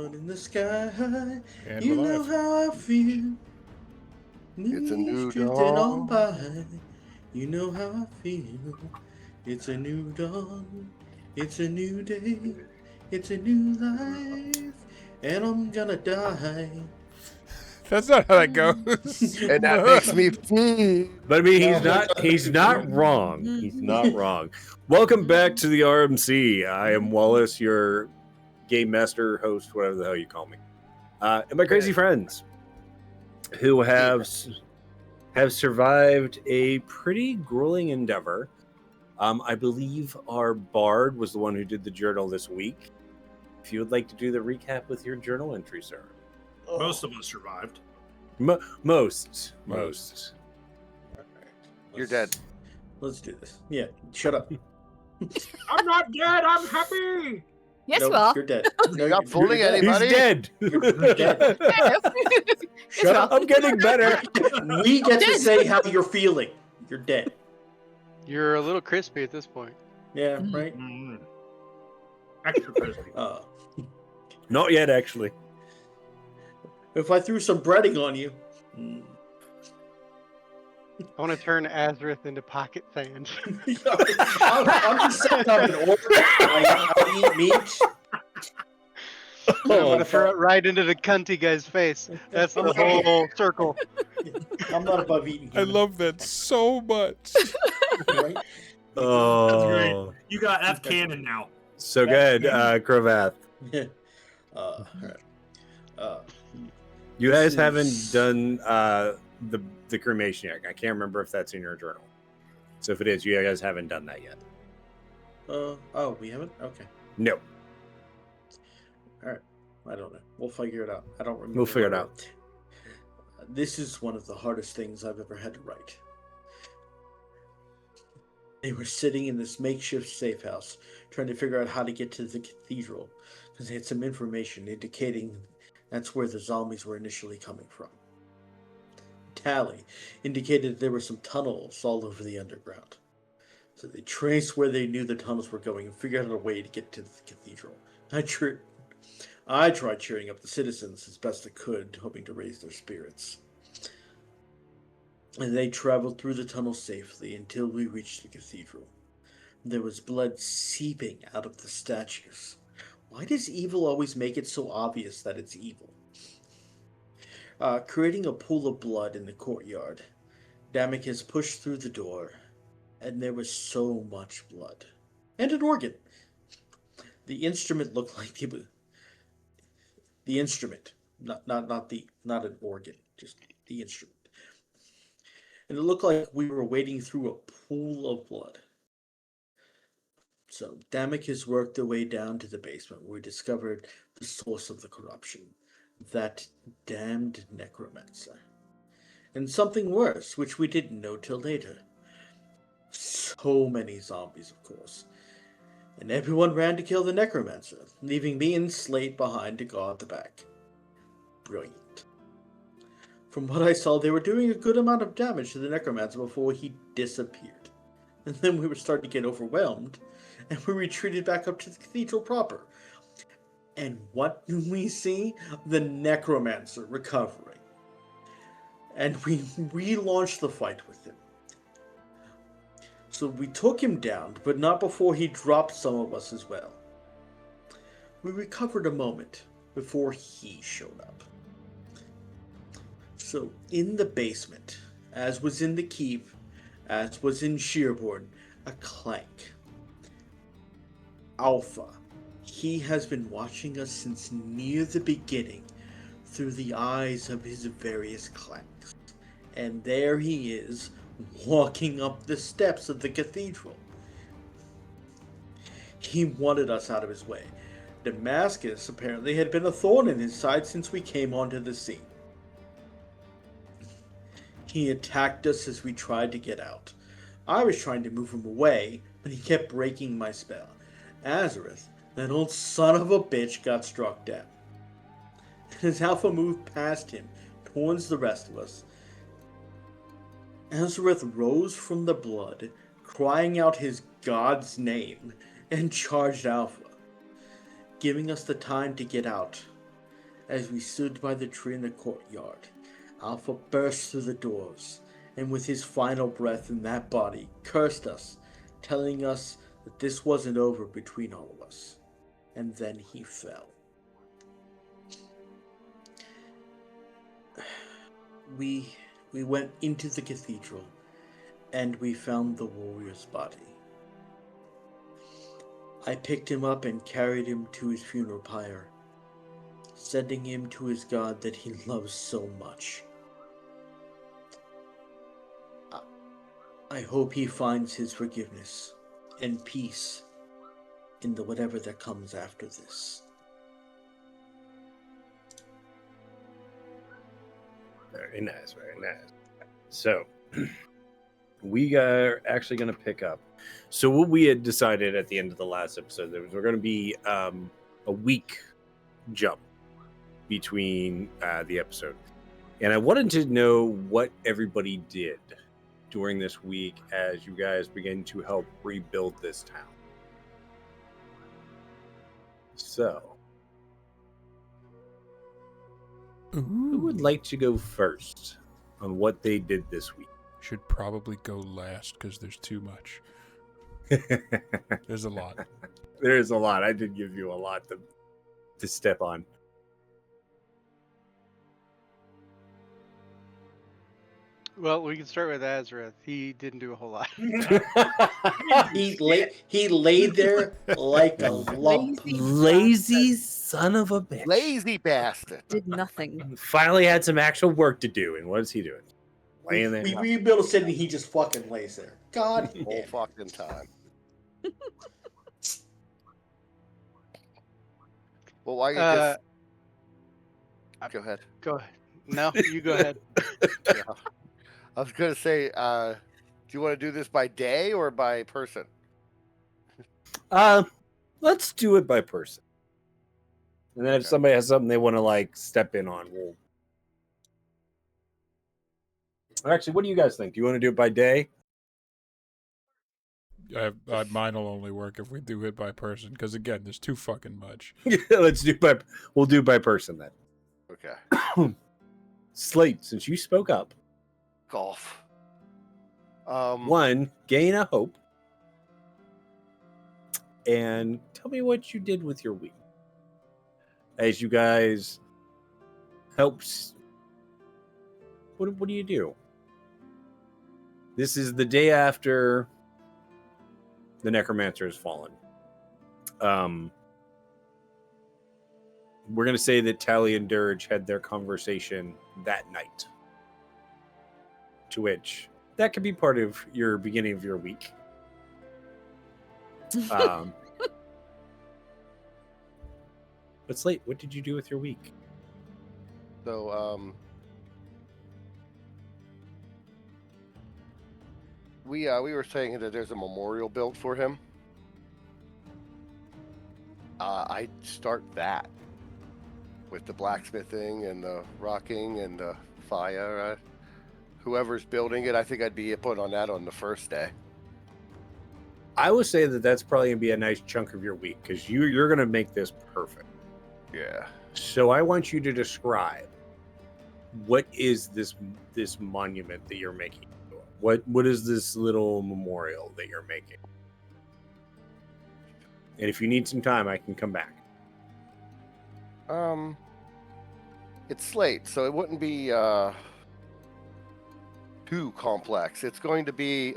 sun in the sky. And You we're know live. how I feel. It's a new drifting on dawn. by. You know how I feel. It's a new dawn. It's a new day. It's a new life. And I'm gonna die. That's not how that goes. And that makes me feel. But I mean, No, he's not wrong. He's not wrong. Welcome back to the RMC. I am Wallace, your game master, host, whatever the hell you call me. And my crazy friends who have survived a pretty grueling endeavor. I believe our bard was the one who did the journal this week. If you would like to do the recap with your journal entry, sir. Most of us survived. Most. You're dead. Let's do this. Yeah, shut up. I'm not dead. I'm happy. Yes, No, you are. You're dead. You're not fooling dead. anybody. He's dead. You're dead. Shut up. I'm getting better. We get to say how you're feeling. You're dead. You're a little crispy at this point. Yeah, right? Mm. Extra crispy. Not yet, actually. If I threw some breading on you. I want to turn Azareth into pocket sand. I'm just setting up an order. I eat meat. I'm going to throw it right into the cunty guy's face. That's the whole circle. I'm not above eating. I love that so much. Right? Oh, That's great. You got F cannon now. So good, Cravath. All right. You guys This haven't is- done the cremation yet. I can't remember if that's in your journal. So if it is, you guys haven't done that yet. Oh, we haven't? Okay. No. All right. I don't know. We'll figure it out. I don't remember. We'll figure it out. This is one of the hardest things I've ever had to write. They were sitting in this makeshift safe house, trying to figure out how to get to the cathedral, because they had some information indicating that's where the zombies were initially coming from. Tally indicated there were some tunnels all over the underground. So they traced where they knew the tunnels were going and figured out a way to get to the cathedral. I tried cheering up the citizens as best I could, hoping to raise their spirits. And they traveled through the tunnel safely until we reached the cathedral. There was blood seeping out of the statues. Why does evil always make it so obvious that it's evil? Creating a pool of blood in the courtyard, Damicus pushed through the door, and there was so much blood. And an organ. The instrument looked like it was... The instrument. Not an organ. Just the instrument. And it looked like we were wading through a pool of blood. So Damicus worked their way down to the basement where we discovered the source of the corruption. That damned necromancer. And something worse, which we didn't know till later. So many zombies, of course. And everyone ran to kill the necromancer, leaving me and Slate behind to guard the back. Brilliant. From what I saw, they were doing a good amount of damage to the necromancer before he disappeared. And then we were starting to get overwhelmed, and we retreated back up to the cathedral proper. And what do we see? The necromancer recovering. And we relaunched the fight with him. So we took him down, but not before he dropped some of us as well. We recovered a moment before he showed up. So in the basement, as was in the keep, as was in Sheerborn, a clank. Alpha. He has been watching us since near the beginning through the eyes of his various clanks. And there he is, walking up the steps of the cathedral. He wanted us out of his way. Damascus apparently had been a thorn in his side since we came onto the scene. He attacked us as we tried to get out. I was trying to move him away, but he kept breaking my spell. Azareth, that old son of a bitch, got struck down. As Alpha moved past him towards the rest of us, Azareth rose from the blood, crying out his god's name, and charged Alpha, giving us the time to get out As we stood by the tree in the courtyard, Alpha burst through the doors, and with his final breath in that body, cursed us, telling us that this wasn't over between all of us. And then he fell. We went into the cathedral, and we found the warrior's body. I picked him up and carried him to his funeral pyre, sending him to his god that he loves so much. I hope he finds his forgiveness and peace in the whatever that comes after this. Very nice, very nice. So, we are actually going to pick up. So, what we had decided at the end of the last episode, there was we're going to be a week jump between the episode. And I wanted to know what everybody did during this week as you guys begin to help rebuild this town. So, who would like to go first on what they did this week? Should probably go last because there's too much. There's a lot. There's a lot. I did give you a lot to step on. Well, we can start with Azrath. He didn't do a whole lot. He lay there like a lump. Lazy son of a bitch. Lazy bastard. Did nothing. Finally had some actual work to do, and what is he doing? Laying there. We rebuilt a city, he just fucking lays there. God Whole damn. fucking time. Well, why you just go ahead? Go ahead. No, you go ahead. Yeah. I was gonna say, do you want to do this by day or by person? Let's do it by person. And then if Okay. somebody has something they want to like step in on, we'll. Actually, what do you guys think? Do you want to do it by day? Mine will only work if we do it by person, because again, there's too fucking much. Let's do by. We'll do by person then. Okay. Slate, since you spoke up, Golf. one, gain a hope, and tell me what you did with your week as you guys helped. What do you do? This is the day after the necromancer has fallen. We're going to say that Tally and Dirge had their conversation that night. To which, that could be part of your beginning of your week. But Slate, what did you do with your week? So, we were saying that there's a memorial built for him. I'd start that with the blacksmithing and the rocking and the fire. Whoever's building it, I think I'd be put on that on the first day. I would say that that's probably going to be a nice chunk of your week because you're going to make this perfect. Yeah. So I want you to describe what is this monument that you're making? What is this little memorial that you're making? And if you need some time, I can come back. It's slate, so it wouldn't be too complex. It's going to be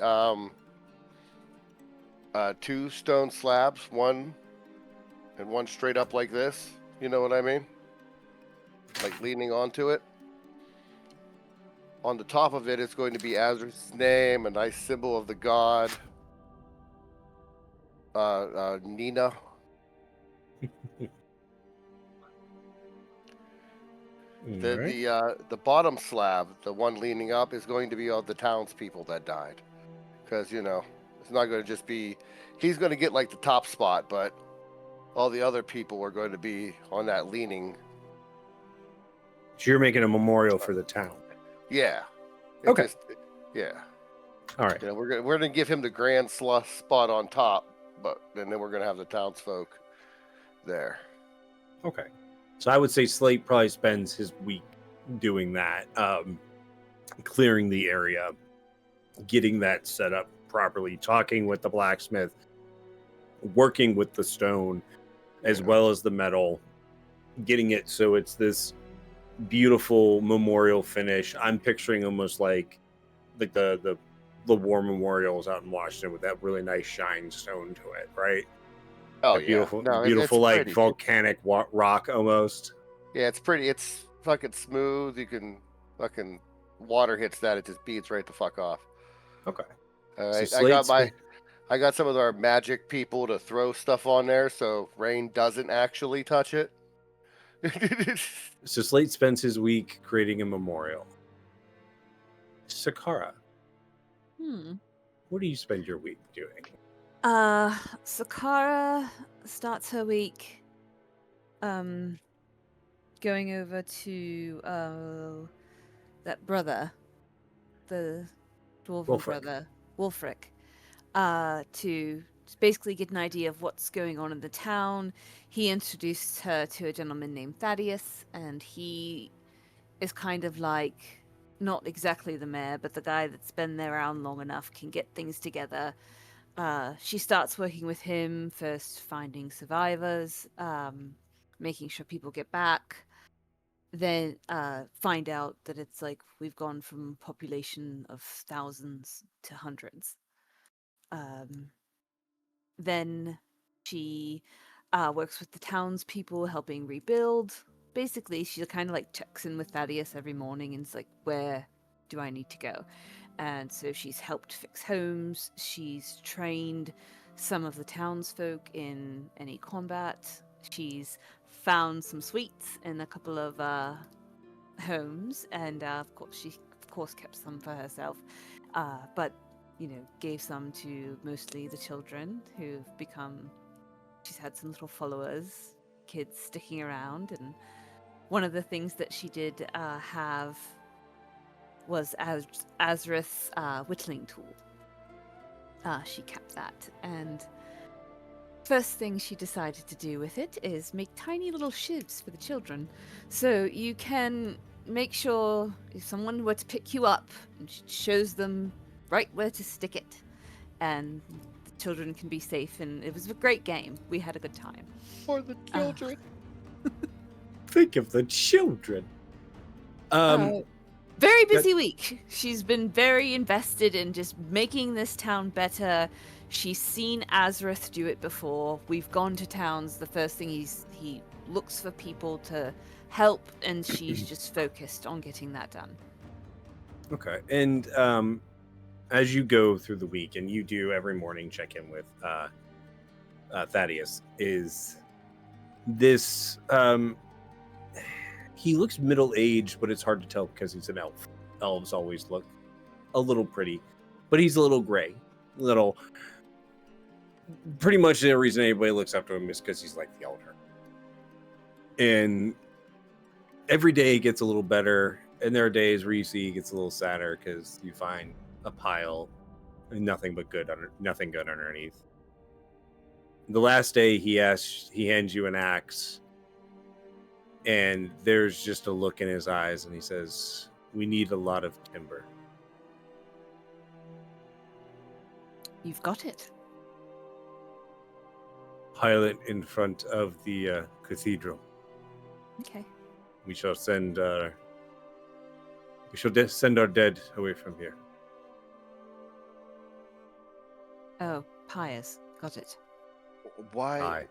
2 stone slabs, one and one straight up like this. You know what I mean? Like leaning onto it. On the top of it is going to be Azrath's name, a nice symbol of the god. Nina. The bottom slab, the one leaning up, is going to be all the townspeople that died, because it's not going to just be. He's going to get like the top spot, but all the other people are going to be on that leaning. So you're making a memorial for the town. Yeah. Okay. Yeah. All right. We're gonna give him the grand spot on top, but then we're gonna have the townsfolk there. Okay. So I would say Slate probably spends his week doing that, clearing the area, getting that set up properly, talking with the blacksmith, working with the stone as well as the metal, getting it so it's this beautiful memorial finish. I'm picturing almost like the war memorials out in Washington with that really nice shine stone to it, right? Oh That beautiful, no, beautiful it's like pretty. volcanic rock almost. Yeah, it's pretty. It's fucking smooth. You can fucking water hits that, it just beads right the fuck off. Okay. I So got I got some of our magic people to throw stuff on there, so rain doesn't actually touch it. So Slate spends his week creating a memorial. Sakara, what do you spend your week doing? Sakara starts her week going over to that brother, the dwarven Wulfric. brother, Wulfric, to basically get an idea of what's going on in the town. He introduced her to a gentleman named Thaddeus, and he is kind of like not exactly the mayor, but the guy that's been there around long enough, can get things together. She starts working with him, first finding survivors, making sure people get back, then find out that it's like we've gone from a population of thousands to hundreds. Then she works with the townspeople, helping rebuild. Basically, she kind of like checks in with Thaddeus every morning and is like, where do I need to go? And so she's helped fix homes. She's trained some of the townsfolk in any combat. She's found some sweets in a couple of homes, and of course kept some for herself. But gave some to mostly the children who've become. She's had some little followers, kids sticking around, and one of the things that she did have was Azrith's whittling tool. She kept that, and first thing she decided to do with it is make tiny little shivs for the children. So you can make sure if someone were to pick you up, she shows them right where to stick it, and the children can be safe. And it was a great game. We had a good time. For the children. Think of the children. Very busy week. She's been very invested in just making this town better. She's seen Azrith do it before. We've gone to towns. The first thing he looks for people to help, and she's just focused on getting that done. Okay. And as you go through the week, and you do every morning check in with Thaddeus, is this he looks middle-aged, but it's hard to tell because he's an elf. Elves always look a little pretty, but he's a little gray. Pretty much the reason anybody looks up to him is because he's like the elder. And every day it gets a little better, and there are days where you see he gets a little sadder because you find a pile and nothing good underneath. The last day he hands you an axe, and there's just a look in his eyes, and he says, "We need a lot of timber." You've got it. Pile it in front of the cathedral. Okay. We shall send our dead away from here. Oh, pyres. Got it. Why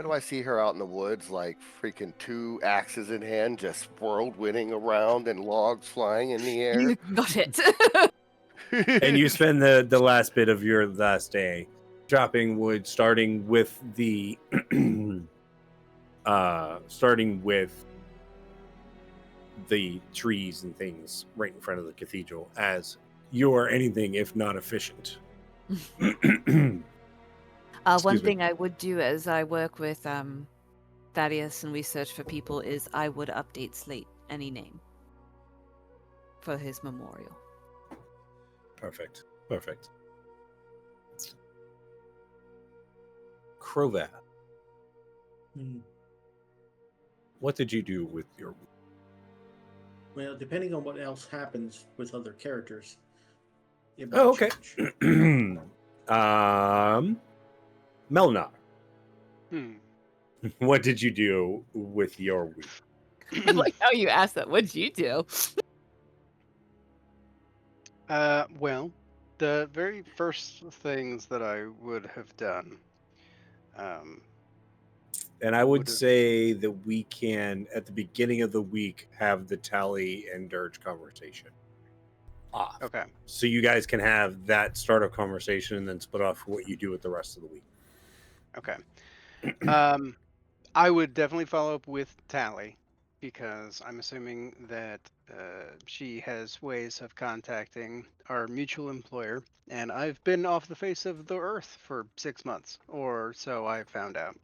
do I see her out in the woods like freaking 2 axes in hand, just whirlwinding around and logs flying in the air? You got it. And you spend the last bit of your last day chopping wood, starting with the trees and things right in front of the cathedral, as you are anything if not efficient. One thing I would do as I work with Thaddeus and we search for people is I would update Slate any name for his memorial. Perfect. Crovat. what did you do with your week? Well, depending on what else happens with other characters, it might Oh, okay. change. Melna, Hmm. what did you do with your week? I like how you asked that. What'd you do? Well, the very first things that I would have done, um, And I would Would've- say that we can, at the beginning of the week, have the Tally and Dirge conversation off. okay, So you guys can have that start of conversation and then split off what you do with the rest of the week. okay. I would definitely follow up with Tally because I'm assuming that she has ways of contacting our mutual employer, and I've been off the face of the earth for 6 months, or so I found out.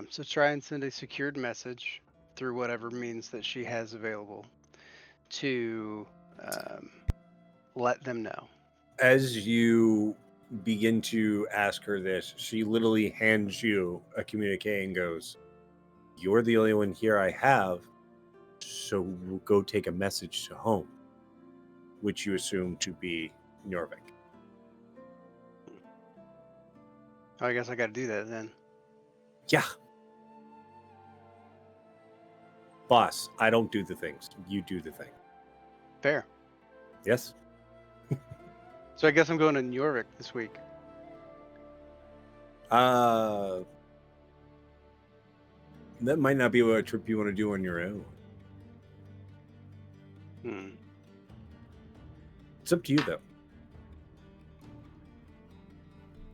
So try and send a secured message through whatever means that she has available to let them know. As you begin to ask her this, she literally hands you a communique and goes, "You're the only one here I have, so we'll go take a message to home," which you assume to be Norvik. I guess I got to do that then. Yeah. Boss, I don't do the things. You do the thing. Fair. Yes? So I guess I'm going to Njorvik this week. That might not be a trip you want to do on your own. Hmm. It's up to you, though.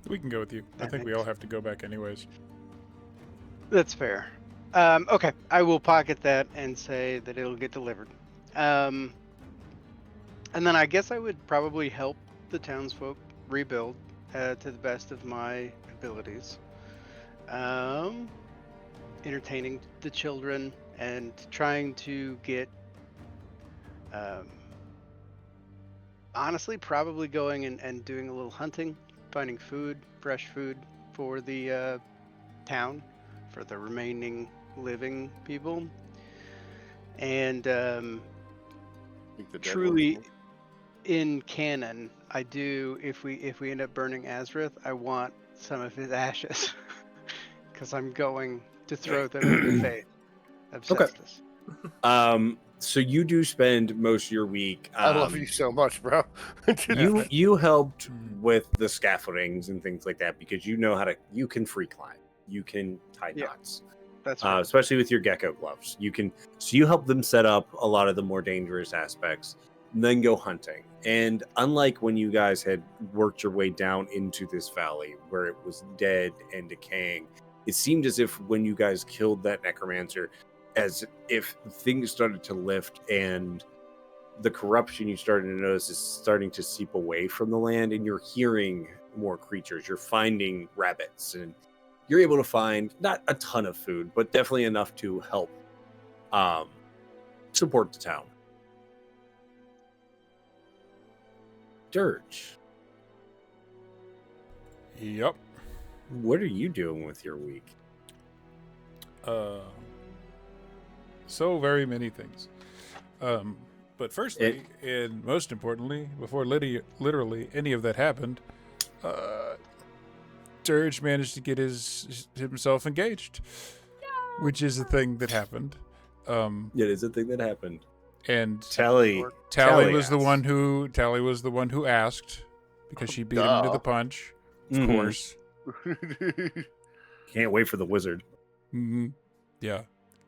We can go with you. I That think we makes- all have to go back anyways. That's fair. Okay, I will pocket that and say that it'll get delivered. And then I guess I would probably help the townsfolk rebuild to the best of my abilities. Entertaining the children and trying to get, honestly, probably going and doing a little hunting, finding food, fresh food for the town, for the remaining living people. And Keep the dead truly, ones. in canon, I do. If we end up burning Azrith, I want some of his ashes because I'm going to throw them in the face of Okay. Cestus. So you do spend most of your week. I love you so much, bro. You helped with the scaffoldings and things like that because you know how to. You can free climb. You can tie Yeah. knots. That's right. Especially with your gecko gloves. So you help them set up a lot of the more dangerous aspects, and then go hunting. And unlike when you guys had worked your way down into this valley where it was dead and decaying, it seemed as if when you guys killed that necromancer, as if things started to lift and the corruption you started to notice is starting to seep away from the land, and you're hearing more creatures. You're finding rabbits, and you're able to find not a ton of food, but definitely enough to help support the town. Dirge, Yep. what are you doing with your week? So very many things. But firstly, and most importantly, before literally any of that happened, Dirge managed to get himself engaged, which is a thing that happened. It is a thing that happened. And Tally Tally was the asked. one who asked because she beat him to the punch, of Mhm. course. Can't wait for the wizard. Hmm. Yeah,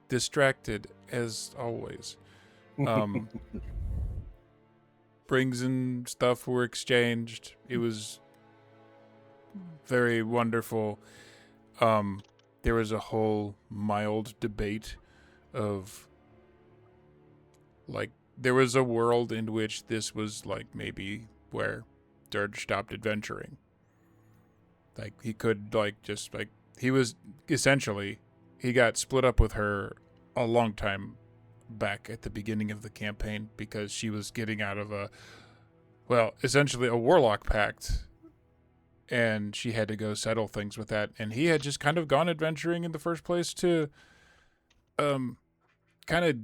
distracted as always. Rings and stuff were exchanged. It was very wonderful. There was a whole mild debate of, like, there was a world in which this was, like, maybe where Dirge stopped adventuring. Like, he could, like, just, like, he was, essentially, he got split up with her a long time back at the beginning of the campaign because she was getting out of essentially a warlock pact, and she had to go settle things with that, and he had just kind of gone adventuring in the first place to kind of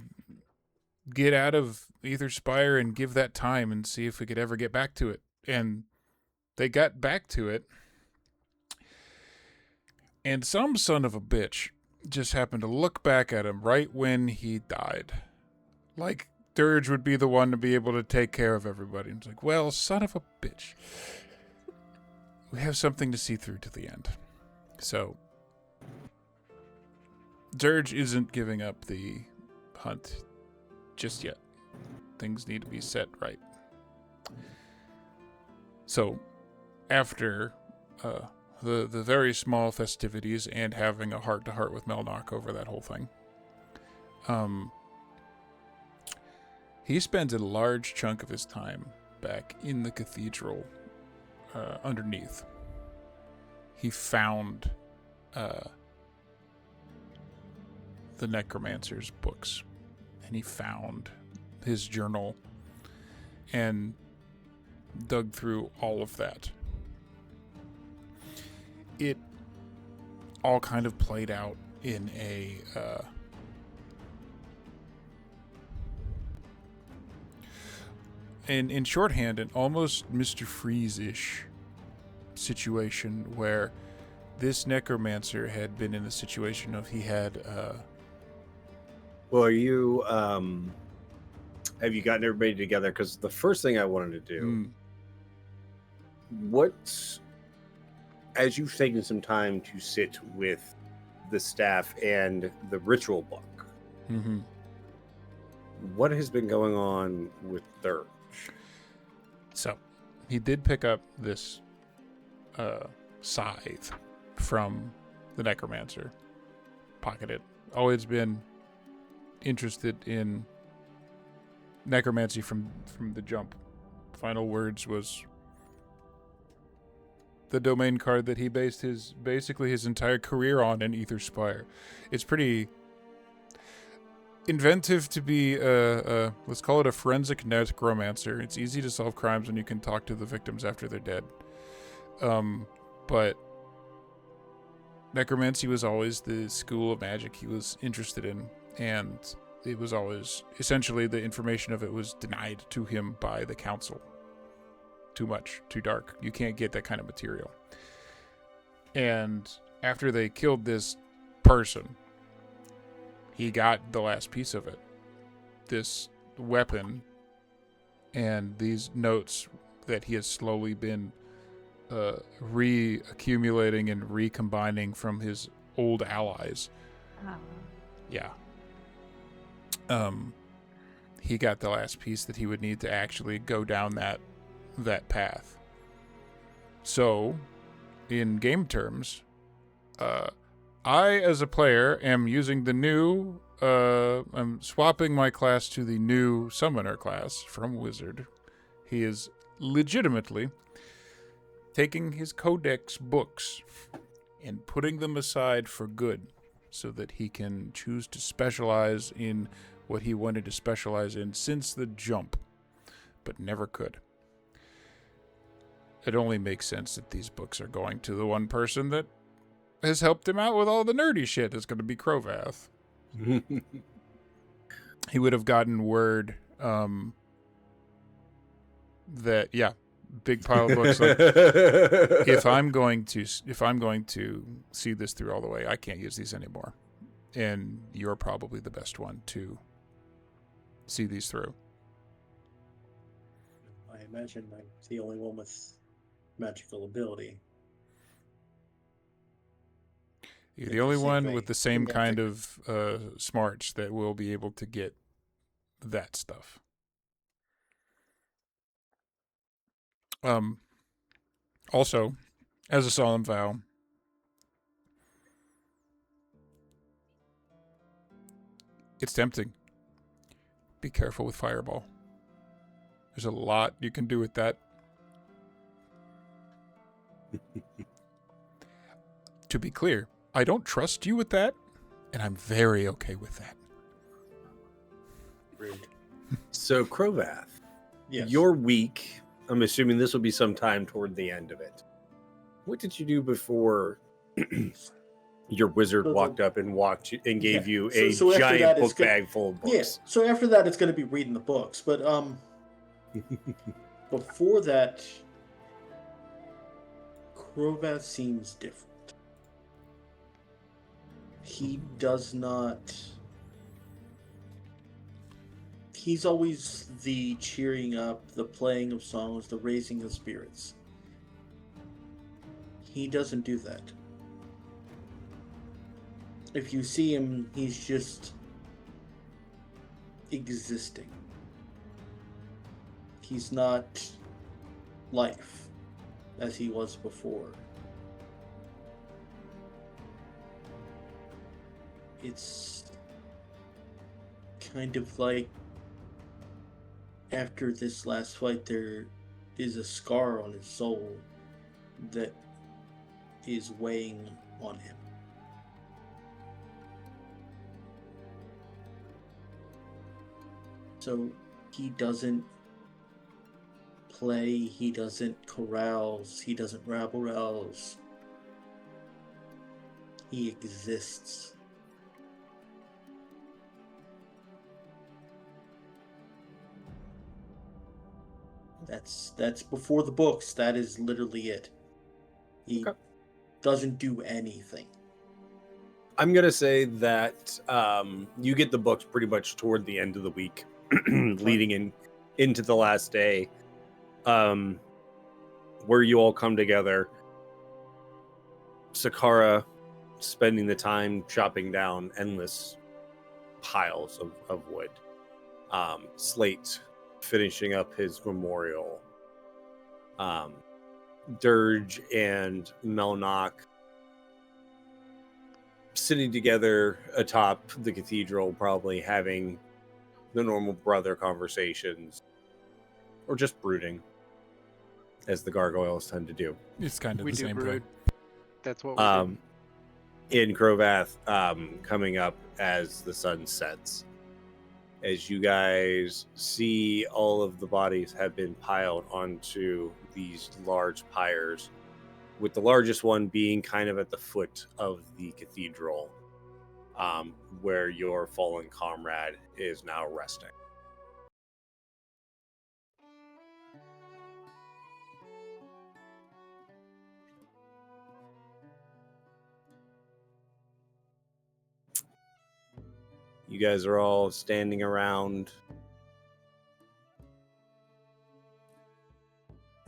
get out of Ether Spire and give that time and see if we could ever get back to it. And they got back to it. And some son of a bitch just happened to look back at him right when he died. Like Dirge would be the one to be able to take care of everybody. And it's like, well, son of a bitch. We have something to see through to the end. So, Dirge isn't giving up the hunt just yet. Things need to be set right. So, after the very small festivities and having a heart-to-heart with Melnock over that whole thing, he spends a large chunk of his time back in the cathedral underneath. He found the necromancer's books, and he found his journal and dug through all of that. It all kind of played out in a in shorthand, an almost Mr. Freeze-ish situation where this necromancer had been in the situation of he had Well, are you have you gotten everybody together? Because the first thing I wanted to do, what, as you've taken some time to sit with the staff and the ritual book, what has been going on with Dirge? So, he did pick up this scythe from the necromancer. Pocketed. Always been interested in necromancy from the jump. Final Words was the domain card that he based basically his entire career on in Ether Spire. It's pretty inventive to be let's call it a forensic necromancer. It's easy to solve crimes when you can talk to the victims after they're dead. But necromancy was always the school of magic he was interested in, and it was always essentially the information of it was denied to him by the council. Too much, too dark. You can't get that kind of material. And after they killed this person, he got the last piece of it. This weapon and these notes that he has slowly been re-accumulating and recombining from his old allies. Oh. Yeah. He got the last piece that he would need to actually go down that path. So, in game terms, I, as a player, am using the new, I'm swapping my class to the new Summoner class from Wizard. He is legitimately taking his Codex books and putting them aside for good so that he can choose to specialize in what he wanted to specialize in since the jump, but never could. It only makes sense that these books are going to the one person that has helped him out with all the nerdy shit. It's going to be Crovath. He would have gotten word that, yeah, big pile of books. Like, if I'm going to see this through all the way, I can't use these anymore. And you're probably the best one to see these through. I imagine I'm the only one with magical ability. You're In the the only same one way, with the same in kind magic. of smarts that will be able to get that stuff. Also, as a solemn vow, it's tempting. Be careful with Fireball. There's a lot you can do with that. To be clear, I don't trust you with that, and I'm very okay with that. Rude. So, Crovath, Yes. your week, I'm assuming this will be sometime toward the end of it. What did you do before your wizard The- walked up and walked you and gave Yeah. you So- a so after giant that, it's book go- bag full of Yeah. books. So after that, it's going to be reading the books. But before that, Crovath seems different. He does not. He's always the cheering up, the playing of songs, the raising of spirits. He doesn't do that. If you see him, he's just existing. He's not life as he was before. It's kind of like after this last fight, there is a scar on his soul that is weighing on him. So he doesn't play, he doesn't carouse, he doesn't rabble rouse. He exists. That's before the books. That is literally it. He doesn't do anything. I'm gonna say that you get the books pretty much toward the end of the week, leading into the last day, where you all come together. Sakara spending the time chopping down endless piles of wood. Slate finishing up his memorial. Dirge and Melnock sitting together atop the cathedral, probably having the normal brother conversations, or just brooding, as the gargoyles tend to do. It's kind of We the do same brood. thing. That's what we do. In Crovath, coming up as the sun sets. As you guys see, all of the bodies have been piled onto these large pyres, with the largest one being kind of at the foot of the cathedral, where your fallen comrade is now resting. You guys are all standing around.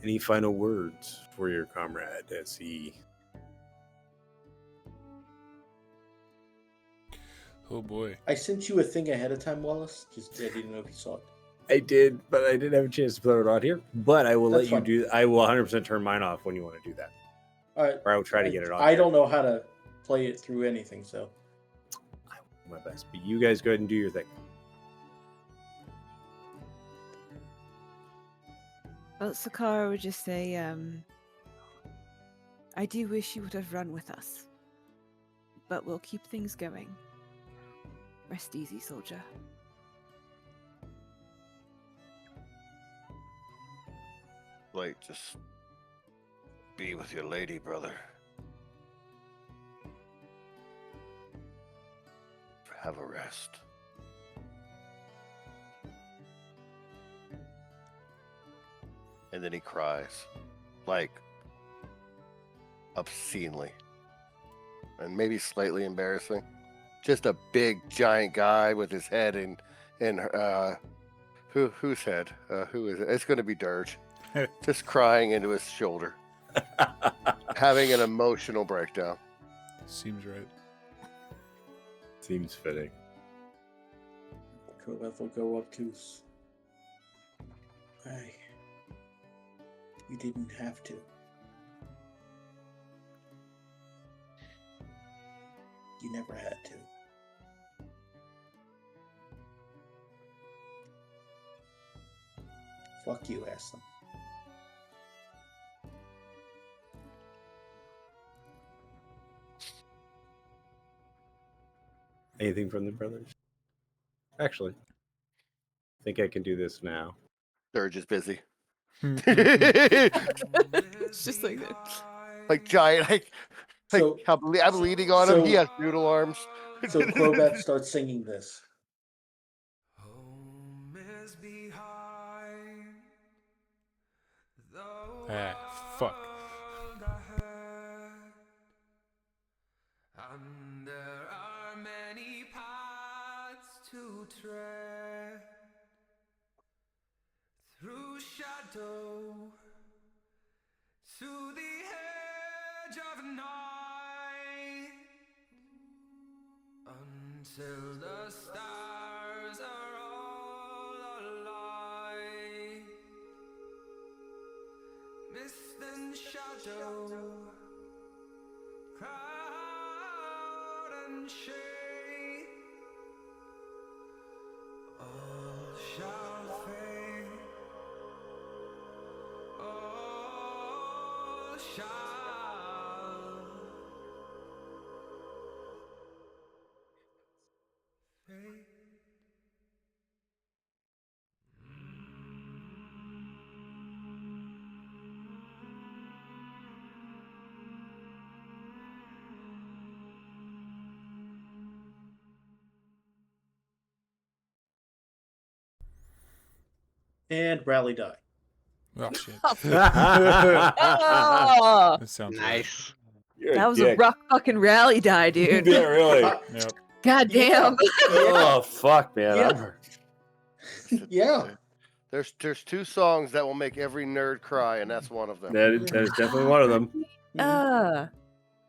Any final words for your comrade as he... Oh boy. I sent you a thing ahead of time, Wallace. Just I didn't know if you saw it. I did, but I didn't have a chance to throw it on here. But I will That's let you fine. do. I will 100% turn mine off when you want to do that, All right. or I will try to get it on. I here. don't know how to play it through anything, so. I will do my best, but you guys go ahead and do your thing. Well, Sakara would just say, I do wish you would have run with us. But we'll keep things going. Rest easy, soldier. Like, just be with your lady, brother. Have a rest. And then he cries, like, obscenely. And maybe slightly embarrassing. Just a big, giant guy with his head in whose head? Who is it? It's going to be Dirge. Just crying into his shoulder. Having an emotional breakdown. Seems right. Seems fitting. Crovath will go up to us. You didn't have to. You never had to. Fuck you, Aslan. Anything from the brothers? Actually, I think I can do this now. Dirge is busy. It's just like that. Like giant, like So, I'm leaning on him. He has noodle arms. so Crobat starts singing this. Home is behind the Fuck. world ahead, and there are many paths to tread through shadow to the edge of night until the stars are all alight. Mist and shadow, cloud and shade, all shall fade, all shall fade. And Rally die. Oh shit. Oh, That sounds Nice. You're that a was dick. a rough fucking rally die, dude. Yeah, really. Uh, Yep. God damn. Oh fuck, man. Yeah. Yeah. There's 2 songs that will make every nerd cry, and that's one of them. That is definitely one of them. Uh,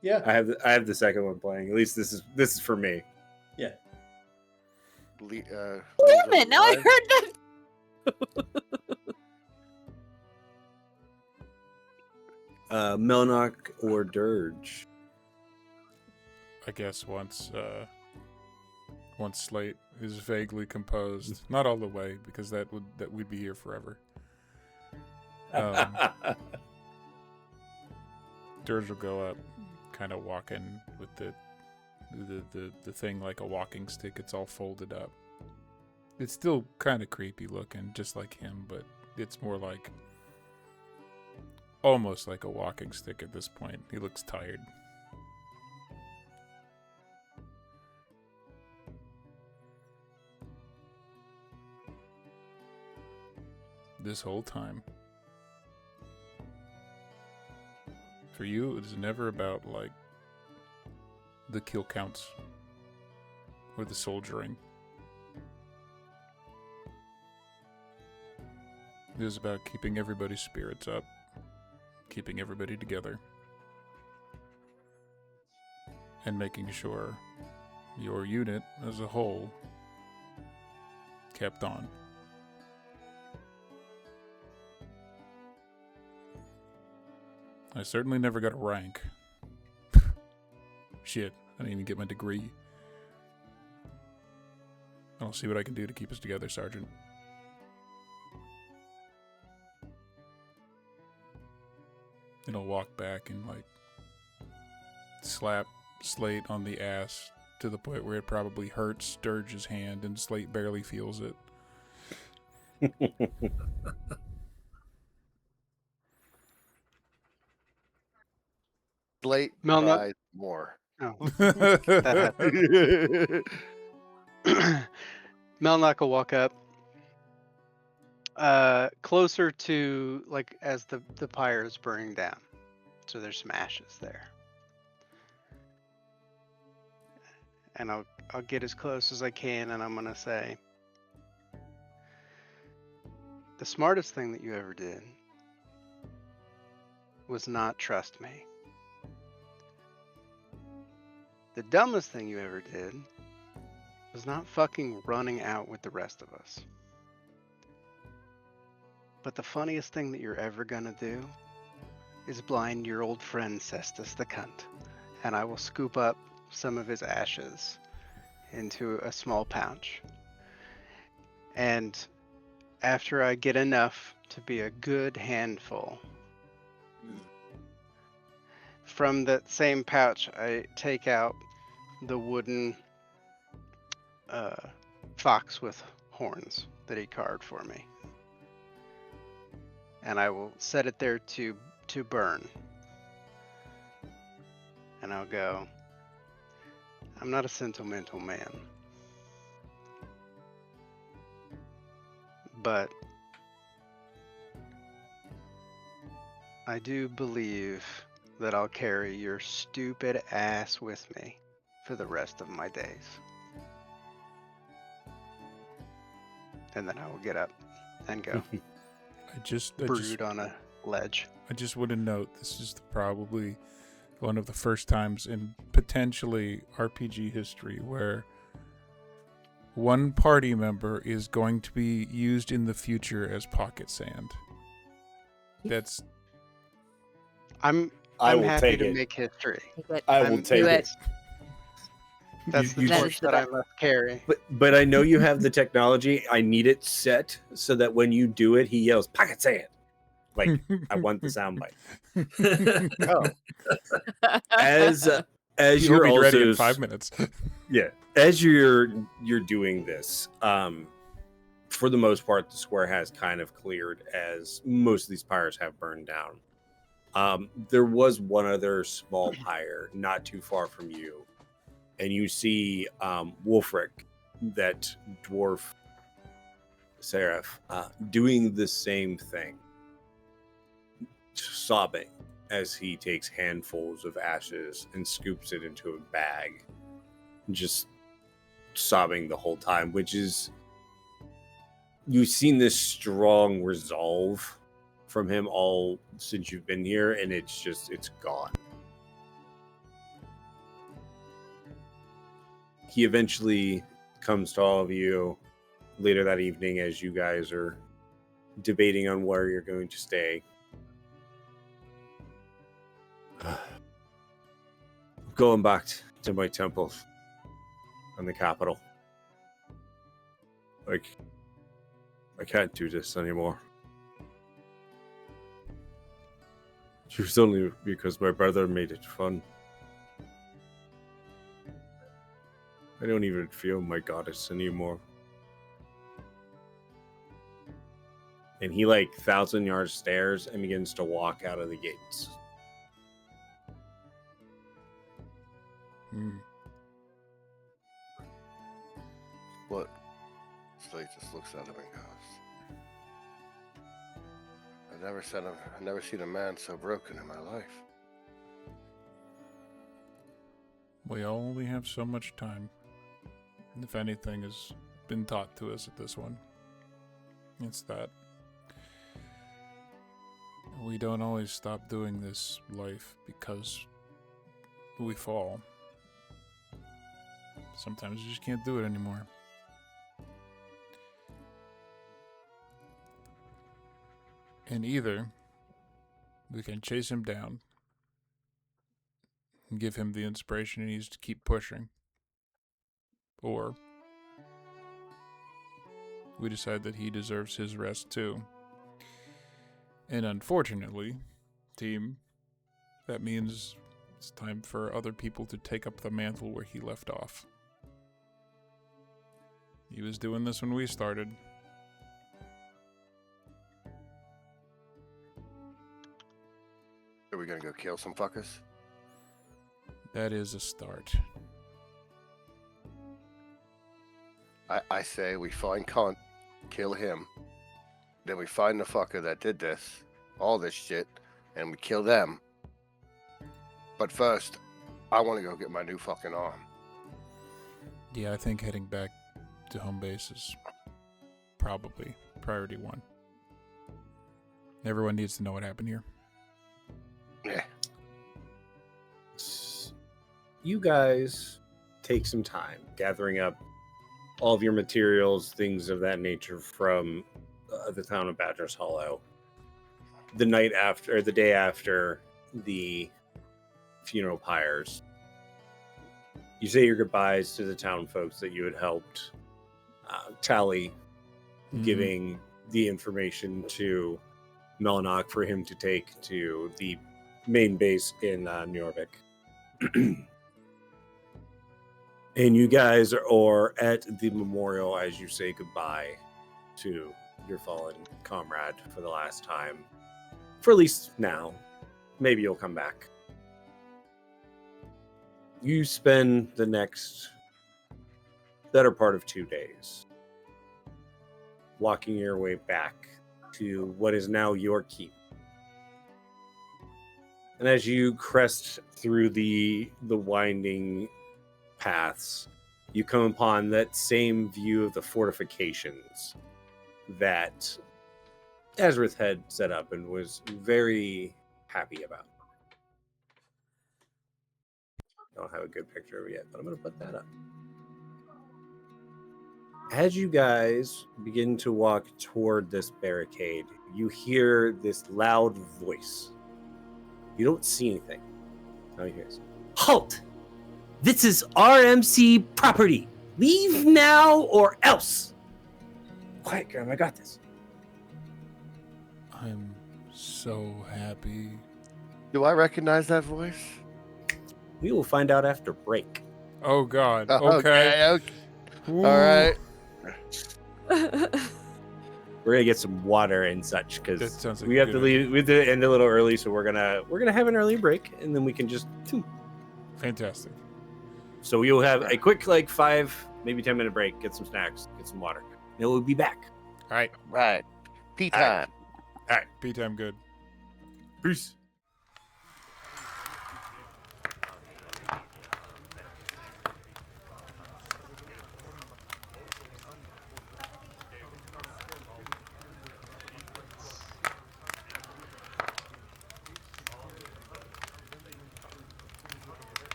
Yeah. I have the second one playing. At least this is for me. Yeah. damn it! Now I heard that. Melnock or Dirge. I guess once Slate is vaguely composed, not all the way because that we'd be here forever. Dirge will go up, kind of walking with the thing like a walking stick. It's all folded up. It's still kind of creepy looking, just like him, but it's more like almost like a walking stick at this point. He looks tired. This whole time. For you, it's never about, like, the kill counts or the soldiering. It is about keeping everybody's spirits up, keeping everybody together, and making sure your unit as a whole kept on. I certainly never got a rank. Shit, I didn't even get my degree. I'll see what I can do to keep us together, Sergeant. And I'll walk back and, like, slap Slate on the ass to the point where it probably hurts Sturge's hand and Slate barely feels it. Slate Melnock. cries more. Oh, that happened. Melnock will walk up, closer to like as the pyre is burning down, so there's some ashes there, and I'll get as close as I can, and I'm gonna say, the smartest thing that you ever did was not trust me. The dumbest thing you ever did was not fucking running out with the rest of us. But the funniest thing that you're ever gonna do is blind your old friend Cestus the cunt. And I will scoop up some of his ashes into a small pouch. And after I get enough to be a good handful, from that same pouch I take out the wooden fox with horns that he carved for me, and I will set it there to burn. and I'll go, I'm not a sentimental man, but I do believe that I'll carry your stupid ass with me for the rest of my days. And then I will get up and go I just brood on a ledge. I just want to note this is probably one of the first times in potentially RPG history where one party member is going to be used in the future as pocket sand. That's I'm I will happy take to it. make history. I will I'm- take do it. That's the You- That torch is the that I best. must carry. But I know you have the technology. I need it set so that when you do it, he yells "pocket sand." Like I want the soundbite. Oh, As He'll you're be also ready in 5 minutes. yeah, as you're doing this, for the most part, the square has kind of cleared as most of these pyres have burned down. There was one other small pyre not too far from you, and you see Wolfric, that dwarf seraph, doing the same thing, sobbing as he takes handfuls of ashes and scoops it into a bag, just sobbing the whole time, which is, you've seen this strong resolve from him all since you've been here, and it's gone. He eventually comes to all of you later that evening as you guys are debating on where you're going to stay. Going back to my temple in the capital. Like, I can't do this anymore. It was only because my brother made it fun. I don't even feel my goddess anymore. And he 1,000-yard stares and begins to walk out of the gates. Hmm. What? Slate just looks at him and goes, I've never seen a man so broken in my life. We only have so much time. And if anything has been taught to us at this one, it's that we don't always stop doing this life because we fall. Sometimes you just can't do it anymore. And either we can chase him down and give him the inspiration he needs to keep pushing, or we decide that he deserves his rest too. And unfortunately, team, that means it's time for other people to take up the mantle where he left off. He was doing this when we started. Are we gonna go kill some fuckers? That is a start. I say we find Kant, kill him, then we find the fucker that did this, all this shit, and we kill them. But first, I want to go get my new fucking arm. Yeah, I think heading back to home base is probably priority one. Everyone needs to know what happened here. Yeah. You guys take some time gathering up all of your materials, things of that nature from the town of Badger's Hollow. The night after, or the day after the funeral pyres, you say your goodbyes to the town folks that you had helped tally, giving the information to Melanoc for him to take to the main base in Njorvik. And you guys are at the memorial as you say goodbye to your fallen comrade for the last time. For at least now. Maybe you'll come back. you spend the next better part of 2 days walking your way back to what is now your keep. And as you crest through the winding paths, you come upon that same view of the fortifications that Azrith had set up and was very happy about. I don't have a good picture of it yet, but I'm going to put that up. As you guys begin to walk toward this barricade, you hear this loud voice. You don't see anything. Now you hear this. Halt! This is RMC property. Leave now or else. Quiet, Graham. I got this. I'm so happy. Do I recognize that voice? We will find out after break. Oh God. Okay. Okay. All right. We're gonna get some water and such That because sounds like we a have to good leave. We have to end a little early, so we're gonna have an early break, and then we can just. Fantastic. So we will have a quick 5, maybe 10-minute break. Get some snacks, get some water, and we'll be back. All right. Right. Tea All right. time. Pea time. Good. Peace.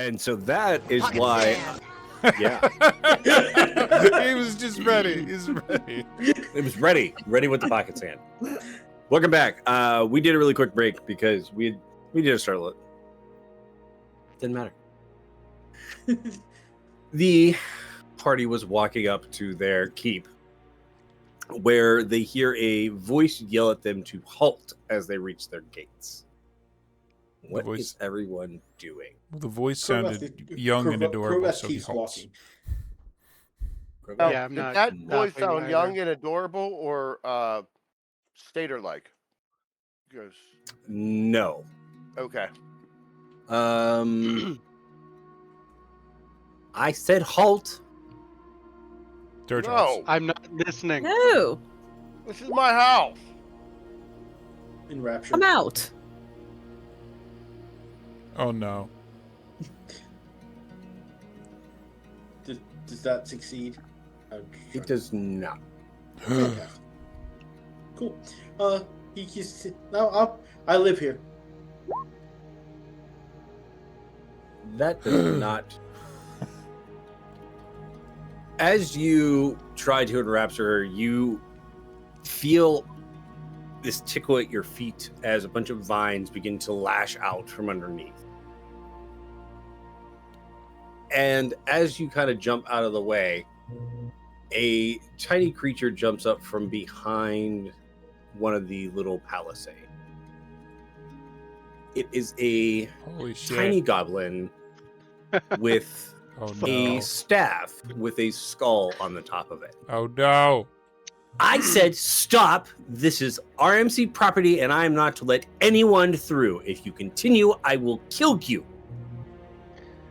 And so that is why, yeah, He was just ready. He's ready. it was ready with the pocket sand. Welcome back. We did a really quick break because we did start a little. Didn't matter. The party was walking up to their keep, where they hear a voice yell at them to halt as they reach their gates. What voice- is everyone doing? The voice Crobat- sounded young and adorable, Crobat so he keeps halts. walking. Now, Yeah, I'm did not that voice stopping sound either. young and adorable or stater-like? Because No. okay, I said halt. Dirt no, halts. I'm not listening. No, this is my house. In Rapture. I'm out. Oh no. Does that succeed? It does not. Fantastic. Cool. Now I live here. That does not. As you try to enrapture her, you feel this tickle at your feet as a bunch of vines begin to lash out from underneath. And as you kind of jump out of the way, a tiny creature jumps up from behind one of the little palisades. It is a Holy shit. tiny goblin with Oh a no. staff with a skull on the top of it. Oh no. I said stop. This is RMC property, and I am not to let anyone through. If you continue, I will kill you.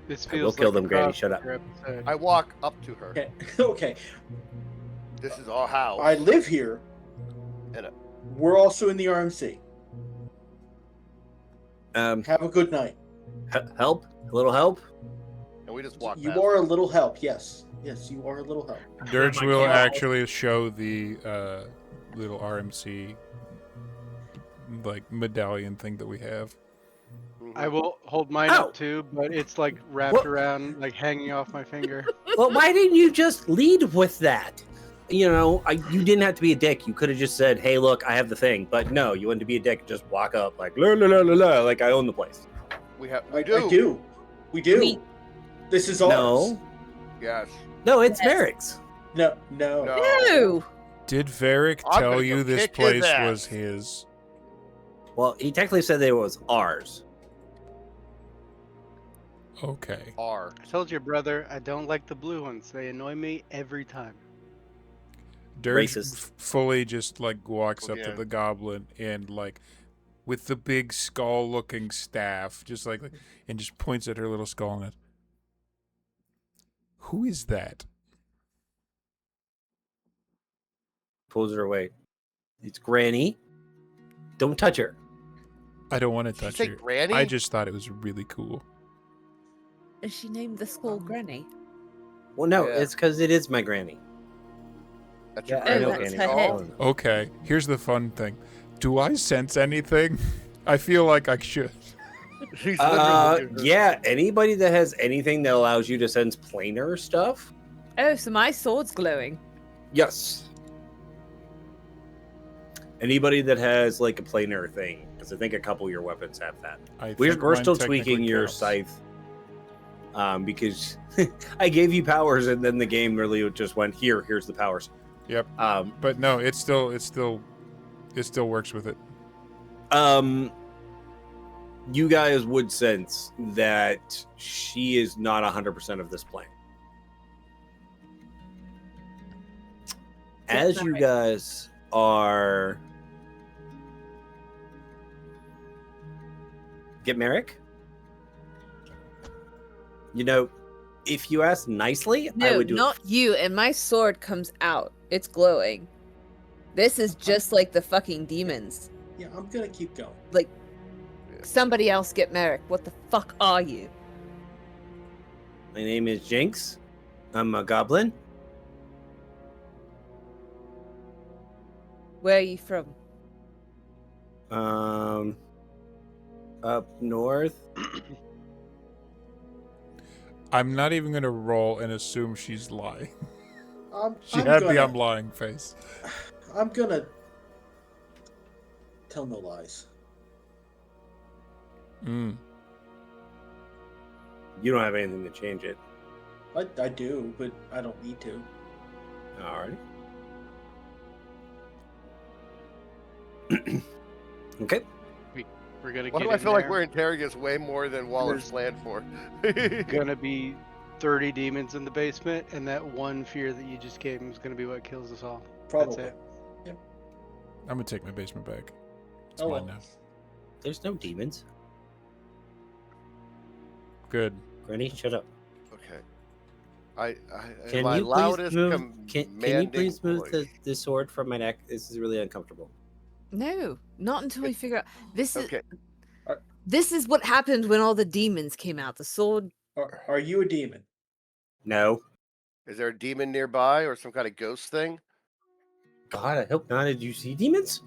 This I will feels kill like them, a Granny, shut up. crossover episode. I walk up to her. Okay. Okay. This is our house. I live here. In it. We're also in the RMC. Have a good night. Help? A little help? And we just walk You past. are a little help. Yes. Yes, you are a little help. Dirge my will car. actually show the little RMC like medallion thing that we have. Mhm. I will hold mine Ow. up too, but it's like wrapped What? around, like hanging off my finger. Well, why didn't you just lead with that? You know, you didn't have to be a dick. You could have just said, "Hey, look, I have the thing." But no, you wanted to be a dick and just walk up like, "La la la la la," like I own the place. We I do. do. We do. We- This is ours. No, Yes. no, it's Yes. Merrick's. No. No. No. No. Did Varric I'm tell gonna you go this kick his place ass. was his? Well, he technically said that it was ours. Okay. R. I told you, brother, I don't like the blue ones. They annoy me every time. Dirge Racist. fully just like walks up to Yeah. the goblin and like with the big skull looking staff, just like and just points at her little skull and it. Who is that? Pulls her away. It's Granny. Don't touch her. I don't want to Did you touch say her. Granny? I just thought it was really cool. Is she named the skull Granny? Well, no, Yeah. it's because it is my granny. That's Yeah, your I Oh, know grandmother's that's Granny. her skull? head. Okay, here's the fun thing. Do I sense anything? I feel like I should. He's literally doing Yeah, anybody that has anything that allows you to sense planar stuff. Oh, so my sword's glowing. Yes. Anybody that has like a planar thing, because I think a couple of your weapons have that. I We're think we're mine still technically tweaking your counts. scythe. Because I gave you powers and then the game really just went, here's the powers. Yep. Um, But no, it still works with it. you guys would sense that she is not 100% of this plane. As you Alright. guys are get Merrick, you know, if you ask nicely, I No, would do not you. And my sword comes out. It's glowing. This is just like the fucking demons. Yeah, I'm gonna keep going. Like, somebody else get Merrick. What the fuck are you? My name is Jinx. I'm a goblin. Where are you from? Up north. I'm not even gonna roll and assume she's lying. She I'm had the gonna- I'm lying face. I'm gonna tell no lies. Mm. You don't have anything to change it. I do, but I don't need to. Alright. Okay. We're gonna Why get do I in feel like there. we're interrogating us way more than Wallace There's planned for? gonna be 30 demons in the basement, and that one fear that you just gave him is gonna be what kills us all. Probably. That's it. I'm gonna take my basement back. It's Oh, mine well. now. There's no demons. Good. Granny, shut up. Okay. I Can in my you please loudest move? Can you commanding please move voice. the sword from my neck? This is really uncomfortable. No, not until we figure out this is Okay. this is what happened when all the demons came out. The sword. Are you a demon? No. Is there a demon nearby or some kind of ghost thing? God, I hope not. Did you see demons?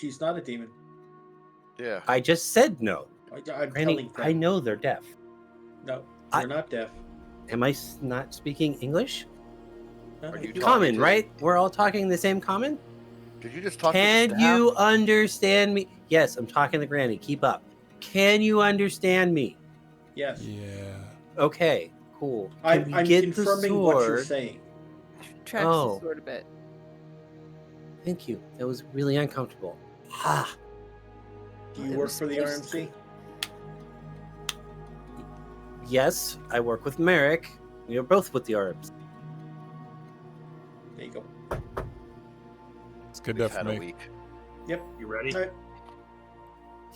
She's not a demon. Yeah. I just said no. I'm Granny, telling them. I know they're deaf. No, I- you're not deaf. Am I not speaking English? No, Are you do- Common, to- right? We're all talking the same common? Did you just talk to Can the staff? you understand me? Yes, I'm talking to Granny. Keep up. Can you understand me? Yes. Yeah. Okay, cool. Can we I'm get the confirming what you're sword? saying. Tracks Oh. the sword a bit. Thank you. That was really uncomfortable. Ah, Do you It work was for the supposed to RMC? yes, I work with Merrick. We are both with the arms. There you go. It's good We've enough for had a me. week. Yep. You ready? All right.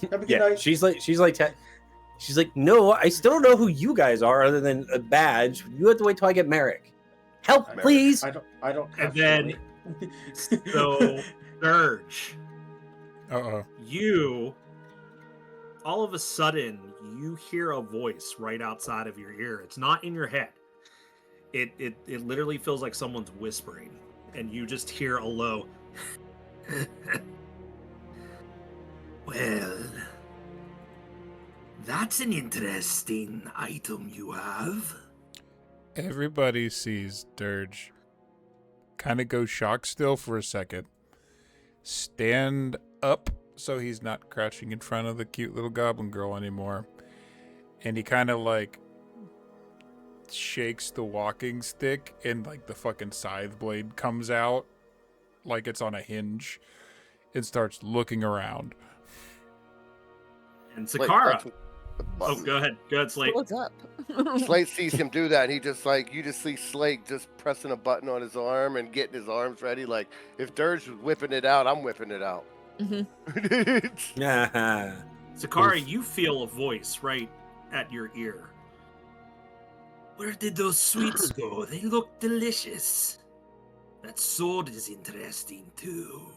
Have a good Yeah, night. she's like, no, I still don't know who you guys are other than a badge. You have to wait till I get Merrick. Help, Merrick. please. I don't And have then- to So, Dirge, Uh-oh. you, all of a sudden, you hear a voice right outside of your ear. It's not in your head. It literally feels like someone's whispering, and you just hear a low. Well, that's an interesting item you have. Everybody sees Dirge kind of go shock still for a second. Stand up so he's not crouching in front of the cute little goblin girl anymore. And he kind of like shakes the walking stick and like the fucking scythe blade comes out like it's on a hinge and starts looking around. And Wait, Sakara. that's what the Oh, button- go ahead, Slate. What's up? Slate sees him do that, and he just like you just see Slate just pressing a button on his arm and getting his arms ready. Like if Dirge was whipping it out, I'm whipping it out. Mhm. Ah, Sakara, you feel a voice right at your ear. Where did those sweets go? They look delicious. That sword is interesting too.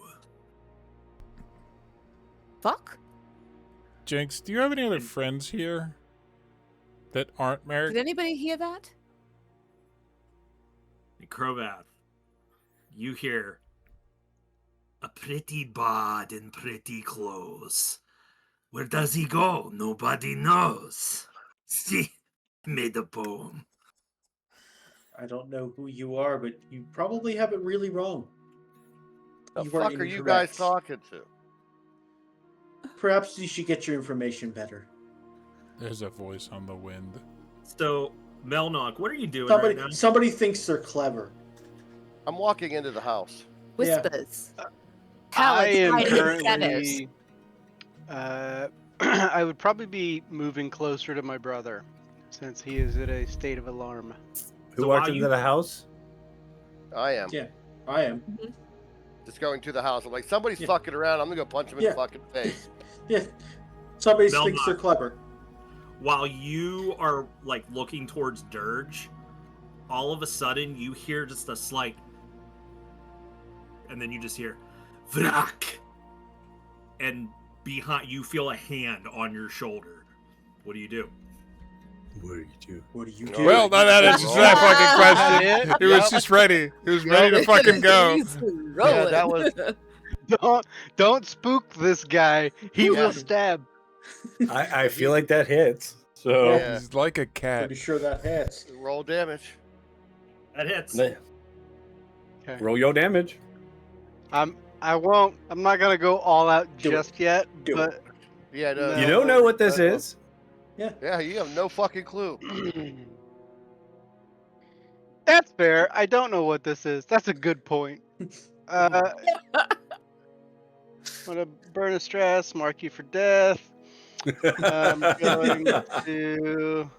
Fuck. Jinx, do you have any other friends here that aren't Merrick? Did anybody hear that? And Crovath, you hear a pretty bod in pretty clothes. Where does he go? Nobody knows. See, made a poem. I don't know who you are, but you probably have it really wrong. The You fuck are you guys incorrect. talking to? Perhaps you should get your information better. There's a voice on the wind. So, Melnock, what are you doing Somebody, right now? somebody thinks they're clever. I'm walking into the house. Yeah. Whispers. I Cowards am hiding in shadows. currently. I would probably be moving closer to my brother, since he is in a state of alarm. who So walked while into you- the house? I am Yeah, I am. just going to the house. I'm like, somebody's Yeah. fucking around. I'm gonna go punch him in Yeah. the fucking face. Yeah, somebody Belmont. thinks they're clever. While you are like looking towards Dirge, all of a sudden you hear just a slight, and then you just hear Vrak, and behind you feel a hand on your shoulder. What do you do? What do you do? What do you No. do? Well, that answers that fucking question. It was just ready. It was ready to fucking go. Yeah, that was- Don't spook this guy. He Yeah. will stab. I feel like that hits. So Yeah. He's like a cat. Pretty sure that hits. Roll damage. That hits. le- Okay. roll your damage. I won't. I'm not gonna go all out Do it. just yet. Do but it. Yeah, no, No. You don't know what this is. Yeah, you have no fucking clue. That's fair. I don't know what this is. That's a good point. I'm gonna burn a stress, mark you for death. I'm going to.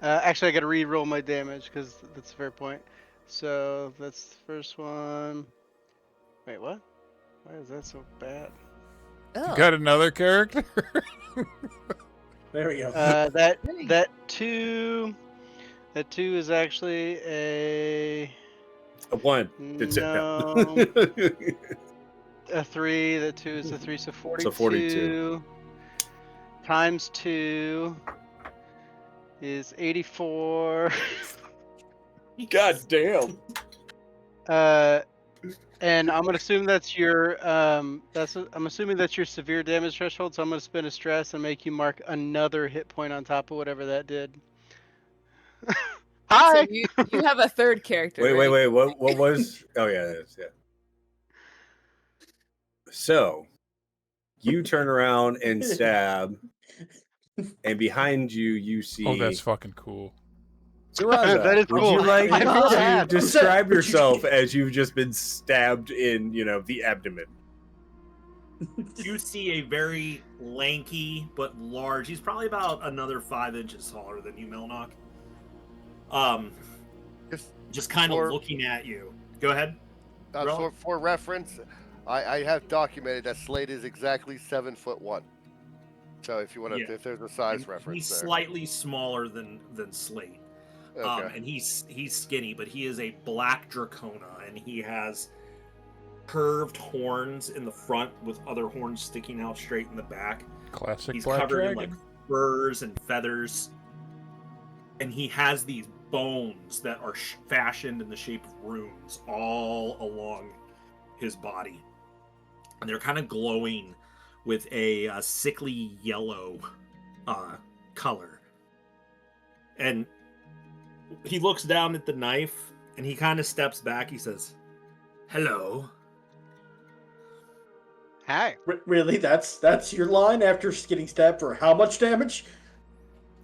Actually, I gotta re-roll my damage because that's a fair point. So that's the first one. Wait, what? Why is that so bad? You got another character? There we go. That two is actually a A 1. no. A 3. That 2 is a 3, so 42. So 42. Times 2 is 84. God damn. And I'm gonna assume that's your I'm assuming that's your severe damage threshold. So I'm gonna spend a stress and make you mark another hit point on top of whatever that did. Hi. So you have a third character. Wait. right? What was? Oh yeah, it is. Yeah. So you turn around and stab, and behind you, you see. Oh, that's fucking cool. Saraza, That is would cool. you like I feel to bad. describe Would you- yourself as you've just been stabbed in, the abdomen? You see a very lanky but large. He's probably about another 5 inches taller than you, Melnock. Just kind of for- looking at you. Go ahead. For reference, I have documented that Slade is exactly 7'1". So if you want to, Yeah. if there's a size And reference he's there. slightly smaller than Slate. Okay. And he's skinny, but he is a black dracona, and he has curved horns in the front with other horns sticking out straight in the back. Classic He's Black covered Dragon. in like furs and feathers, and he has these bones that are fashioned in the shape of runes all along his body, and they're kind of glowing with a sickly yellow color. And he looks down at the knife and he kind of steps back. He says, "Hello." Hi. Really? That's your line after getting stabbed for how much damage?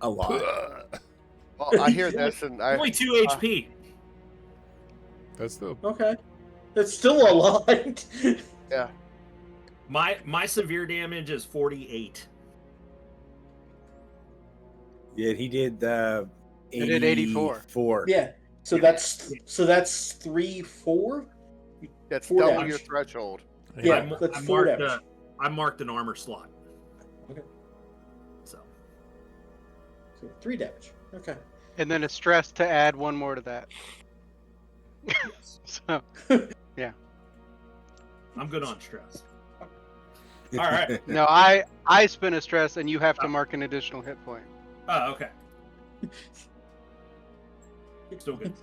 A lot. Well, I hear this, and I Only 2 HP. That's the Okay. That's still a lot. My severe damage is 48. Yeah, he did the. I did 84. 4. Yeah. So that's 3, 4? that's 4 double damage. your threshold. Yeah, that's 4 damage. I marked an armor slot. Okay. So 3 damage. Okay. And then a stress to add one more to that. So I'm good on stress. All right. no, I spin a stress and you have to mark an additional hit point. Oh, okay. Still good.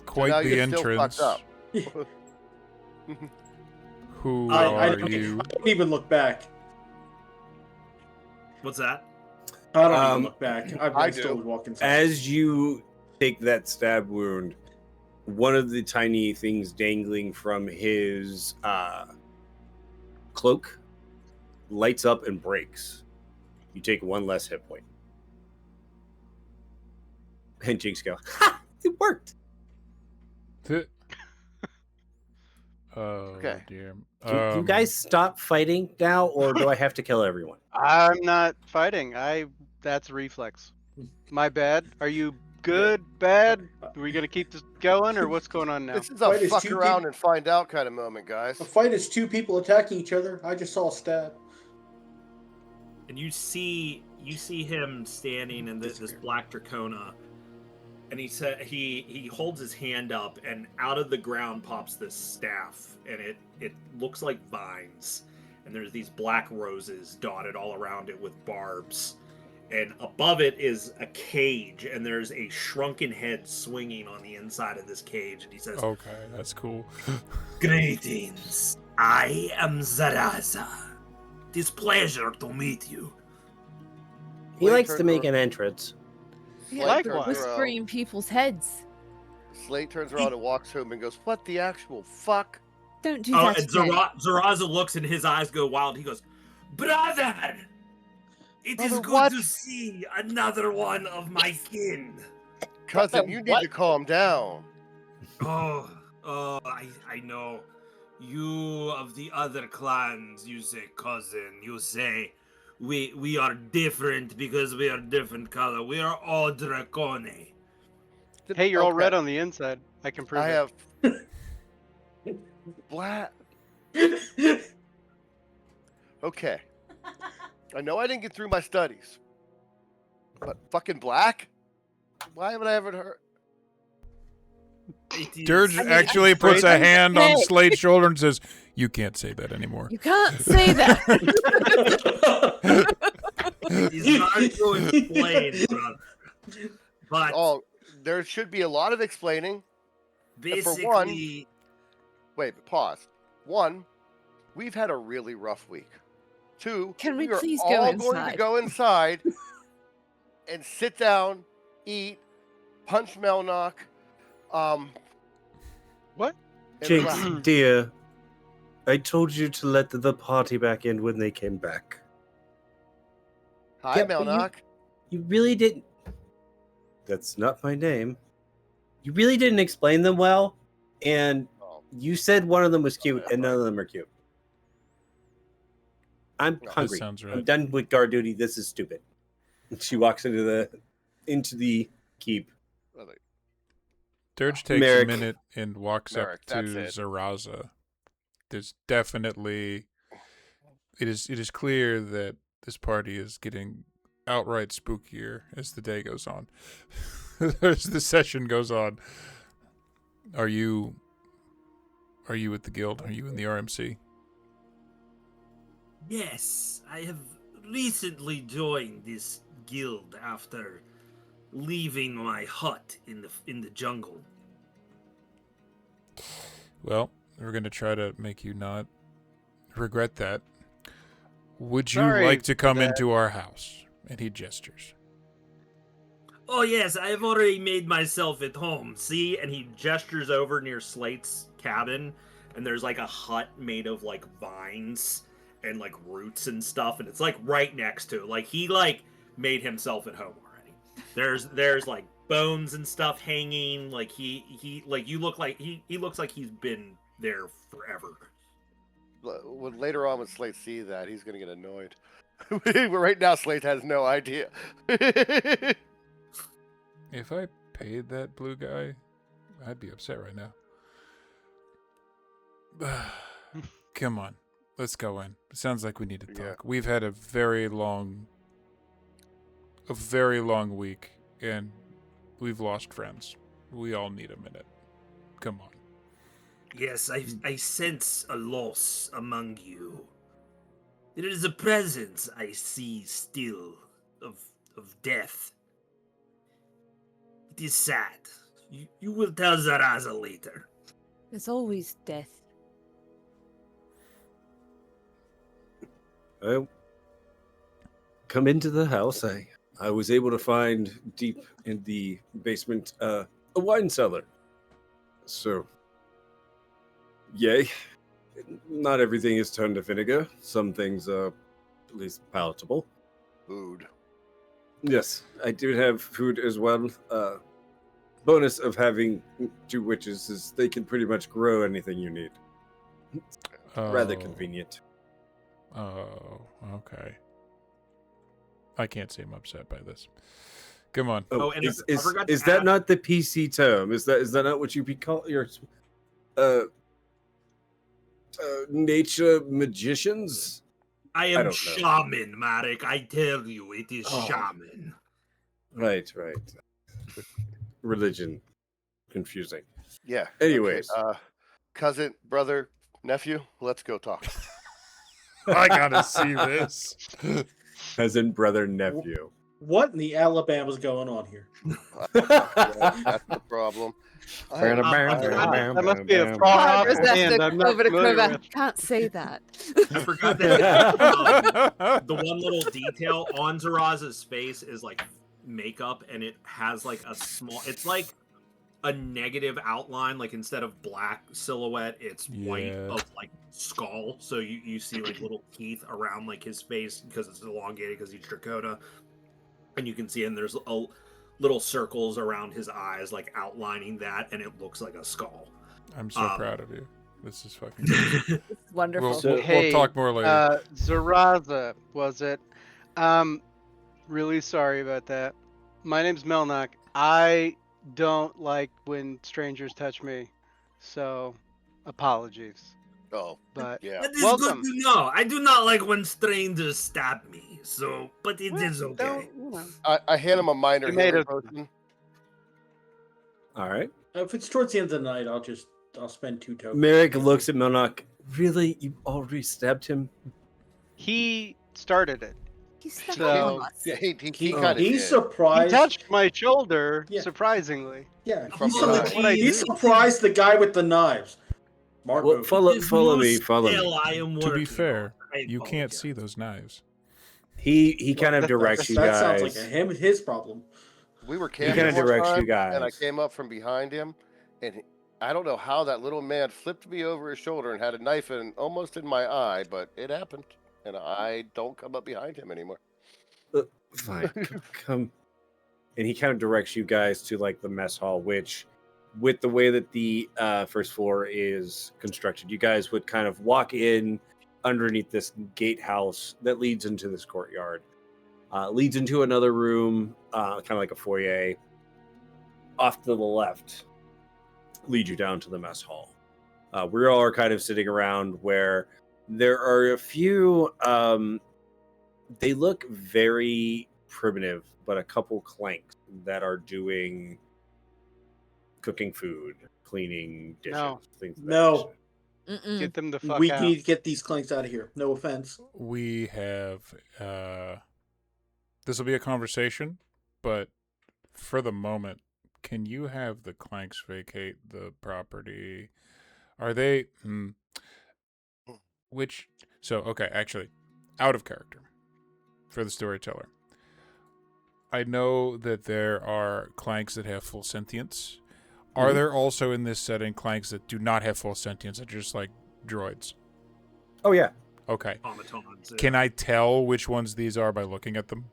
Quite now the you're still entrance. fucked up. Who I are don't, you? I don't even look back. What's that? I don't even look back. I I'm do. still walking. As you take that stab wound, one of the tiny things dangling from his cloak lights up and breaks. You take 1 less hit point. And Jinx go, ha! It worked. Oh Okay. dear. You guys stop fighting now, or do I have to kill everyone? I'm not fighting. That's reflex. My bad. Are you good? Bad? Are we gonna keep this going, or what's going on now? This is a Fight is fuck two around peop- and find out kind of moment, guys. A fight is 2 people attacking each other. I just saw a stab. And you see him standing in this black dracona, and he holds his hand up, and out of the ground pops this staff, and it looks like vines, and there's these black roses dotted all around it with barbs, and above it is a cage, and there's a shrunken head swinging on the inside of this cage, and he says, Okay, that's cool. "Greetings, I am Zaraza. It is pleasure to meet you." He Wait likes for to make the- an entrance. Slate Yeah, turns Likewise. whispering around. in people's heads. Slate turns around and walks home and goes, "What the actual fuck?" Don't do Oh, that and again. Zaraza looks and his eyes go wild. He goes, "Brother, it is Brother, good what? to see another one of my kin." Cousin, you need to calm down. Oh, I know. You of the other clans, you say cousin. You say we are different because we are different color. We are all dracone. Hey, you're all Okay, red on the inside. I can prove I it. have black. Okay. I know I didn't get through my studies, but fucking black? Why haven't I ever heard? It is- Dirge I mean, actually I'm puts a afraid- hand on Hey. Slade's shoulder and says, "You can't say that anymore." You can't say that. It is hard to explain, brother. But Oh, there should be a lot of explaining. basically, for one- Wait, but pause. One, we've had a really rough week. Two, Can we are please go all going to inside? go inside and sit down, eat, punch Melnock. What? and Jinx, relax. dear, I told you to let the party back in when they came back. Hi, Yeah, but Melnock. You really didn't. That's not my name. You really didn't explain them well, and Oh, you said one of them was cute, yeah, and none of them are cute. I'm That hungry. sounds I'm right. done with guard duty. This is stupid. She walks into the keep. really. Dirge takes Merrick. a minute and walks Merrick, up to that's it. Zaraza. There's definitely it is clear that this party is getting outright spookier as the day goes on. As the session goes on. Are you with the guild? Are you in the RMC? yes, I have recently joined this guild after leaving my hut in the jungle. Well, we're going to try to make you not regret that. Would you Sorry like to come for that. into our house? And he gestures. Oh yes, I have already made myself at home. See, and he gestures over near Slate's cabin, and there's like a hut made of like vines and like roots and stuff, and it's like right next to it. Like he like made himself at home already. There's like bones and stuff hanging. Like he like you look like he looks like he's been there forever. When later on, when Slate sees that, he's gonna get annoyed. But right now, Slate has no idea. If I paid that blue guy, I'd be upset right now. Come on, let's go in. It sounds like we need to talk. Yeah. We've had a very long week, and we've lost friends. We all need a minute. Come on. Yes, I sense a loss among you. It is a presence I see still of death. It is sad. You will tell Zaraza later. There's always death. I come into the house. I was able to find deep in the basement a wine cellar. So, yay. Not everything is turned to vinegar. Some things are at least palatable. Food. Yes, I do have food as well. Bonus of having two witches is they can pretty much grow anything you need. Rather Oh. convenient. Oh, okay. I can't say I'm upset by this. Come on. Oh, and is I forgot to that ask- not the PC term? Is that not what you be called? Your nature magicians? I I am don't know. shaman, Marek. I tell you, it is Oh. shaman. Right. Religion. Confusing. Yeah. Anyways. Okay, cousin, brother, nephew, let's go talk. I gotta see this. Cousin, brother, nephew. What in the Alabama's going on here? That's the problem. That must be a Bam, far Hard off resist band I'm not over to familiar Quiver. with. Can't say that. I forgot that the one little detail on Zaraza's face is like makeup, and it has like a small. It's like a negative outline. Like instead of black silhouette, it's white Yeah. of like skull. So you see like little teeth around like his face because it's elongated because he's Dakota, and you can see and there's little circles around his eyes, like outlining that, and it looks like a skull. I'm so proud of you. This is fucking great. It's wonderful. We'll Hey, talk more later. Zaraza, was it? Really sorry about that. My name's Melnock. I don't like when strangers touch me, so apologies. Oh, But yeah. That is welcome. good to know. I do not like when strangers stab me, so but it is Well, okay. don't, you know. I hand him a minor healing Tomatoes. potion. All right. If it's towards the end of the night, I'll spend 2 tokens. Merrick looks at Melnock. Really? You already stabbed him? He started it. He's stuck So- on us. Yeah, he He, kind of he's did. He surprised. touched my shoulder, Yeah. surprisingly. Yeah, From he's, behind. What I he's do. surprised the guy with the knives. Smart Well, move. follow This me. new Follow skill me. I am To be working fair, on. I you can't apologize. see those knives. He kind of That- directs you that guys. sounds like his problem. We were He camping kinda one directs you time, and I guys. came up from behind him, and I don't know how that little man flipped me over his shoulder and had a knife almost in my eye, but it happened, and I don't come up behind him anymore. Fine, come. And he kind of directs you guys to like the mess hall, which, with the way that the first floor is constructed, you guys would kind of walk in underneath this gatehouse that leads into this courtyard. Leads into another room, kind of like a foyer. Off to the left, lead you down to the mess hall. We all are kind of sitting around where there are a few. They look very primitive, but a couple clanks that are doing cooking food, cleaning dishes, No. things. Of that No. nature. Mm-mm. Get them the fuck We out. need to get these clanks out of here. No offense. We have this will be a conversation, but for the moment, can you have the clanks vacate the property? Are they okay, actually, out of character for the storyteller. I know that there are clanks that have full sentience. Are there also in this setting clanks that do not have full sentience, that are just like droids? Oh yeah. Okay. Automatons. Can I tell which ones these are by looking at them?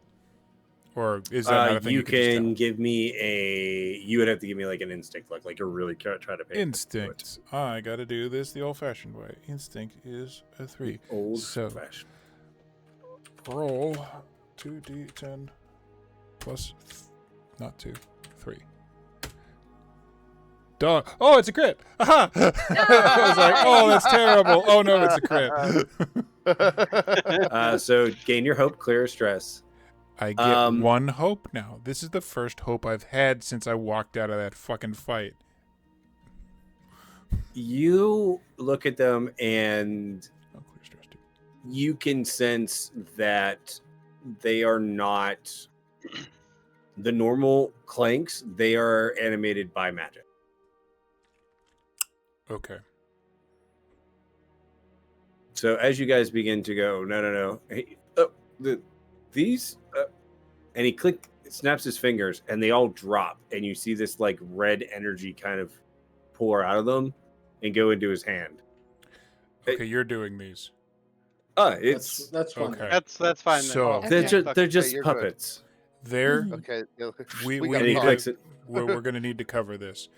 Or is that not a thing You you just can tell? give me a. You would have to give me like an instinct look, like you're really trying to pay attention to it. Instinct. I got to do this the old-fashioned way. Instinct is a 3. Old So- fashioned. Roll 2d10 plus not 2, 3. Dog. Oh, it's a crit. Aha! I was like, oh, that's terrible. Oh no, it's a crit. So gain your hope, clear stress. I get 1 hope now. This is the first hope I've had since I walked out of that fucking fight. You look at them and Oh, clear stress too. you can sense that they are not the normal clanks. They are animated by magic. Okay. So as you guys begin to go, no, hey, these, and he snaps his fingers, and they all drop, and you see this like red energy kind of pour out of them and go into his hand. Okay, you're doing these. It's That's fine. Okay. That's fine. So- then. they're Okay. just they're Okay, just you're good. puppets. They're Okay, we got And he need caught. clicks to, it. we're going to need to cover this.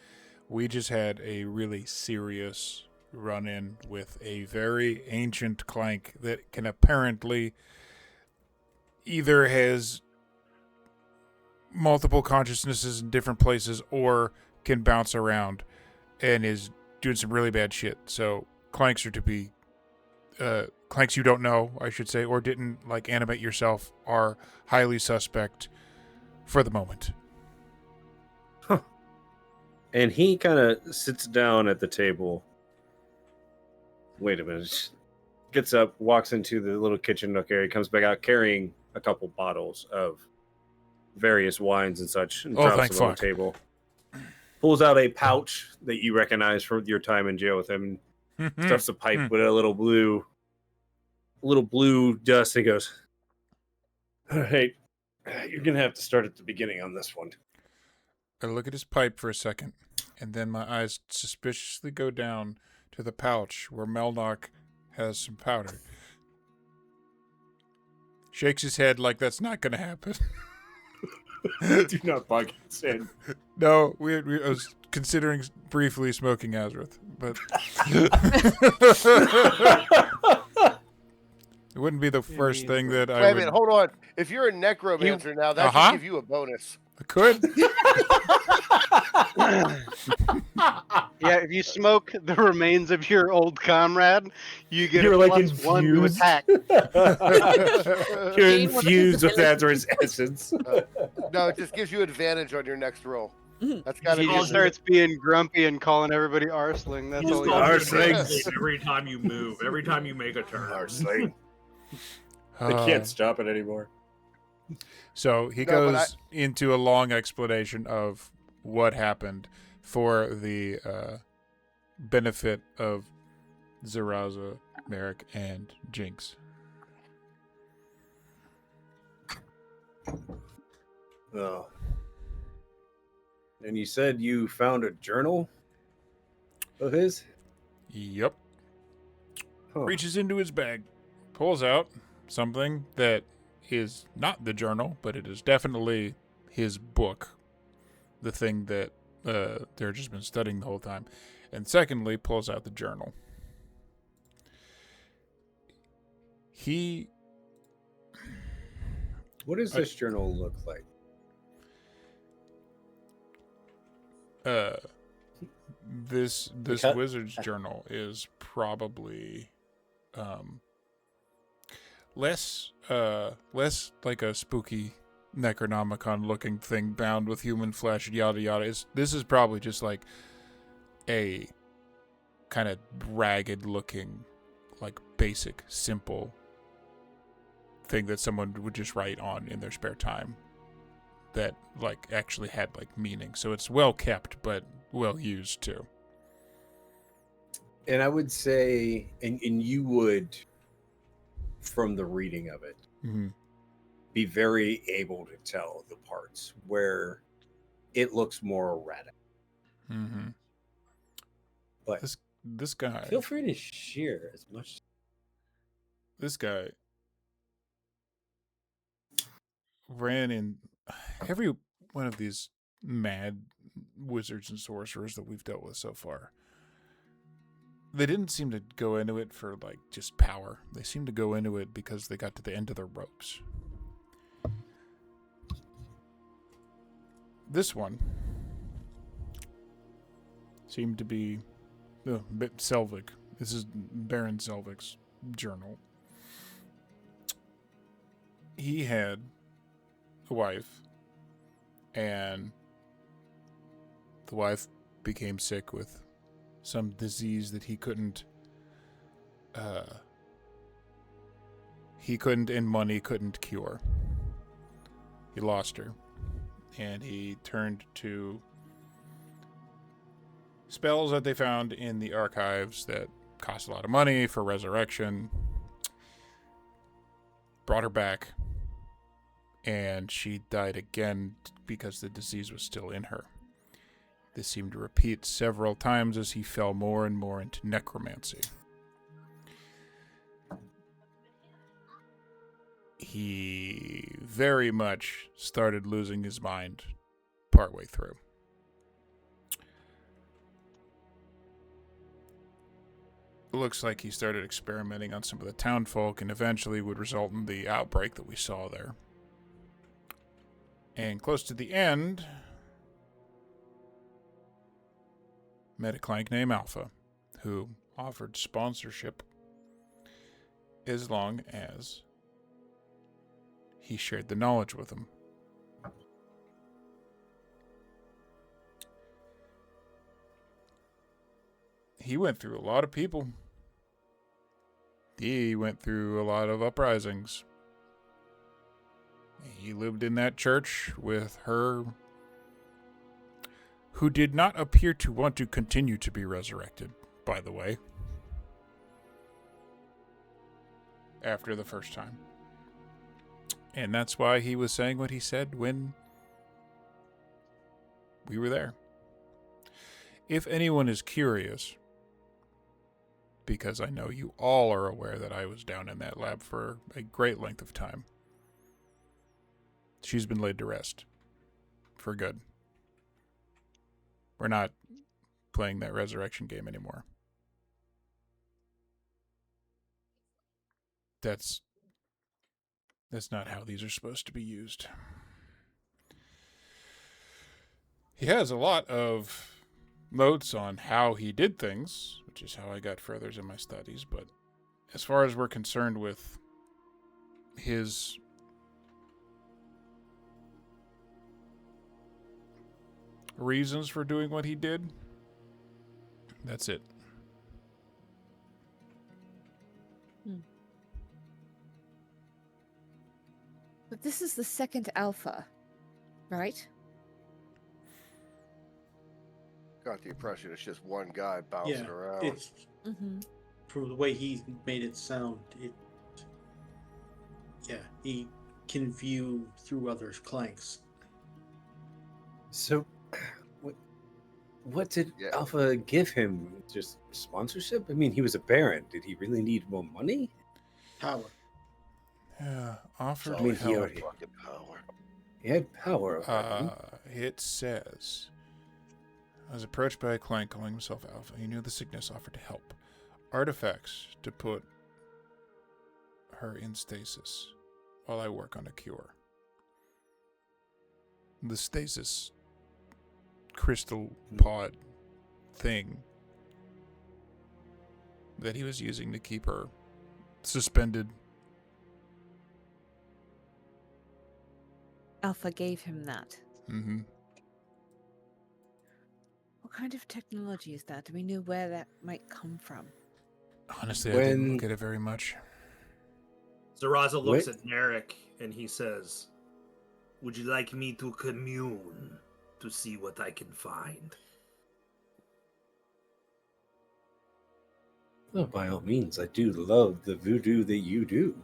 We just had a really serious run-in with a very ancient clank that can apparently either has multiple consciousnesses in different places or can bounce around and is doing some really bad shit. So clanks are to be clanks you don't know, I should say, or didn't like animate yourself, are highly suspect for the moment. And he kind of sits down at the table. Wait a minute. Gets up, walks into the little kitchen nook area, comes back out carrying a couple bottles of various wines and such, and Oh, drops thank them on fuck. the table. Pulls out a pouch that you recognize from your time in jail with him, stuffs a pipe with a little blue dust, and goes, "Hey, You're gonna have to start at the beginning on this one. I look at his pipe for a second, and then my eyes suspiciously go down to the pouch where Melnock has some powder. Shakes his head like that's not going to happen. Do not bug in. No, I was considering briefly smoking Azrith, but it wouldn't be the first thing that I Wait a would. minute, hold on. If you're a necromancer now, that Uh-huh. should give you a bonus. I could. Yeah, if you smoke the remains of your old comrade, you get You're a like +1 to infused. attack. You're Gain one of his infused with Azra's essence. No, it just gives you advantage on your next roll. Mhm. That's gotta He be. just starts being grumpy and calling everybody arsling. That's You all just he call does. it Arsling. every time you move, every time you make a turn. Arsling. They can't stop it anymore. So he No, but goes into a long explanation of what happened for the benefit of Zaraza, Merrick, and Jinx. Oh. And you said you found a journal of his? Yep. Huh. Reaches into his bag, pulls out something that is not the journal, but it is definitely his book, the thing that they're just been studying the whole time. And secondly, pulls out the journal. What does this journal look like? This Because- wizard's journal is probably less like a spooky Necronomicon looking thing bound with human flesh, yada yada. This is probably just like a kind of ragged looking, like basic, simple thing that someone would just write on in their spare time that like actually had like meaning. So it's well kept but well used too. And I would say, and you would, from the reading of it, Mm-hmm. be very able to tell the parts where it looks more erratic. Mm-hmm. But This guy. Feel free to share as much. This guy ran in every one of these mad wizards and sorcerers that we've dealt with so far. They didn't seem to go into it for like just power. They seemed to go into it because they got to the end of their ropes. This one seemed to be Selvig. This is Baron Selvig's journal. He had a wife, and the wife became sick with some disease that he couldn't and money couldn't cure. He lost her, and he turned to spells that they found in the archives that cost a lot of money for resurrection. Brought her back, and she died again because the disease was still in her. This seemed to repeat several times as he fell more and more into necromancy. He very much started losing his mind partway through. It looks like he started experimenting on some of the townfolk and eventually would result in the outbreak that we saw there. And close to the end, met a clank named Alpha, who offered sponsorship as long as he shared the knowledge with him. He went through a lot of people. He went through a lot of uprisings. He lived in that church with her, who did not appear to want to continue to be resurrected, by the way, after the first time. And that's why he was saying what he said when we were there. If anyone is curious, because I know you all are aware that I was down in that lab for a great length of time, she's been laid to rest. For good. We're not playing that resurrection game anymore. That's not how these are supposed to be used. He has a lot of notes on how he did things, which is how I got further in my studies, but as far as we're concerned with his reasons for doing what he did, that's it. But this is the second alpha, right? Got the impression it's just one guy bouncing Yeah, around. it's Mm-hmm. from the way he made it sound. He can view through others' clanks. So, what did Yeah. Alpha give him? Just sponsorship? I mean, he was a baron. Did he really need more money? Power. Yeah, offered It's I mean, always he help. already- fucking power. He had power over him. It says, I was approached by a client calling himself Alpha. He knew the sickness, offered to help. Artifacts to put her in stasis while I work on a cure. The stasis crystal pod thing that he was using to keep her suspended. Alpha gave him that. Mm-hmm. What kind of technology is that? Do we know where that might come from? Honestly, I didn't When- look at it very much. Zaraza looks Wait. at Narek and he says, "Would you like me to commune to see what I can find?" Well, by all means, I do love the voodoo that you do.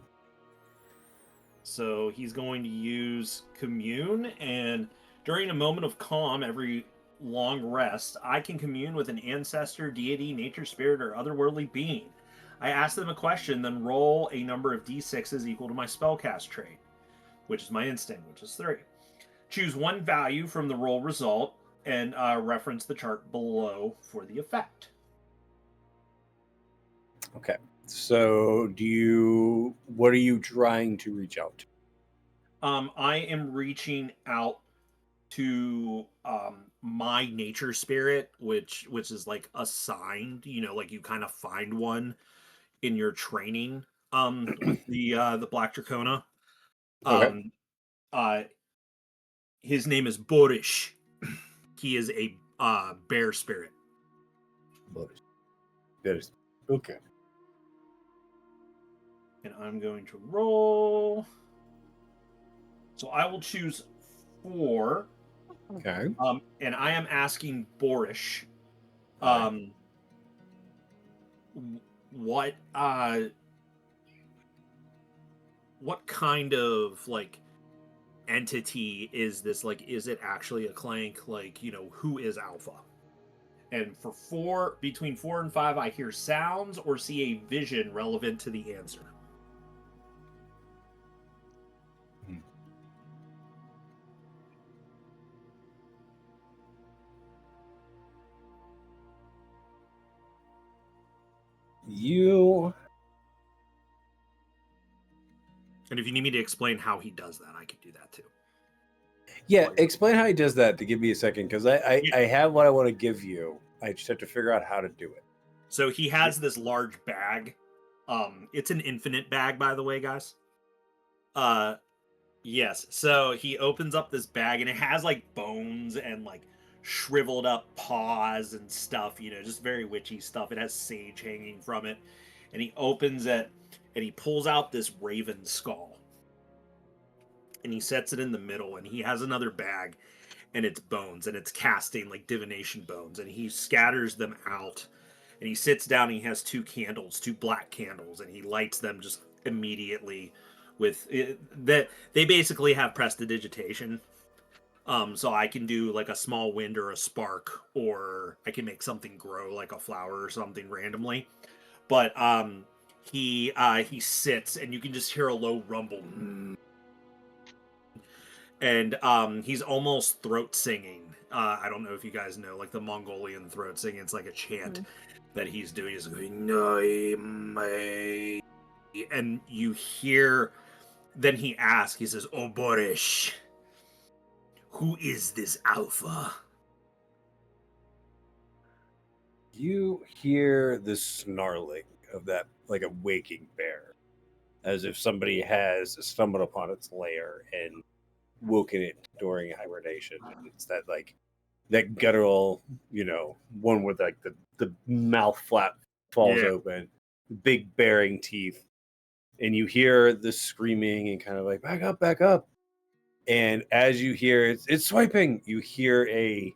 So he's going to use commune, and during a moment of calm, every long rest, I can commune with an ancestor, deity, nature spirit, or otherworldly being. I ask them a question, then roll a number of d6s equal to my spellcast trait, which is my instinct, which is 3. Choose one value from the roll result and reference the chart below for the effect. Okay. So, what are you trying to reach out to? I am reaching out to my nature spirit, which is like assigned, like you kind of find one in your training with the Black Dracona. Okay. His name is Borish. He is a bear spirit. That is okay. And I'm going to roll. So I will choose 4. Okay. And I am asking Borish, what kind of like entity is this? Like, is it actually a clank? Like, who is Alpha? And for between 4 and 5, I hear sounds or see a vision relevant to the answer. And if you need me to explain how he does that, I could do that too. Yeah, explain how he does that to give me a second, because I have what I want to give you. I just have to figure out how to do it. So he has this large bag. It's an infinite bag, by the way, guys. Yes. So he opens up this bag and it has like bones and like shriveled up paws and stuff, just very witchy stuff. It has sage hanging from it. And he opens it and he pulls out this raven skull. And he sets it in the middle, and he has another bag and it's bones, and it's casting like divination bones, and he scatters them out. And he sits down and he has 2 candles, 2 black candles, and he lights them just immediately with it, that they basically have prestidigitation. So I can do like a small wind or a spark, or I can make something grow like a flower or something randomly. But he sits and you can just hear a low rumble. And he's almost throat singing. I don't know if you guys know, like the Mongolian throat singing. It's like a chant that he's doing. He's going, and you hear. Then he asks. He says, "Oh, Borish, who is this Alpha?" You hear the snarling of that, like a waking bear, as if somebody has stumbled upon its lair and woken it during hibernation. And it's that like that guttural, one where like the mouth flap falls Yeah. open, big bearing teeth, and you hear the screaming and kind of like back up, back up. And as you hear it's swiping, you hear a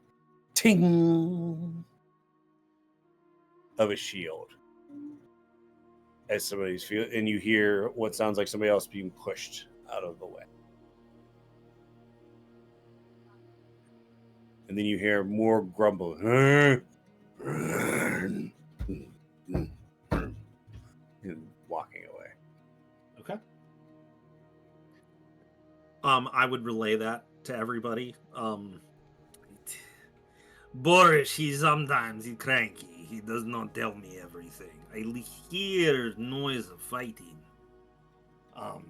ting of a shield as somebody's and you hear what sounds like somebody else being pushed out of the way. And then you hear more grumbling and walking away. Okay. I would relay that to everybody. Boris, he's cranky. He does not tell me everything. I hear noise of fighting. A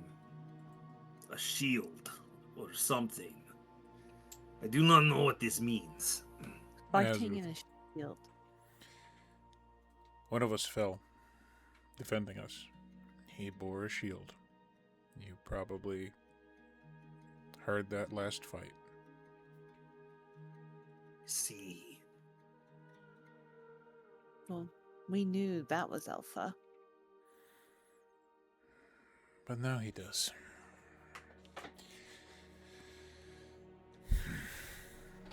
shield or something. I do not know what this means. Fighting in a shield. One of us fell, defending us. He bore a shield. You probably heard that last fight. See. Well, we knew that was Alpha. But now he does.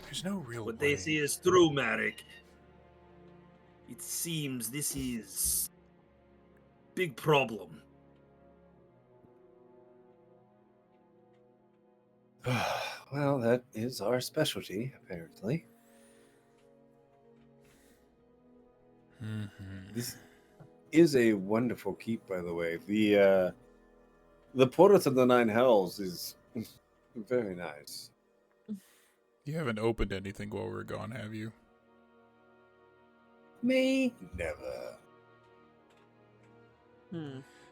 There's no real What way. they say is true, Marek. It seems this is big problem. Well, that is our specialty, apparently. Mm-hmm. This is a wonderful keep, by the way. The Portal of the Nine Hells is very nice. You haven't opened anything while we're gone, have you? Me? Never.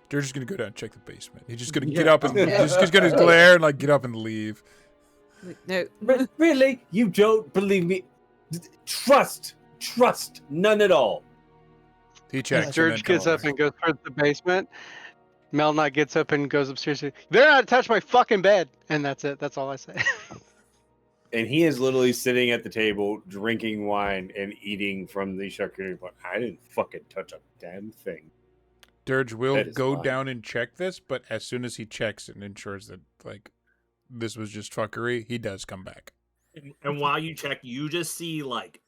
They're just gonna go down and check the basement. He's just gonna get up and he's just gonna glare and like get up and leave. No. Really? You don't believe me? Trust, none at all. He checks. and Dirge then gets up and goes towards the basement. Melknot gets up and goes upstairs. They're not touch my fucking bed, and that's it. That's all I say. And he is literally sitting at the table, drinking wine and eating from the charcuterie board. I didn't fucking touch a damn thing. Dirge will That is go fine. down and check this, but as soon as he checks and ensures that like this was just fuckery, he does come back. And while you check, you just see like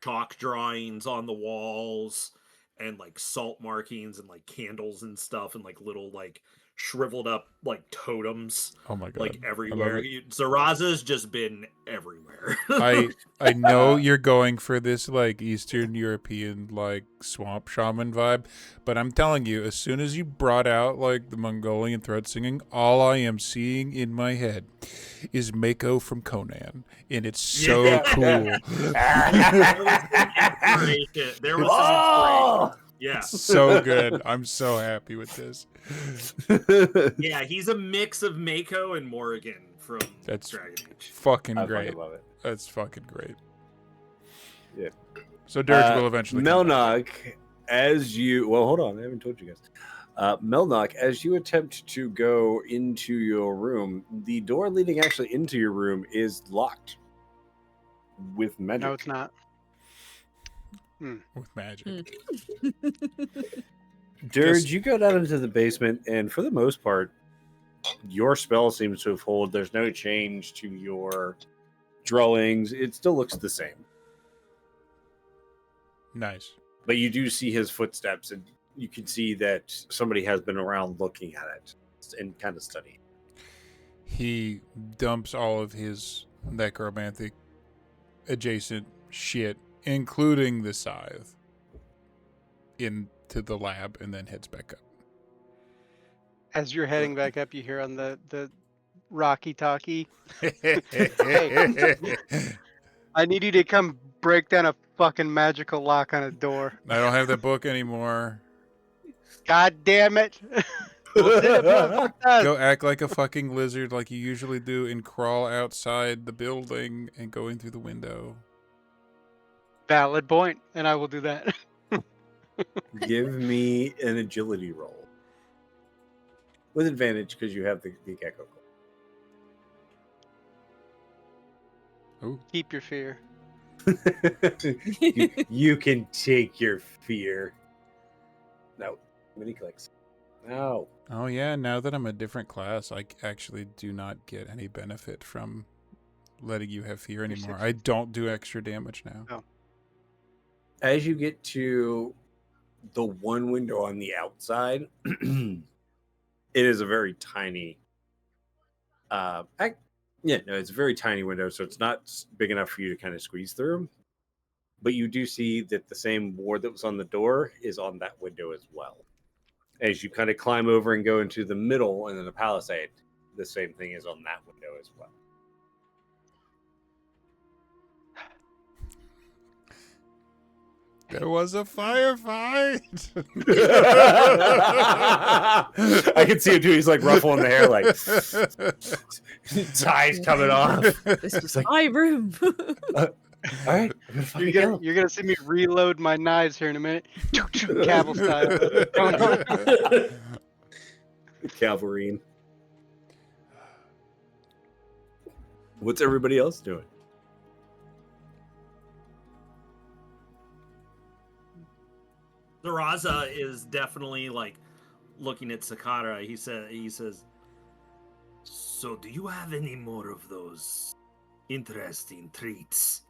chalk drawings on the walls and like salt markings and like candles and stuff and like little like shriveled up like totems Oh my god! like I love everywhere. it. Zaraza's just been everywhere. I know you're going for this like Eastern European like swamp shaman vibe, but I'm telling you, as soon as you brought out like the Mongolian throat singing, all I am seeing in my head is Mako from Conan, and it's so cool. There was some inspiration. Yeah. So good. I'm so happy with this. Yeah, he's a mix of Mako and Morrigan from That's Dragon Age. fucking I great. fucking love it. That's fucking great. Yeah. So Dirge will eventually come back. Melknot, as you hold on, I haven't told you guys. Melknot, as you attempt to go into your room, the door leading actually into your room is locked with magic. No, it's not. With magic. Dirge, Just- you go down into the basement, and for the most part, your spell seems to have held. There's no change to your drawings. It still looks the same. Nice. But you do see his footsteps, and you can see that somebody has been around looking at it. and kind of study. He dumps all of his necromantic adjacent shit, including the scythe, into the lab and then heads back up. As you're heading back up, you hear on the Rocky Talkie, I need you to come break down a fucking magical lock on a door. I don't have that book anymore. God damn it. Go act like a fucking lizard like you usually do and crawl outside the building and go in through the window. Valid point, and I will do that. Give me an agility roll. With advantage because you have the gecko. Ooh. Keep your fear. you can take your fear. No. Many clicks. No. Oh yeah, now that I'm a different class, I actually do not get any benefit from letting you have fear anymore. I don't do extra damage now. Oh. As you get to the one window on the outside, it is a very tiny it's a very tiny window, so it's not big enough for you to kind of squeeze through. But you do see that the same board that was on the door is on that window as well. As you kind of climb over and go into the middle and then the palisade, the same thing is on that window as well. There was a firefight. I can see him too. He's like ruffling the hair, like ties coming off. This was my room. All right, You're gonna see me reload my knives here in a minute. Cavill style. Cavalry. What's everybody else doing? Zaraza is definitely like looking at Sakara. He says, "So do you have any more of those interesting treats?"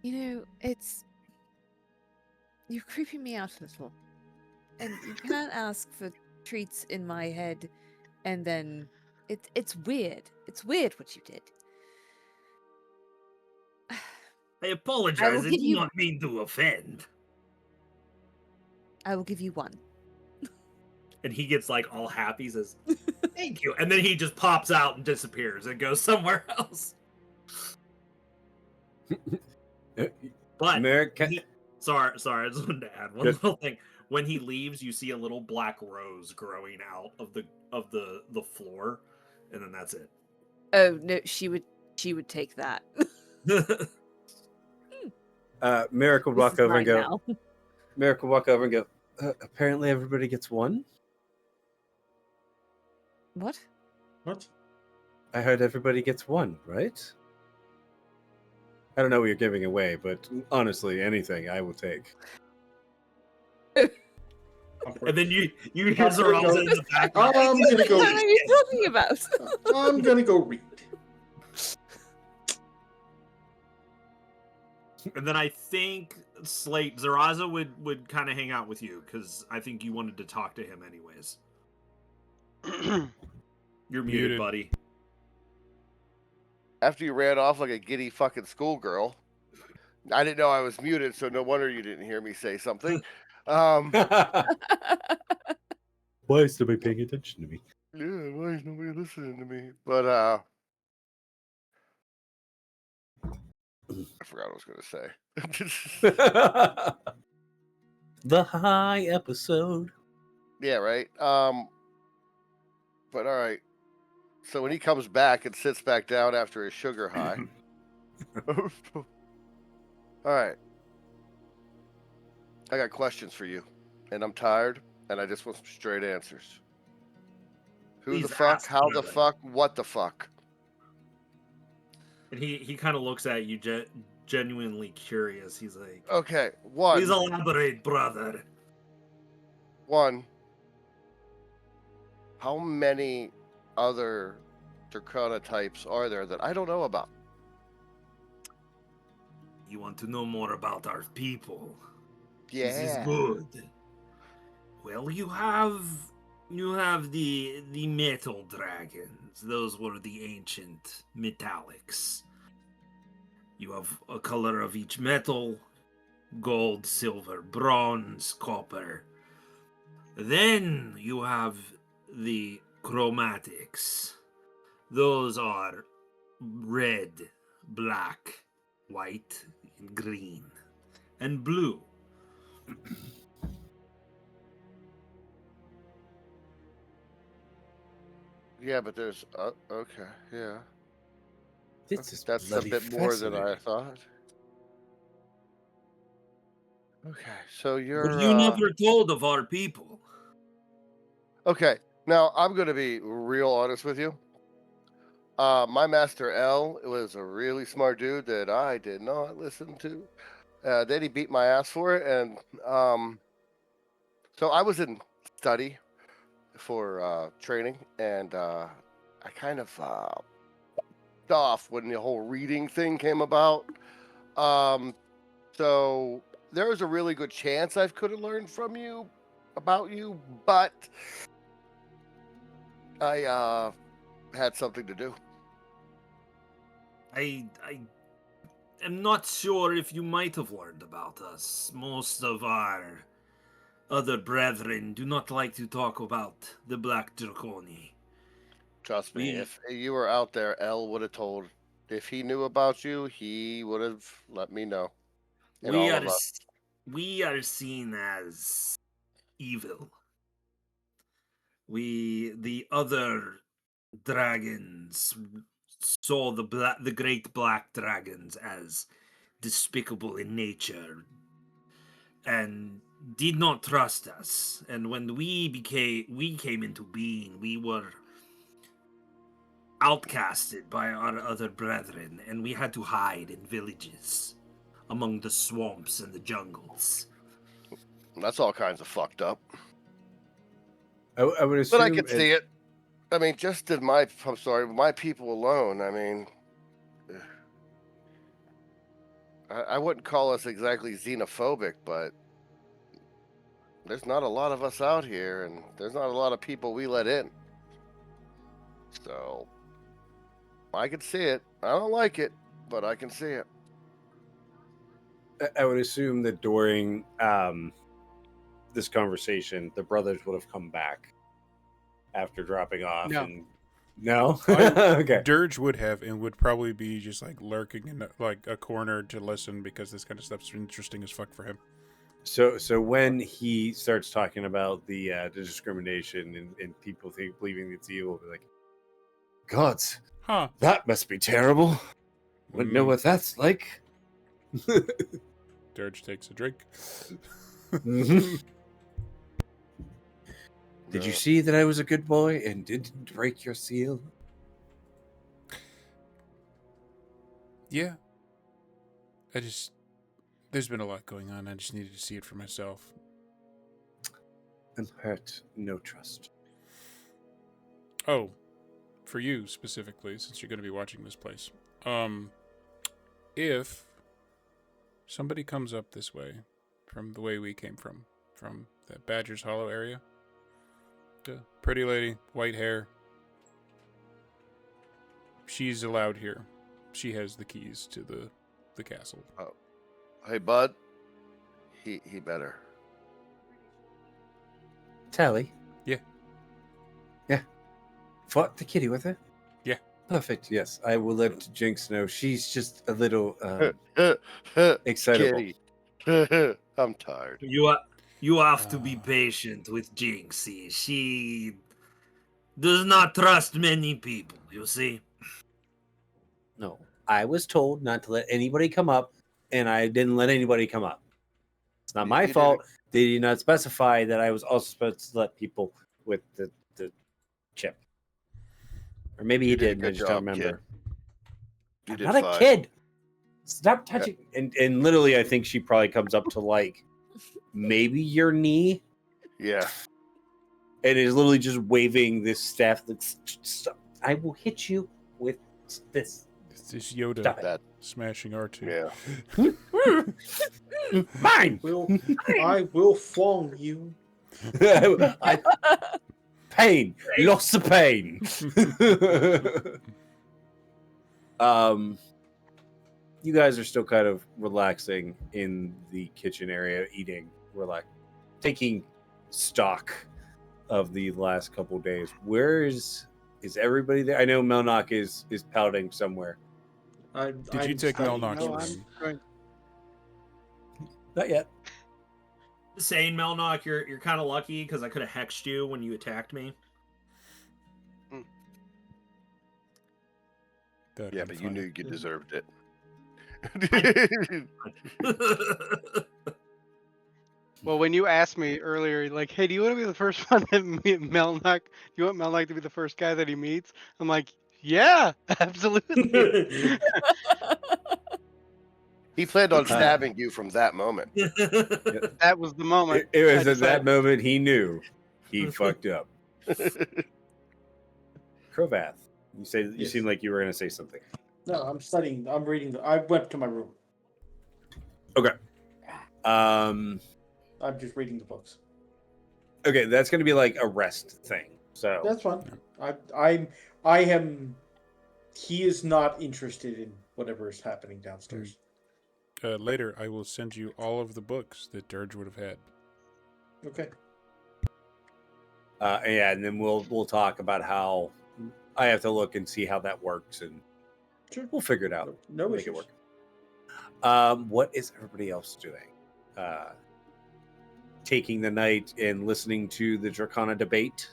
You know, you're creeping me out a little. And you can't ask for treats in my head and then it's weird. It's weird what you did. I apologize. I give did you- not mean to offend. I will give you one. And he gets like all happy, says, "Thank you," and then he just pops out and disappears and goes somewhere else. But America. sorry, I just wanted to add one Good. little thing. When he leaves, you see a little black rose growing out of the floor, and then that's it. Oh no, she would take that. Merrick will This walk is over and mine go. now. Merrick will walk over and go. Apparently, everybody gets one. What? What? I heard everybody gets one, right? I don't know what you're giving away, but honestly, anything I will take. And then you hear Zaraza in the background. I'm gonna go. What are you talking about? I'm gonna go read. And then I think Slate Zaraza would kind of hang out with you because I think you wanted to talk to him anyways. You're muted, Muted. buddy. After you ran off like a giddy fucking schoolgirl, I didn't know I was muted, so no wonder you didn't hear me say something. Why is nobody paying attention to me? Yeah, why is nobody listening to me? But I forgot what I was gonna say. The high episode. Yeah, right. But all right. So when he comes back and sits back down after his sugar high. All right. I got questions for you, and I'm tired, and I just want some straight answers. Who Please the fuck? ask, How the brother. fuck? What the fuck? And he kind of looks at you, genuinely curious. He's like, Okay, "Please elaborate, brother." One. How many other Dracona types are there that I don't know about? You want to know more about our people? Yeah. This is good. Well, you have the metal dragons. Those were the ancient metallics. You have a color of each metal: gold, silver, bronze, copper. Then you have the chromatics. Those are red, black, white, and green, and blue. Yeah, but there's okay, yeah. This Okay, is that's a bloody bit more than I fascinating. thought. Okay, so Were you're you never told of our people? okay. Now I'm gonna be real honest with you. My master L was a really smart dude that I did not listen to. Then he beat my ass for it, and so I was in study for training, and I kind of off when the whole reading thing came about. Um, so there was a really good chance I could have learned from you about you, but I had something to do. I am not sure if you might have learned about us. Most of our other brethren do not like to talk about the Black Draconi. Trust me, We if you were out there, L would have told. If he knew about you, he would have let me know. And we all are of us. we are seen as evil. The other dragons saw the great black dragons as despicable in nature and did not trust us. And when we came into being, we were outcasted by our other brethren, and we had to hide in villages among the swamps and the jungles. That's all kinds of fucked up. I would But I assume. could see it. I mean, just in my, I'm sorry, my people alone. I mean, I wouldn't call us exactly xenophobic, but there's not a lot of us out here, and there's not a lot of people we let in. So I can see it. I don't like it, but I can see it. I would assume that during this conversation, the brothers would have come back after dropping off. No. And no, I- okay. Dirge would have and would probably be just like lurking in like a corner to listen because this kind of stuff's interesting as fuck for him. So when he starts talking about the discrimination and people believing it's evil, we'll be like, gods, Huh. that must be terrible. Wouldn't know what that's like. Dirge takes a drink. Mhm. Did you Yeah. see that I was a good boy and didn't break your seal? Yeah. There's been a lot going on. I just needed to see it for myself. And hurt, no trust. Oh, for you specifically, since you're going to be watching this place. If somebody comes up this way, from the way we came from the Badger's Hollow area, the pretty lady, white hair, she's allowed here. She has the keys to the castle. Hey, bud. He better. Tally? Yeah. Yeah. Fought the kitty with her? Yeah. Perfect, yes. I will let Jinx know. She's just a little excitable. Kitty. I'm tired. You have to be patient with Jinxie. She does not trust many people, you see. No, I was told not to let anybody come up, and I didn't let anybody come up. It's not my You did fault. They did not specify that I was also supposed to let people with the chip. Or maybe he You did a did, and I good just don't job, kid. remember. You I'm did not a fine. kid. Stop touching. And literally, I think she probably comes up to like maybe your knee Yeah. and is literally just waving this staff. Stop. I will hit you with this. It's this Yoda Stop it. That. smashing R2. Yeah. Mine. I will flong you. I, pain, lots of pain. You guys are still kind of relaxing in the kitchen area, eating, taking stock of the last couple days. Where is everybody there? I know Melnock is pouting somewhere. Did you take studying Melnock's No, books. room? I'm going. Not yet. Saying Melnock, you're kind of lucky because I could have hexed you when you attacked me. That'd Yeah, been but you funny. knew you deserved it. Well, when you asked me earlier, like, hey, do you want to be the first one that meet Melnock? Do you want Melnock to be the first guy that he meets? I'm like, yeah, absolutely. He planned on stabbing you from that moment. That was the moment. It I was at that decided- moment he knew he fucked up. Crovath, you Yes. seem like you were going to say something. No, I'm studying. I'm reading. I went to my room. Okay. Um. I'm just reading the books. Okay, that's going to be like a rest thing. So That's fine. I am. He is not interested in whatever is happening downstairs. Later, I will send you all of the books that Dirge would have had. Okay. yeah, and then we'll talk about how I have to look and see how that works, and Sure. we'll figure it out. No Make issues. it work. What is everybody else doing? Taking the night and listening to the Dracana debate,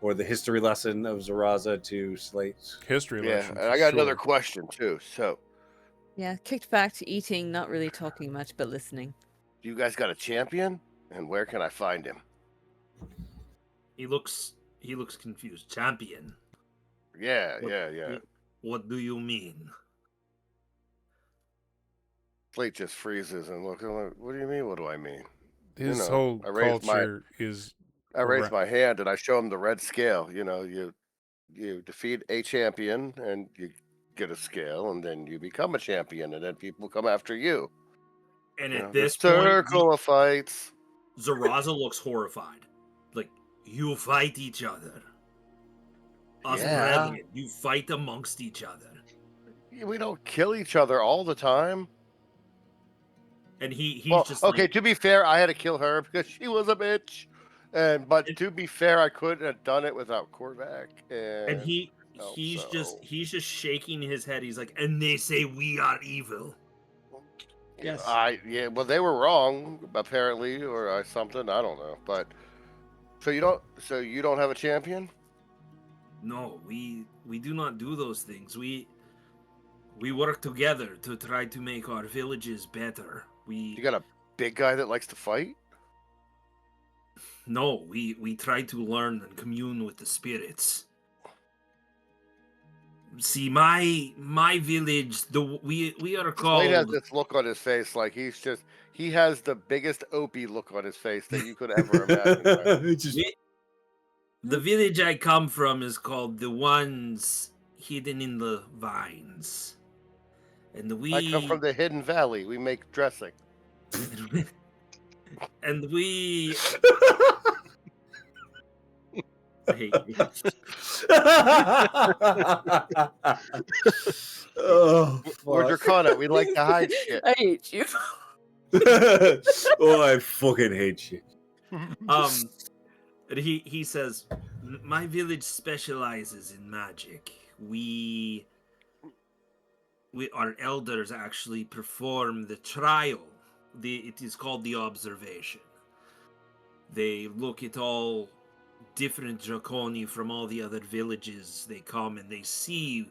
or the history lesson of Zaraza to Slate. History Yeah, lesson. and for I got sure. another question too. So, Yeah, kicked back to eating, not really talking much, but listening. you guys got a champion, and where can I find him? he looks confused. Champion. Yeah, What- yeah. What do you mean? Slate just freezes and look. I'm like, what do you mean? What do I mean? His know, whole I raised my- culture is I raise Correct. my hand and I show him the red scale. You defeat a champion and you get a scale, and then you become a champion, and then people come after you. And You at know, this the point, circle of fights. Zaraza looks horrified. Like, you fight each other. Us Yeah. brethren, you fight amongst each other. We don't kill each other all the time. And he's Well, just okay. like, To be fair, I had to kill her because she was a bitch. But to be fair, I couldn't have done it without Korvac. and he's so- just shaking his head. He's like, and they say we are evil. Yes. Well, they were wrong apparently, or something. I don't know. But so you don't have a champion? No, we do not do those things. We work together to try to make our villages better. You got a big guy that likes to fight? No, we try to learn and commune with the spirits. See, my village, we are Slade has called. this look on his face, like he has the biggest opie look on his face that you could ever imagine. The village I come from is called the Ones Hidden in the Vines, and I come from the Hidden Valley. We make dressing. and we. I hate you. Oh, We're fuck. Dracana. We like to hide shit. I hate you. Oh, I fucking hate you. And he says, my village specializes in magic. We our elders actually perform the trial. It is called the observation. They look at all different Draconi from all the other villages. They come and they see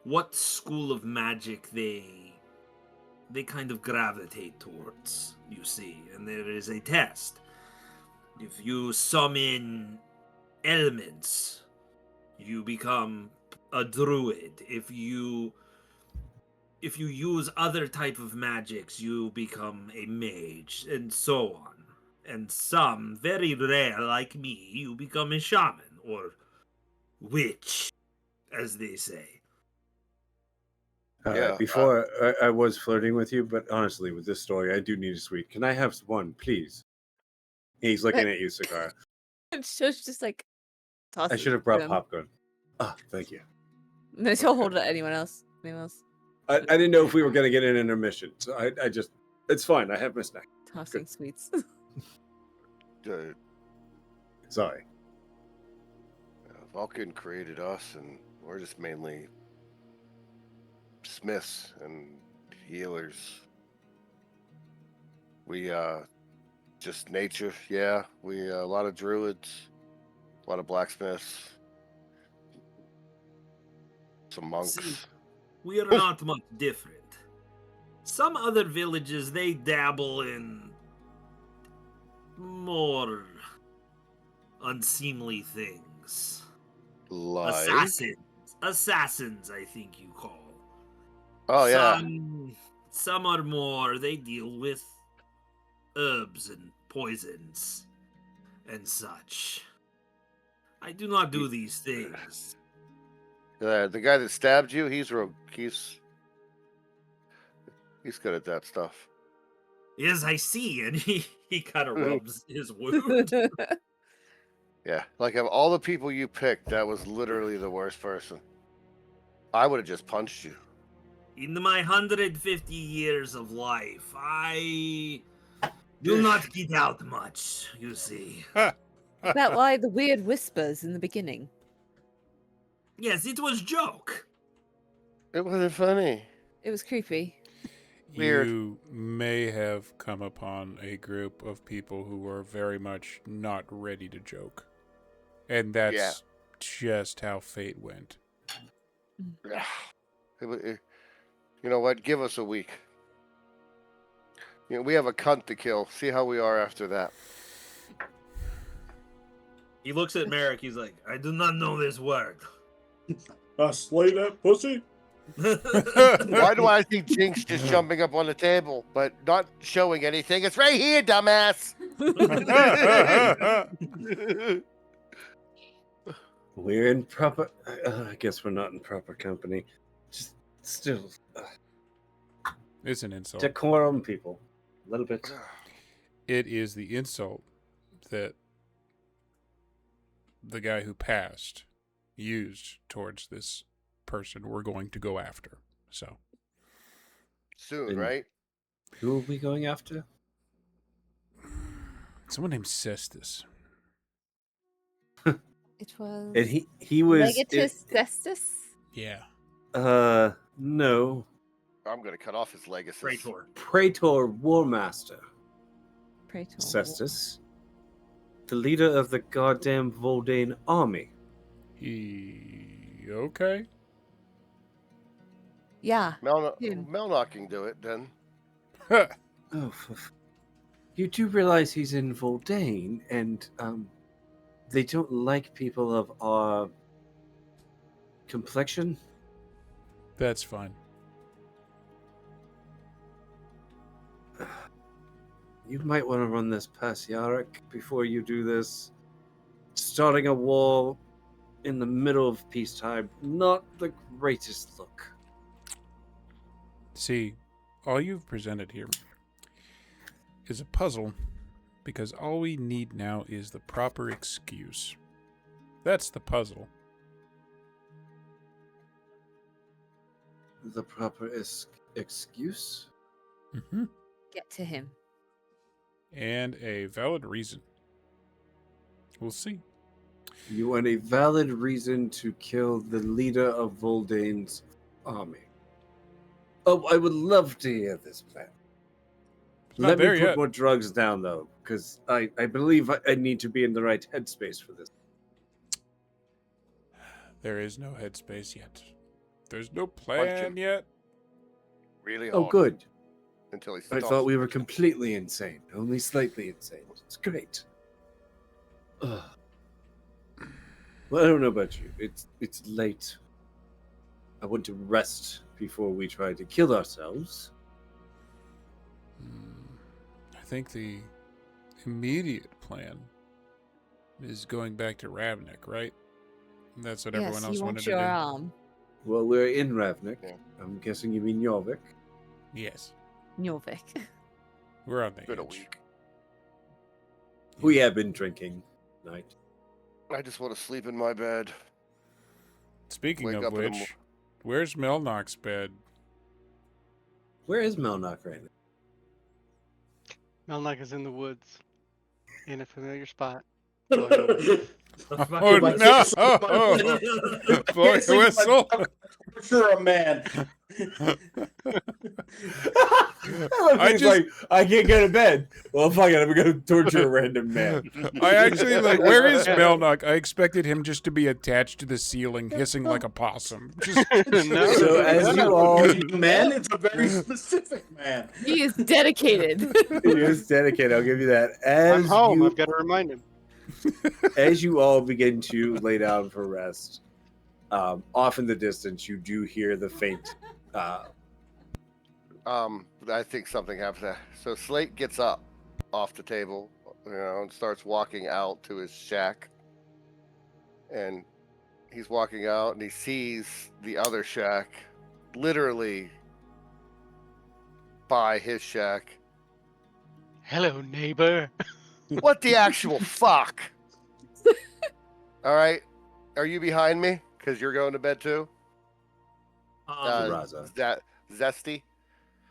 what school of magic they kind of gravitate towards, you see. And there is a test. If you summon elements, you become a druid. If you use other type of magics, you become a mage, and so on. And some, very rare like me, you become a shaman, or witch, as they say. Before I was flirting with you, but honestly, with this story, I do need a sweet. Can I have one, please? He's looking at you, Sakara. And she's just like toss I it should have to brought him. popcorn. Ah, thank you. And then she'll hold it at anyone else. Anyone else? I didn't know if we were going to get an intermission, so I just, it's fine. I have my snack. Tossing sweets. Dude, Sorry. Vulcan created us, and we're just mainly smiths and healers. We just nature, yeah. We a lot of druids, a lot of blacksmiths, some monks. See, we are not much different. Some other villages, they dabble in more unseemly things. Like, Assassins, I think you call. oh yeah, Some are more, they deal with herbs and poisons and such. I do not do these things. the guy that stabbed you, he's good at that stuff. Yes, I see, and he kind of rubs his wound. Yeah, like of all the people you picked, that was literally the worst person. I would have just punched you. In my 150 years of life, I do not get out much, you see. Is that why the weird whispers in the beginning? Yes, it was joke. It wasn't funny. It was creepy. Weird. You may have come upon a group of people who are very much not ready to joke. And that's just how fate went. You know what? Give us a week. You know, we have a cunt to kill. See how we are after that. He looks at Merrick, he's like, I do not know this word. Slay that pussy? Why do I see Jinx just jumping up on the table, but not showing anything? It's right here, dumbass. We're in proper. I guess we're not in proper company. Just still It's an insult. decorum, people. A little bit. It is the insult that the guy who passed used towards this person we're going to go after. So Soon, And- right? Who are we going after? someone named Cestus. It was And he was. Legatus Cestus. Yeah. No. I'm gonna cut off his legacy. Praetor. Praetor Warmaster Praetor. Cestus, the leader of the goddamn Voldane army. He okay? Yeah. Melnock Him. can do it then. Oh, you do realize he's in Voldane, and they don't like people of our complexion. That's fine. You might want to run this past Yarrick before you do this. Starting a war in the middle of peacetime, not the greatest look. See, all you've presented here is a puzzle because all we need now is the proper excuse. That's the puzzle. The proper excuse? Mm-hmm. Get to him. And a valid reason. We'll see. You want a valid reason to kill the leader of Voldane's army. Oh, I would love to hear this plan. Not Let me there put yet. more drugs down, though, because I believe I need to be in the right headspace for this. There is no headspace yet. There's no Punch plan him. yet. Really Oh, hard. good. Until he I stops. thought we were completely insane, only slightly insane. It's great. Ugh. Well, I don't know about you. It's late. I want to rest before we try to kill ourselves. I think the immediate plan is going back to Ravnik, right? That's what everyone Yes, else you wanted want to your do. arm. Well, we're in Ravnik. Yeah. I'm guessing you mean Jorvik. Yes, Njorvik. we're on the Been a edge. week. We have been drinking tonight. I just want to sleep in my bed. Speaking Wake of up in the which, where's Melnock's bed? Where is Melnock right now? Melnock is in the woods, in a familiar spot. The Oh fucking- my no! kids- my Blow kids your think whistle. I'm torture a man. He's just- like, I can't go to bed. Well, fuck it, I'm gonna torture a random man. I actually like. Where is Melnock? I expected him just to be attached to the ceiling, hissing like a possum. Just No. So as you all, Man, it's a very specific man. He is dedicated. you're dedicated. I'll give you that. As I'm home. you, I've got to remind him. as you all begin to lay down for rest, off in the distance, you do hear the faint. I think something happened. So Slate gets up off the table, and starts walking out to his shack. And he's walking out, and he sees the other shack, literally by his shack. Hello, neighbor. What the actual fuck? All right, are you behind me? Because you're going to bed too. Zaraza. Zesty.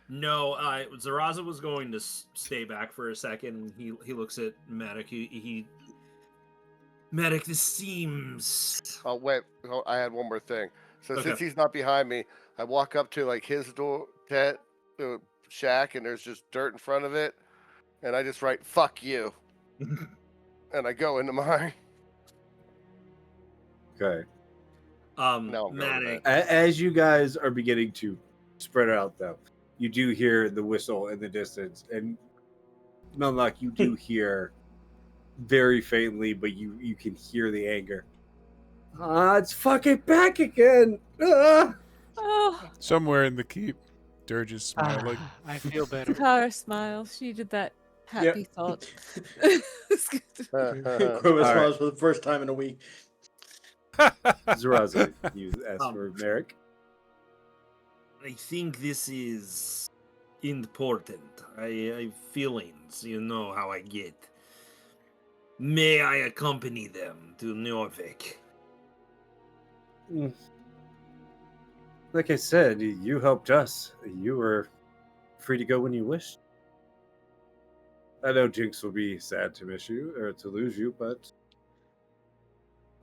No, Zaraza was going to stay back for a second. He looks at Medic. Medic, this seems. Oh wait, I had one more thing. So Okay. since he's not behind me, I walk up to like his door, shack, and there's just dirt in front of it, and I just write "fuck you," and I go into mine. Okay. Now I'm going to Medic. As you guys are beginning to spread out, though, you do hear the whistle in the distance, and Melnock, you do hear very faintly, but you can hear the anger. It's fucking back again. Ah! Oh, somewhere in the keep, Dirge is smiling. I feel better. Tara smiles. She did that happy thought. Quiver All smiles for the first time in a week. Zaraza, you asked for Merrick. I think this is important. I have feelings. You know how I get. May I accompany them to Norvik? Like I said, you helped us. You were free to go when you wished. I know Jinx will be sad to miss you or to lose you, but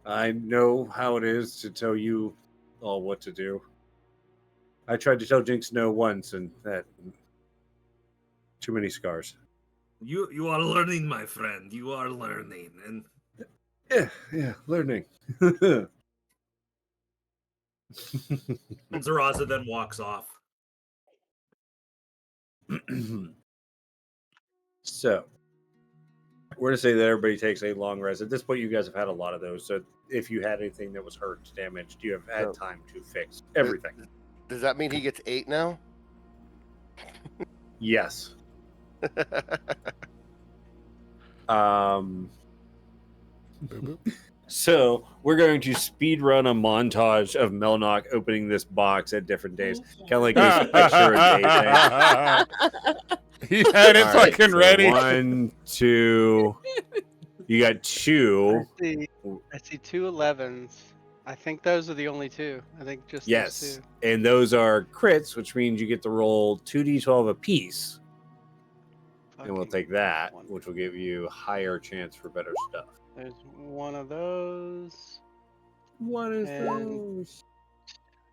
I know how it is to tell you all what to do. I tried to tell Jinx no once, and that too many scars. You are learning, my friend. You are learning, and Yeah, learning. Zaraza then walks off. So, we're to say that everybody takes a long rest. At this point, you guys have had a lot of those. So, if you had anything that was hurt, damaged, you have had time to fix everything. Does that mean he gets 8 now? Yes. So we're going to speed run a montage of Melnock opening this box at different days, kind of like this picture a day thing. He had it All right, fucking so ready. 1, 2. You got 2. I see 2 11s. I think those are the only 2. I think just Yes, those 2. and those are crits, which means you get to roll 2d12 apiece, and we'll Fucking take that, one. which will give you a higher chance for better stuff. There's one of those. What is And- those?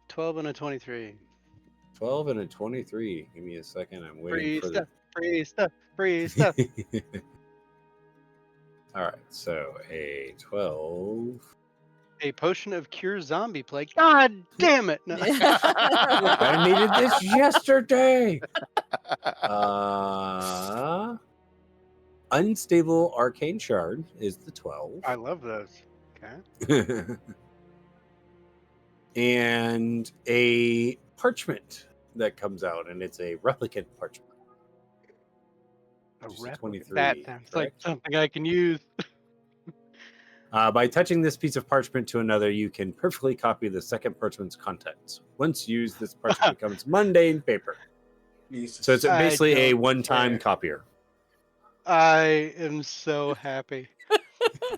12 and a 23. 12 and a 23. Give me a second. I'm waiting Free for stuff. Free stuff. Free stuff. the. All right, so a 12. A potion of cure zombie plague. God damn it! No. I needed this yesterday. Unstable arcane shard is the 12. I love those. Okay. And a parchment that comes out, and it's a replicant parchment. A Just a rep- 23, That sounds like correct? something I can use. By touching this piece of parchment to another, you can perfectly copy the second parchment's contents. Once used, this parchment becomes mundane paper. Jesus. So it's I basically a don't one-time care. copier. I am so happy.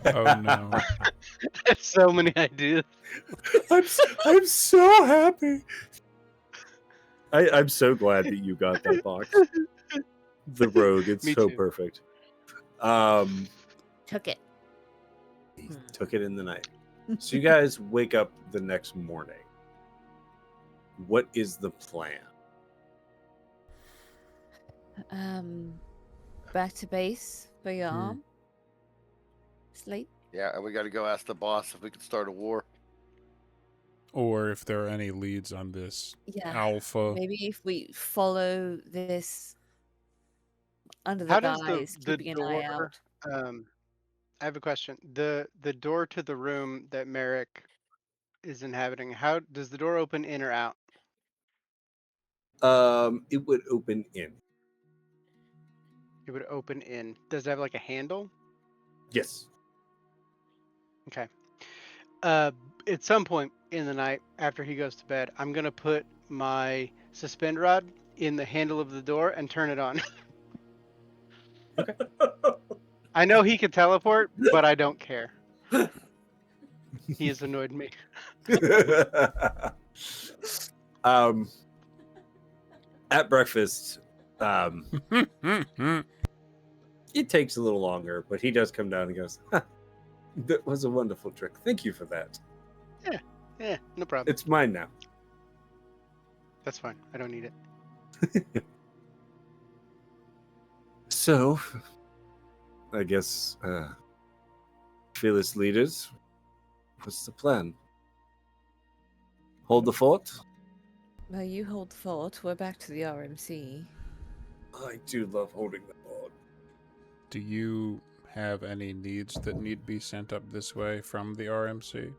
Oh no. I have so many ideas. I'm so happy. I'm so glad that you got that box. The rogue, it's Me so too. perfect. Took it. Took it in the night. So you guys wake up the next morning. What is the plan? Back to base for your Hmm. arm. Sleep. Yeah, and we got to go ask the boss if we can start a war. Or if there are any leads on this Yeah. alpha. Maybe if we follow this under the How does the guise, keeping an eye door? out. I have a question. The door to the room that Merrick is inhabiting. How does the door open in or out? It would open in. It would open in. Does it have like a handle? Yes. Okay. At some point in the night after he goes to bed, I'm gonna put my suspend rod in the handle of the door and turn it on. I know he can teleport, but I don't care. He has annoyed me. At breakfast, it takes a little longer, but he does come down and goes, "Huh, that was a wonderful trick. Thank you for that. Yeah, no problem. It's mine now." That's fine. I don't need it. So, I guess, fearless leaders, what's the plan? Hold the fort? Well, you hold the fort. We're back to the RMC. I do love holding the fort. Do you have any needs that need to be sent up this way from the RMC?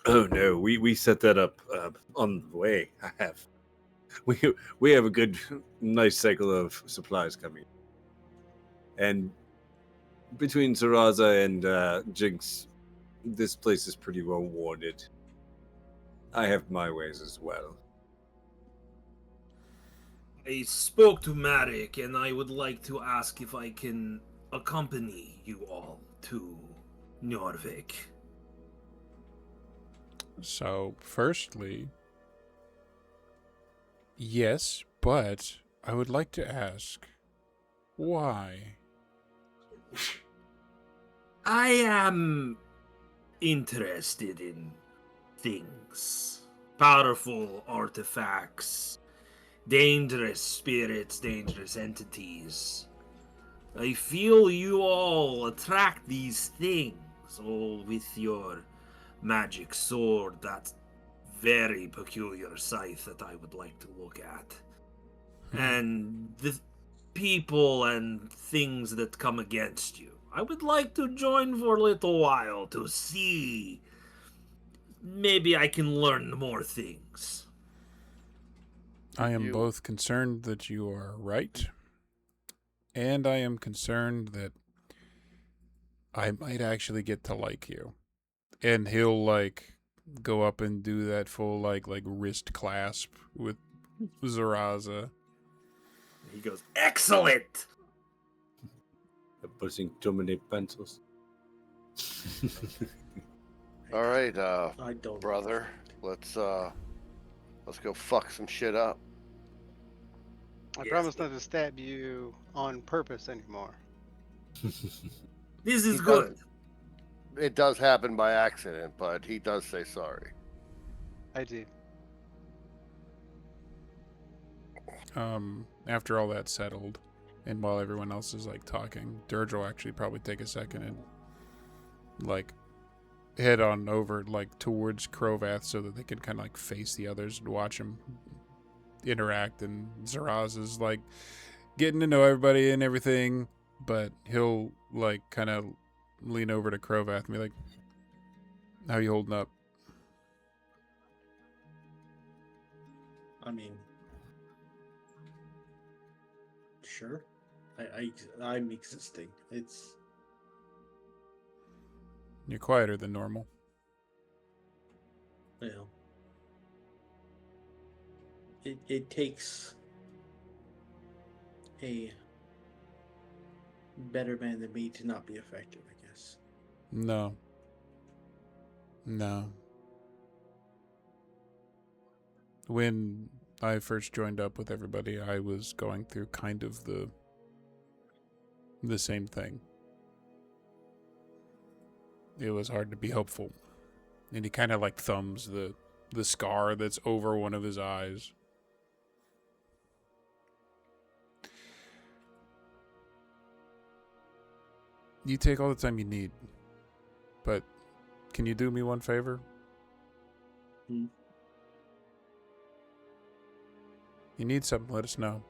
Oh no, we set that up on the way. I have. We have a good, nice cycle of supplies coming. And between Saraza and Jinx, this place is pretty well warded. I have my ways as well. I spoke to Marek, and I would like to ask if I can accompany you all to Norvik. So, firstly, yes, but I would like to ask, why? I am interested in things, powerful artifacts, dangerous spirits, dangerous entities. I feel you all attract these things, all with your magic sword, that very peculiar scythe that I would like to look at. And the people and things that come against you. I would like to join for a little while to see. Maybe I can learn more things. I am You- both concerned that you are right, and I am concerned that I might actually get to like you. And he'll go up and do that full like wrist clasp with Zaraza. He goes, excellent! Putting too many pencils. All right, I don't. brother. Let's go fuck some shit up. I Yes, promise but- not to stab you on purpose anymore. This is He good. It does happen by accident, but he does say sorry. I do. After all that's settled, and while everyone else is talking, Dirge will actually probably take a second and head on over towards Crovath so that they can kind of face the others and watch him interact. And Zaraz is getting to know everybody and everything, but he'll kind of lean over to Crovath and be like, "How you holding up?" I mean, sure. I'm existing. It's You're quieter than normal. you know. It takes a better man than me to not be effective, I guess. No. No. When I first joined up with everybody, I was going through kind of the same thing. It was hard to be hopeful. And he kind of like thumbs the scar that's over one of his eyes. You take all the time you need, but can you do me one favor? Hmm. You need something, let us know.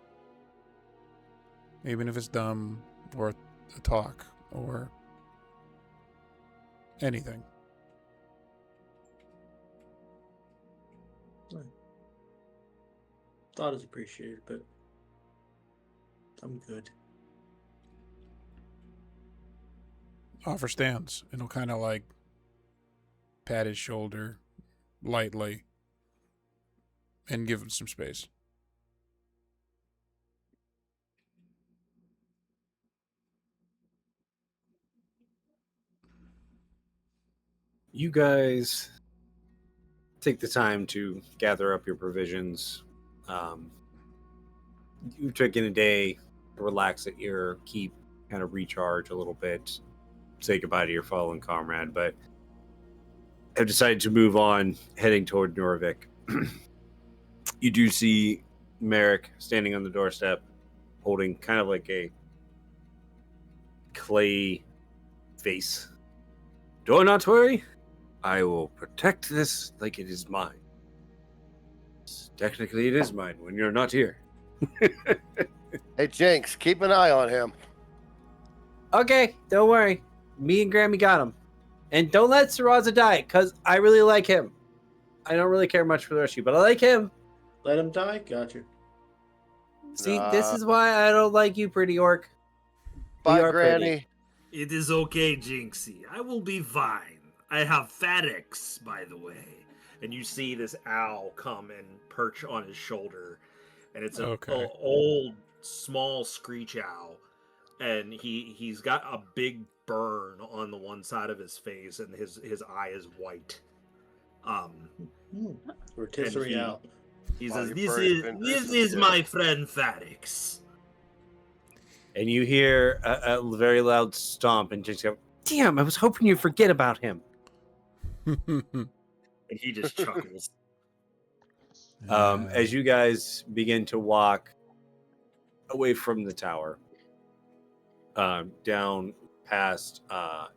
Even if it's dumb, or a talk, or anything. Thought is appreciated, but I'm good. Offer stands, and he'll kind of like pat his shoulder lightly and give him some space. You guys take the time to gather up your provisions. You've taken a day to relax at your keep, kind of recharge a little bit, say goodbye to your fallen comrade, but have decided to move on, heading toward Norvik. You do see Merrick standing on the doorstep, holding kind of like a clay face. Do not worry. I will protect this like it is mine. Technically, it is mine when you're not here. Hey, Jinx, keep an eye on him. Okay, don't worry. Me and Grammy got him. And don't let Saraza die, because I really like him. I don't really care much for the rest of you, but I like him. Let him die? Gotcha. See, this is why I don't like you, pretty orc. Bye, are pretty. Granny. It is okay, Jinxie. I will be fine. I have FedEx, by the way. And you see this owl come and perch on his shoulder. And it's an Okay. old, small screech owl. And he's got a big burn on the one side of his face, and his eye is white. Rotisserie he- out. He Wow, says, your "This furry is fingers this is is good." my friend FedEx." And you hear a very loud stomp, and just go, "Damn! I was hoping you'd forget about him." And he just chuckles. As you guys begin to walk away from the tower, down past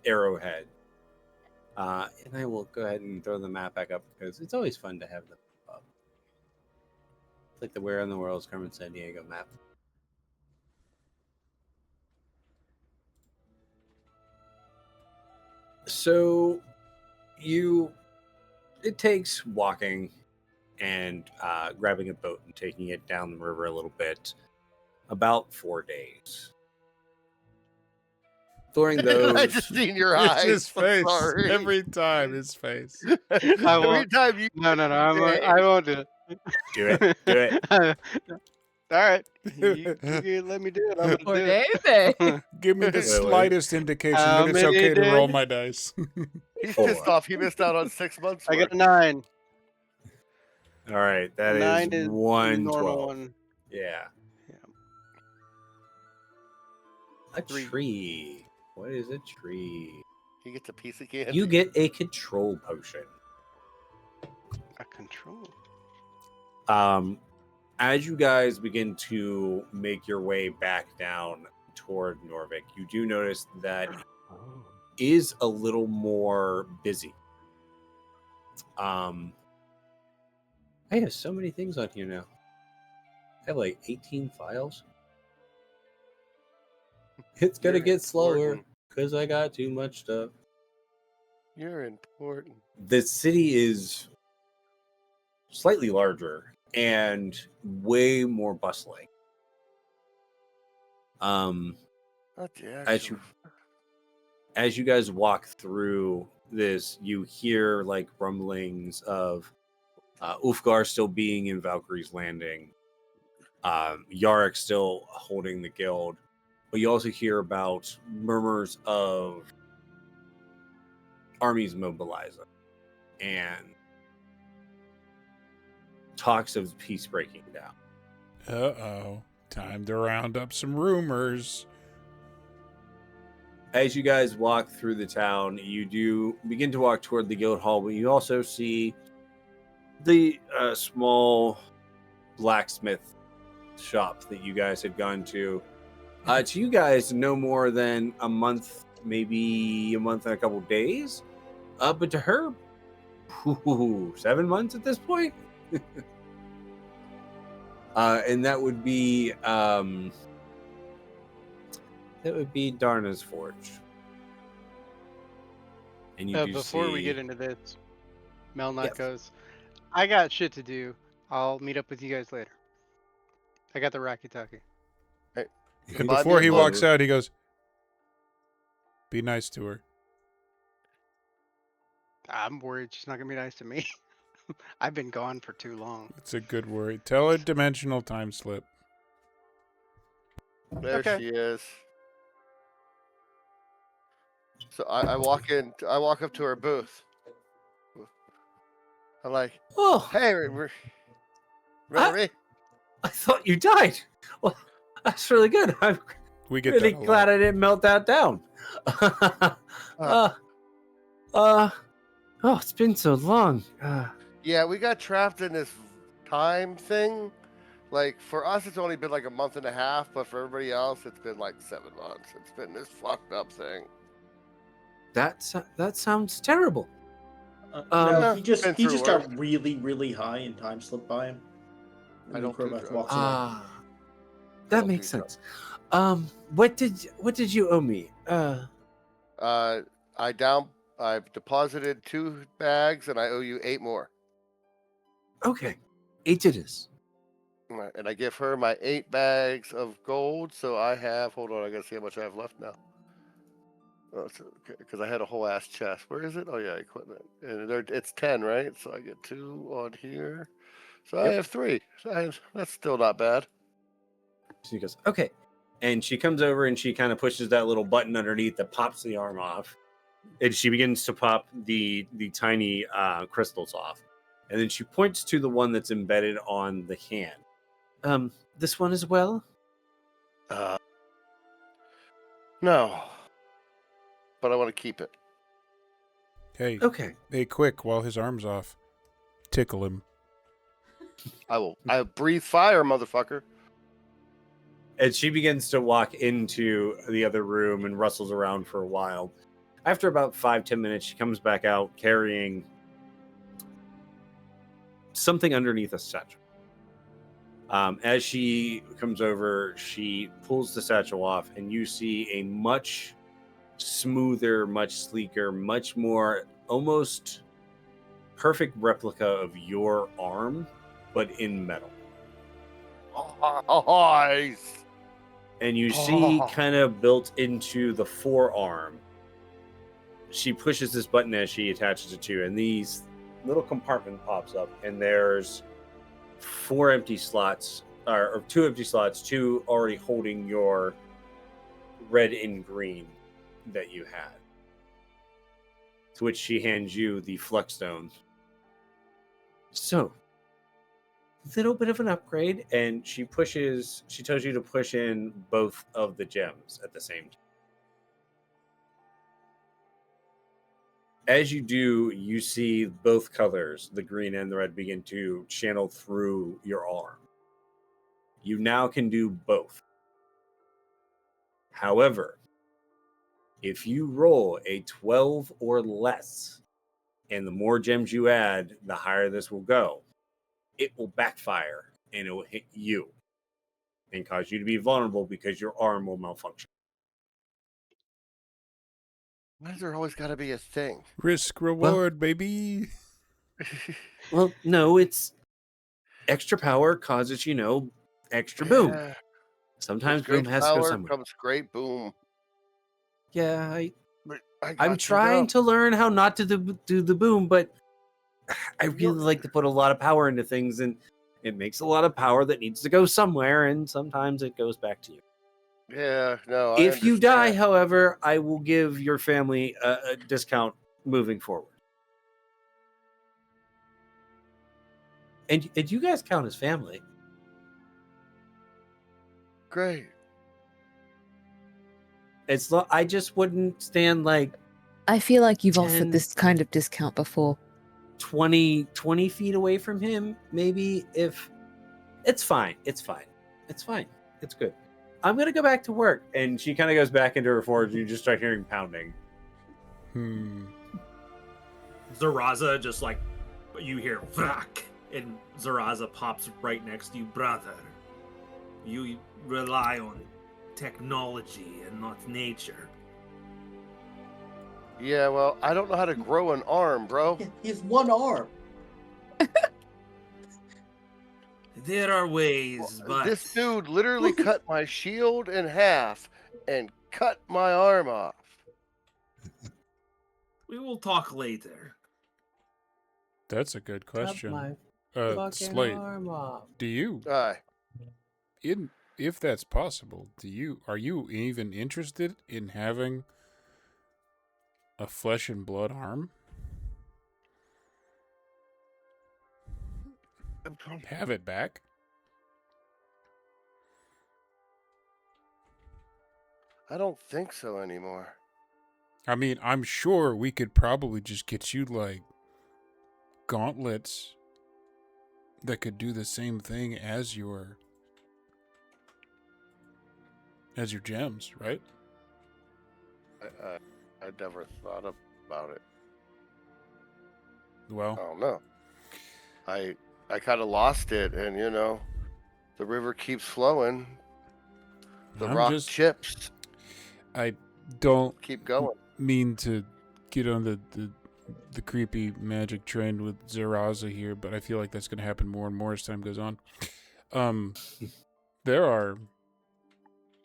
Arrowhead, and I will go ahead and throw the map back up because it's always fun to have the up. It's like the Where in the World is Carmen San Diego map. So it takes walking and grabbing a boat and taking it down the river a little bit about 4 days. During I those, just seen your It's eyes. his I'm face. sorry. Every time, his face. Every won't. time you No, say- I won't do it. do it, do it. All right, you can let me do it. I'm What gonna do is it. Give me the Wait. slightest indication How that it's many okay to roll days? my dice. he's 4. pissed off. He missed out on 6 months. I got worth. a 9. All right, that 9 is is the 112. normal one. Yeah. Yeah. A 3. tree. What is a tree? He gets a piece of candy. You get a control potion. A control. As you guys begin to make your way back down toward Norvik, you do notice that it is a little more busy. I have so many things on here now. I have like 18 files. It's gonna You're get slower important. because I got too much stuff. You're important. The city is slightly larger and way more bustling. Oh, yeah, As you guys walk through this, you hear like rumblings of Ulfgar still being in Valkyrie's Landing. Yarick still holding the guild, but you also hear about murmurs of armies mobilizing and talks of peace breaking down. Uh-oh. Time to round up some rumors. As you guys walk through the town, you do begin to walk toward the guild hall, but you also see the small blacksmith shop that you guys had gone to. To you guys, no more than a month, maybe a month and a couple days. But to her, 7 months at this point. And that would be Darna's Forge. And you do Before we see- get into this, Melnot Yes. goes, I got shit to do. I'll meet up with you guys later. I got the racky-talkie. Buy Before me he a walks boat. out, he goes, be nice to her. I'm worried she's not going to be nice to me. I've been gone for too long. It's a good word. Tell her dimensional time slip. There Okay. she is. So I walk in. I walk up to her booth. I'm like, Oh, "Hey, remember me?" I thought you died. Well, that's really good. I'm We get really that a glad lot. I didn't melt that down. Oh, it's been so long. Yeah, we got trapped in this time thing. Like for us, it's only been like a month and a half, but for everybody else, it's been like 7 months. It's been this fucked up thing. That sounds terrible. No, he been just through worse. got really, really high and time slipped by him. And I then don't do Crobat drugs. walks away. Ah, I that don't makes do drugs. sense. What did you owe me? I've deposited 2 bags, and I owe you 8 more. Okay, 8 it is. Right, and I give her my 8 bags of gold, so I have. Hold on, I gotta see how much I have left now. Oh, because I had a whole ass chest. Where is it? Oh yeah, equipment. And it's 10, right? So I get 2 on here. So I Yep. have 3. So that's still not bad. She goes, okay. And she comes over and she kind of pushes that little button underneath that pops the arm off. And she begins to pop the tiny crystals off. And then she points to the one that's embedded on the hand. This one as well? No, but I want to keep it. Hey, Okay. hey, quick, while his arm's off, tickle him. I will. I breathe fire, motherfucker. And she begins to walk into the other room and rustles around for a while. After about 5-10 minutes, she comes back out carrying something underneath a satchel. As she comes over, she pulls the satchel off, and you see a much smoother, much sleeker, much more almost perfect replica of your arm, but in metal. Nice. And you see Oh. kind of built into the forearm, she pushes this button as she attaches it to, and these little compartment pops up, and there's 4 empty slots, or 2 empty slots, 2 already holding your red and green that you had. To which she hands you the flux stone. So, little bit of an upgrade, and she tells you to push in both of the gems at the same time. As you do, you see both colors, the green and the red, begin to channel through your arm. You now can do both. However, if you roll a 12 or less, and the more gems you add, the higher this will go, it will backfire and it will hit you and cause you to be vulnerable because your arm will malfunction. Why does there always got to be a thing? Risk reward, baby. Well, no, it's extra power causes, extra boom. Yeah, Sometimes with boom great has to go power somewhere. comes great boom. Yeah, But I I'm got you trying now. to learn how not to do the boom, but I really You're- like to put a lot of power into things, and It makes a lot of power that needs to go somewhere, and sometimes it goes back to you. Yeah, no, I If you die, understand. however, I will give your family a discount moving forward. And you guys count as family. Great. I just wouldn't stand like I feel like you've 10 offered this kind of discount before. 20 feet away from him, maybe. If it's fine. It's good. I'm gonna go back to work. And she kind of goes back into her forge, and you just start hearing pounding. Zaraza just like you hear Vrak, and Zaraza pops right next to you, brother. You rely on technology and not nature. Yeah, well, I don't know how to grow an arm, bro. He has one arm. There are ways, but This dude literally cut my shield in half and cut my arm off. we will talk later. That's a good question. Fucking Slate, arm off. do you, Aye. if that's possible, are you even interested in having a flesh and blood arm? Have it back? I don't think so anymore. I mean, I'm sure we could probably just get you like gauntlets that could do the same thing as your gems, right? I never thought about it. I Well, don't know. I kind of lost it, and the river keeps flowing. The rock chips I don't keep going. mean to get on the creepy magic train with Zaraza here, but I feel like that's going to happen more and more as time goes on. There are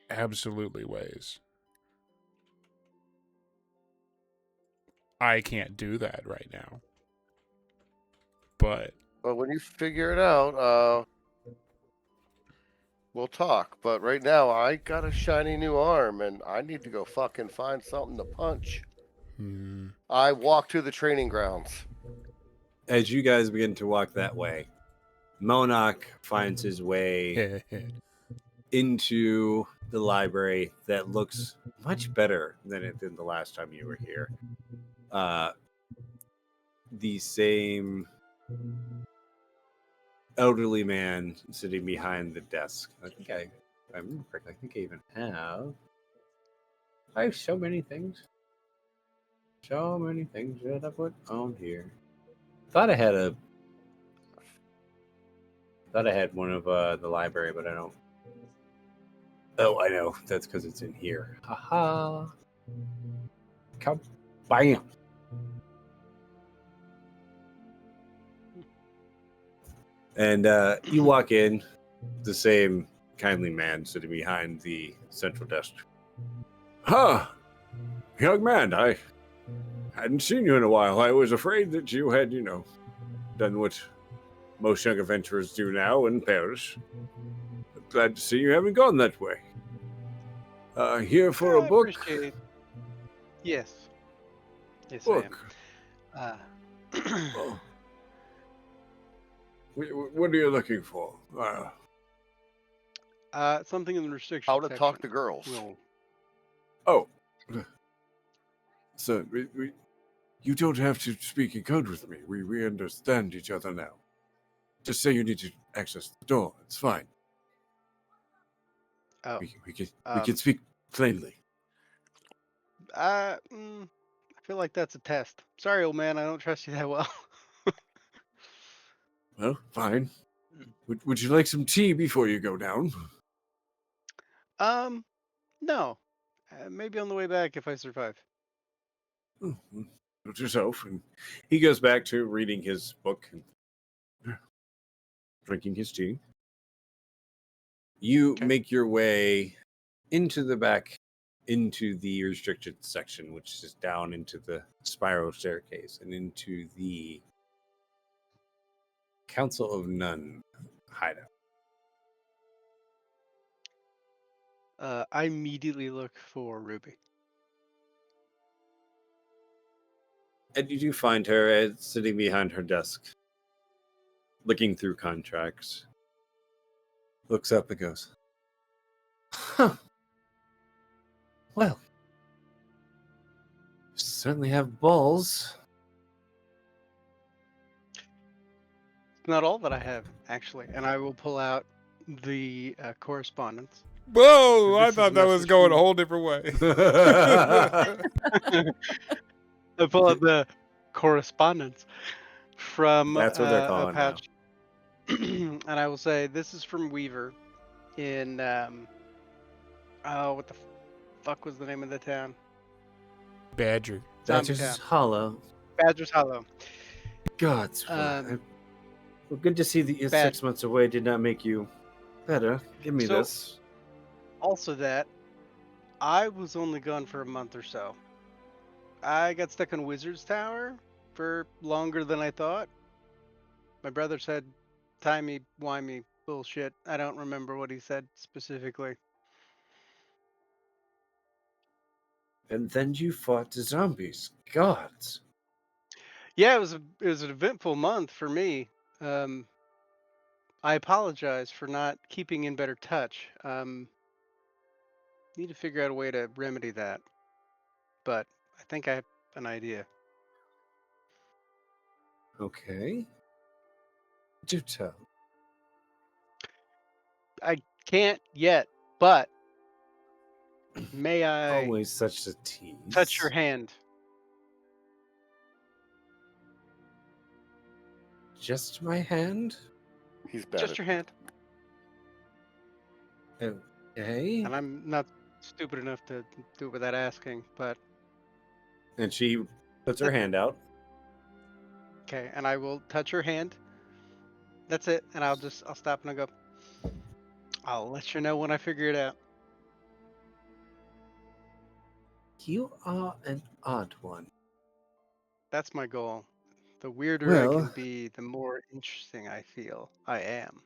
absolutely ways. I can't do that right now. But when you figure it out, we'll talk. But right now, I got a shiny new arm, and I need to go fucking find something to punch. I walk to the training grounds. As you guys begin to walk that way, Monarch finds his way into the library that looks much better than it did the last time you were here. The same elderly man sitting behind the desk. If I remember correctly, I think I even I have so many things. So many things that I put on here. Thought I had one of the library, but I don't. Oh, I know. That's because it's in here. Haha. Bam. And you walk in, the same kindly man sitting behind the central desk. Huh. Young man, I hadn't seen you in a while. I was afraid that you had, done what most young adventurers do now and perish. Glad to see you haven't gone that way. Here for a book? Appreciate... Yes. Yes, Book. I am. Oh. What are you looking for? Something in the restriction How to section. talk to girls. Will... Oh. So, you don't have to speak in code with me. We understand each other now. Just say you need to access the door. It's fine. Oh. We can speak plainly. I feel like that's a test. Sorry, old man. I don't trust you that well. Well, fine. Would you like some tea before you go down? No. Maybe on the way back if I survive. Oh, note yourself. And he goes back to reading his book and drinking his tea. You make your way into the back, into the restricted section, which is down into the spiral staircase and into the Council of None hideout. I immediately look for Ruby. And you do find her sitting behind her desk, looking through contracts. Looks up and goes, "Huh. Well, certainly have balls." It's not all that I have, actually, and I will pull out the correspondence. Whoa! I This is a thought that was message going a from- whole different way. I pull out the correspondence from That's what they're a calling now. pouch, and I will say this is from Weaver in oh, what the fuck was the name of the town? Badger. Zombie That's Town. just hollow. Badger's Hollow. God's Um, well, good to see that you're Bad- 6 months away did not make you better. Give me So- this. Also, that I was only gone for a month or so. I got stuck in Wizard's Tower for longer than I thought. My brother said, "Timey wimey bullshit." I don't remember what he said specifically. And then you fought the zombies. Gods. Yeah, it was an eventful month for me. Um, I apologize for not keeping in better touch. Need to figure out a way to remedy that, but I think I have an idea. Okay. Do tell. I can't yet, but may I Always such a tease. touch your hand? Just my hand? He's better. Just your hand. Okay. And I'm not stupid enough to do it without asking, but And she puts her hand out. okay. And I will touch her hand. That's it. And I'll stop and I'll go. I'll let you know when I figure it out. You are an odd one. That's my goal. The weirder I Well- can be, the more interesting I feel I am.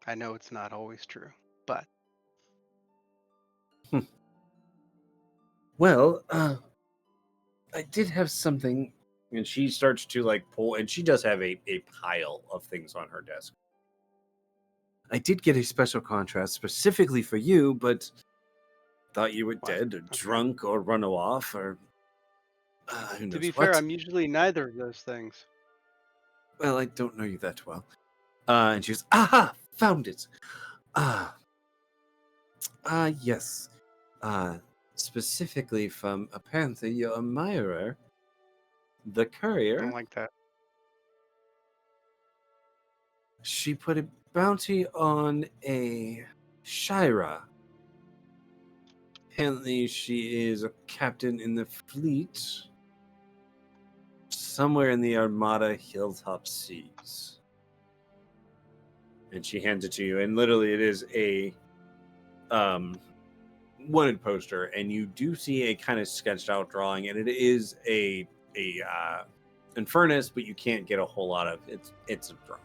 I know it's not always true, but Well, I did have something. And she starts to like pull, and she does have a pile of things on her desk. I did get a special contract specifically for you, but thought you were What? dead or Okay. drunk or run off or who knows to be what. fair, I'm usually neither of those things. Well, I don't know you that well. And she goes, aha, found it. Yes. Specifically from apparently your admirer, the I courier. don't like that. She put a bounty on a Shira. Apparently, she is a captain in the fleet somewhere in the Armada Hilltop Seas. And she hands it to you, and literally, it is a wanted poster, and you do see a kind of sketched out drawing, and it is a Infernus, but you can't get a whole lot of it's a drawing.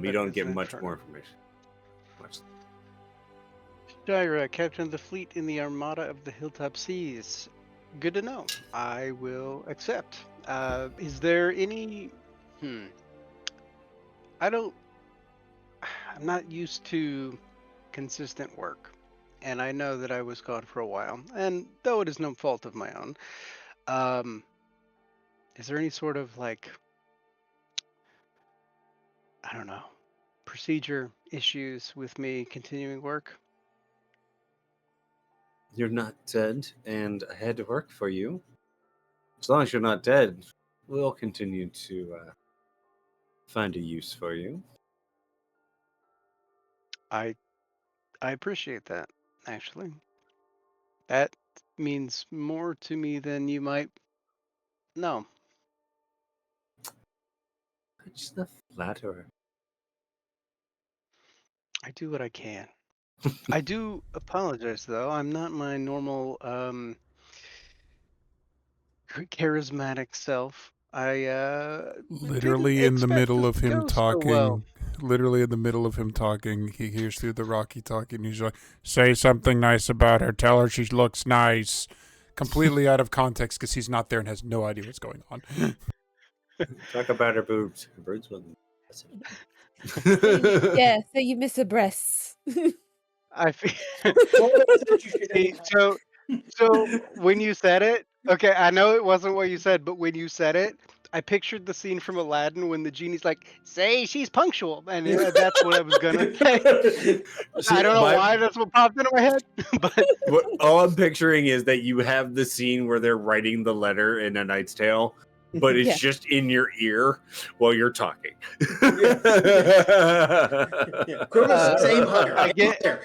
You But don't it's get an much Inferno. more information. Much. Shira, captain of the fleet in the Armada of the Hilltop Seas. Good to know. I will accept. Is there any? I don't. I'm not used to consistent work, and I know that I was gone for a while. And though it is no fault of my own, is there any sort of like, I don't know, procedure issues with me continuing work? You're not dead, and I had to work for you. As long as you're not dead, we'll continue to find a use for you. I appreciate that, actually. That means more to me than you might know. Just the flatterer. I do what I can. I do apologize, though. I'm not my normal charismatic self. I Literally didn't in the expect middle this of to him go so talking, well. literally in the middle of him talking, he hears through the Rocky talking. He's like, "Say something nice about her. Tell her she looks nice." Completely out of context because he's not there and has no idea what's going on. Talk about her boobs. Her boobs wasn't Yeah, so you miss her breasts. I feel. Well, that's what you should See, have. so when you said it, okay, I know it wasn't what you said, but when you said it, I pictured the scene from Aladdin when the genie's like, "Say she's punctual," and that's what I was gonna say. See, I don't know why that's what popped into my head, but all I'm picturing is that you have the scene where they're writing the letter in A Knight's Tale, but it's Yeah. just in your ear while you're talking. Yeah. Grimace, same hunter. I get. Hunter.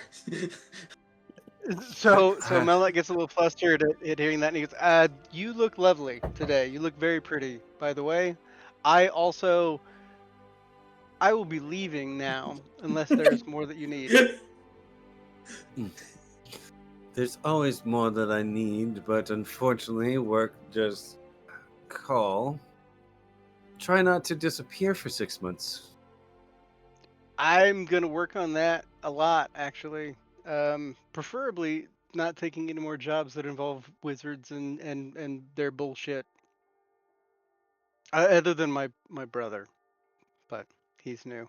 So Melot gets a little flustered at hearing that, and he goes, "You look lovely today. You look very pretty. By the way, I will be leaving now unless there's more that you need." There's always more that I need, but unfortunately, work just call. Try not to disappear for 6 months. I'm gonna work on that a lot, actually. Preferably not taking any more jobs that involve wizards and their bullshit. Other than my brother, but he's new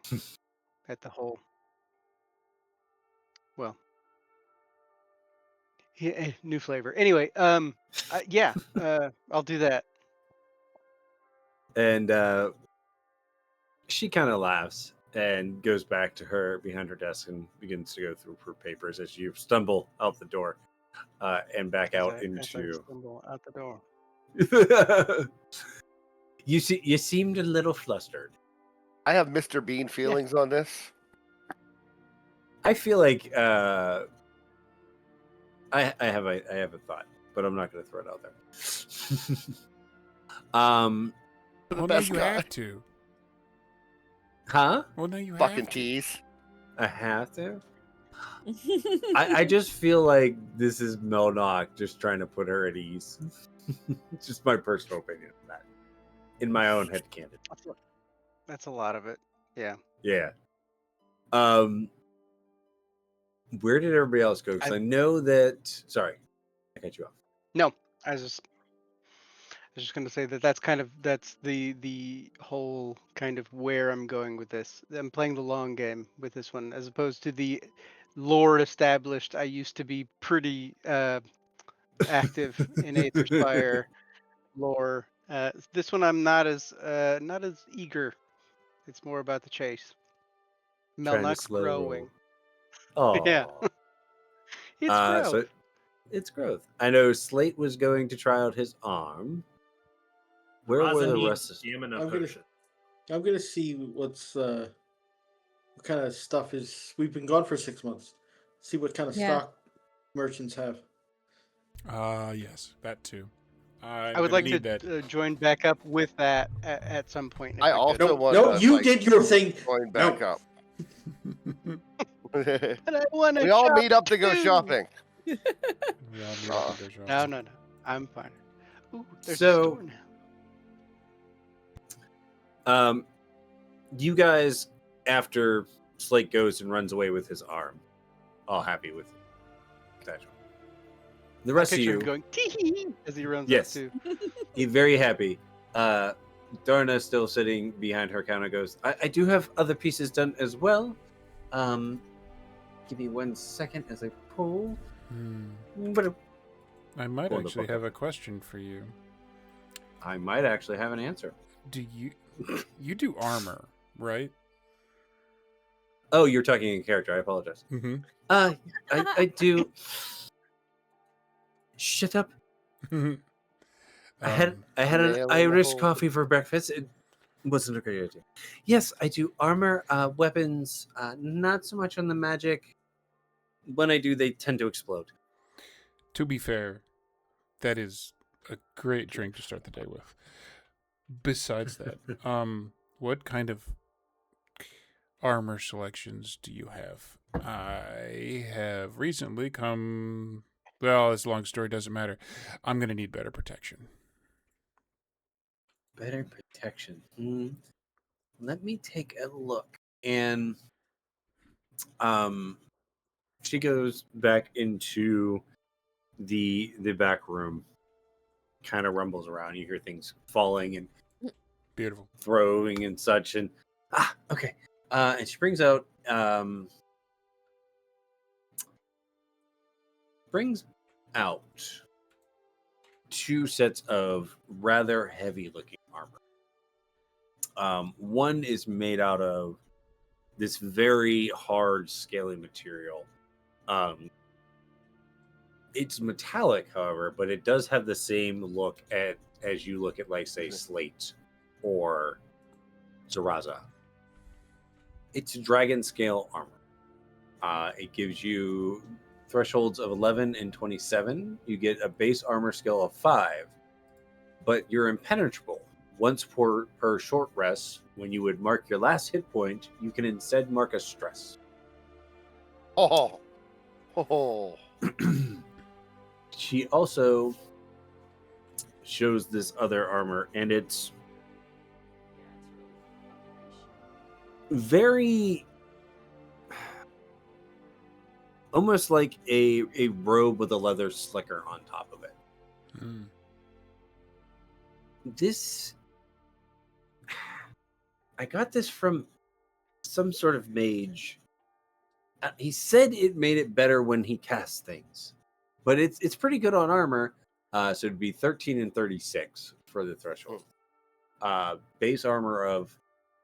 at the whole. Well, new flavor. Anyway, yeah, I'll do that. And she kind of laughs and goes back to her behind her desk and begins to go through her papers as you stumble out the door and back As out I into. stumble out the door. You seemed a little flustered. I have Mr. Bean feelings on this. I feel like I have a thought, but I'm not going to throw it out there. The Well, now best you guy. have to. Huh? Well, now you have Fucking to. tease. I have to. I just feel like this is Melnock just trying to put her at ease. It's just my personal opinion on that. In my own head canon. That's a lot of it. Yeah. Yeah. Where did everybody else go? Because I know that. Sorry, I cut you off. No, I was just going to say that's the whole kind of where I'm going with this. I'm playing the long game with this one, as opposed to the lore established. I used to be pretty active in Aetherspire lore. This one I'm not as eager. It's more about the chase. Trying to Melnock's slow growing. roll. Yeah, Oh. it's growth. So it's growth. I know Slate was going to try out his arm. Where were Raza the needs rest of stamina I'm gonna- potion. I'm gonna see what kind of stuff is. We've been gone for 6 months. See what kind of Yeah. stock merchants have. Yes, that too. I would like to join back up with that at some point. if I could. also want No, to, you like, did your thing. join back No. up. But I want to. We all meet up to go too. shopping. We all need Uh, to go shopping. No. I'm fine. Ooh, there's So- a store now. you guys, after Slate goes and runs away with his arm, all happy with that. The rest I of picture you, him going tee as he runs Yes. up too. you're very happy. Darna still sitting behind her counter goes, I do have other pieces done as well. Give me 1 second as I pull. But I might Pull the actually book have a question for you. I might actually have an answer. Do you do armor, right? Oh, you're talking in character. I apologize. Mm-hmm. I do. Shut up. I had an Nail in the Irish hole. coffee for breakfast. It wasn't a great idea. Yes, I do armor, weapons. Not so much on the magic. When I do, they tend to explode. To be fair, that is a great drink to start the day with. Besides that, what kind of armor selections do you have? I have recently come. Well, this long story doesn't matter. I'm gonna need better protection. Better protection. Let me take a look. And she goes back into the back room, kind of rumbles around. You hear things falling and Beautiful. throwing and such. And okay. And she brings out two sets of rather heavy looking armor. One is made out of this very hard, scaly material. It's metallic, however, but it does have the same look as you look at, like, say, slate or Zaraza. It's dragon scale armor. It gives you thresholds of 11 and 27. You get a base armor skill of 5, but you're impenetrable. Once per short rest, when you would mark your last hit point, you can instead mark a stress. Oh. She also shows this other armor, and it's very almost like a robe with a leather slicker on top of it. This, I got this from some sort of mage. He said it made it better when he casts things, but it's pretty good on armor. So it'd be 13 and 36 for the threshold. Base armor of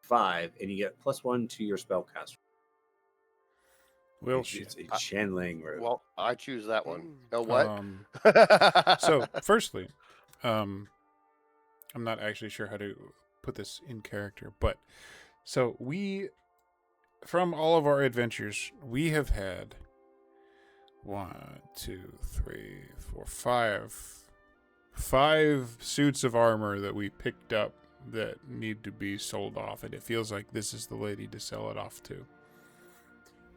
5, and you get +1 to your spellcaster. Well, It's a channeling robe. Well, I choose that one. No, what? So, firstly, I'm not actually sure how to put this in character, but so from all of our adventures, we have had 1, 2, 3, 4, 5 suits of armor that we picked up that need to be sold off, and it feels like this is the lady to sell it off to.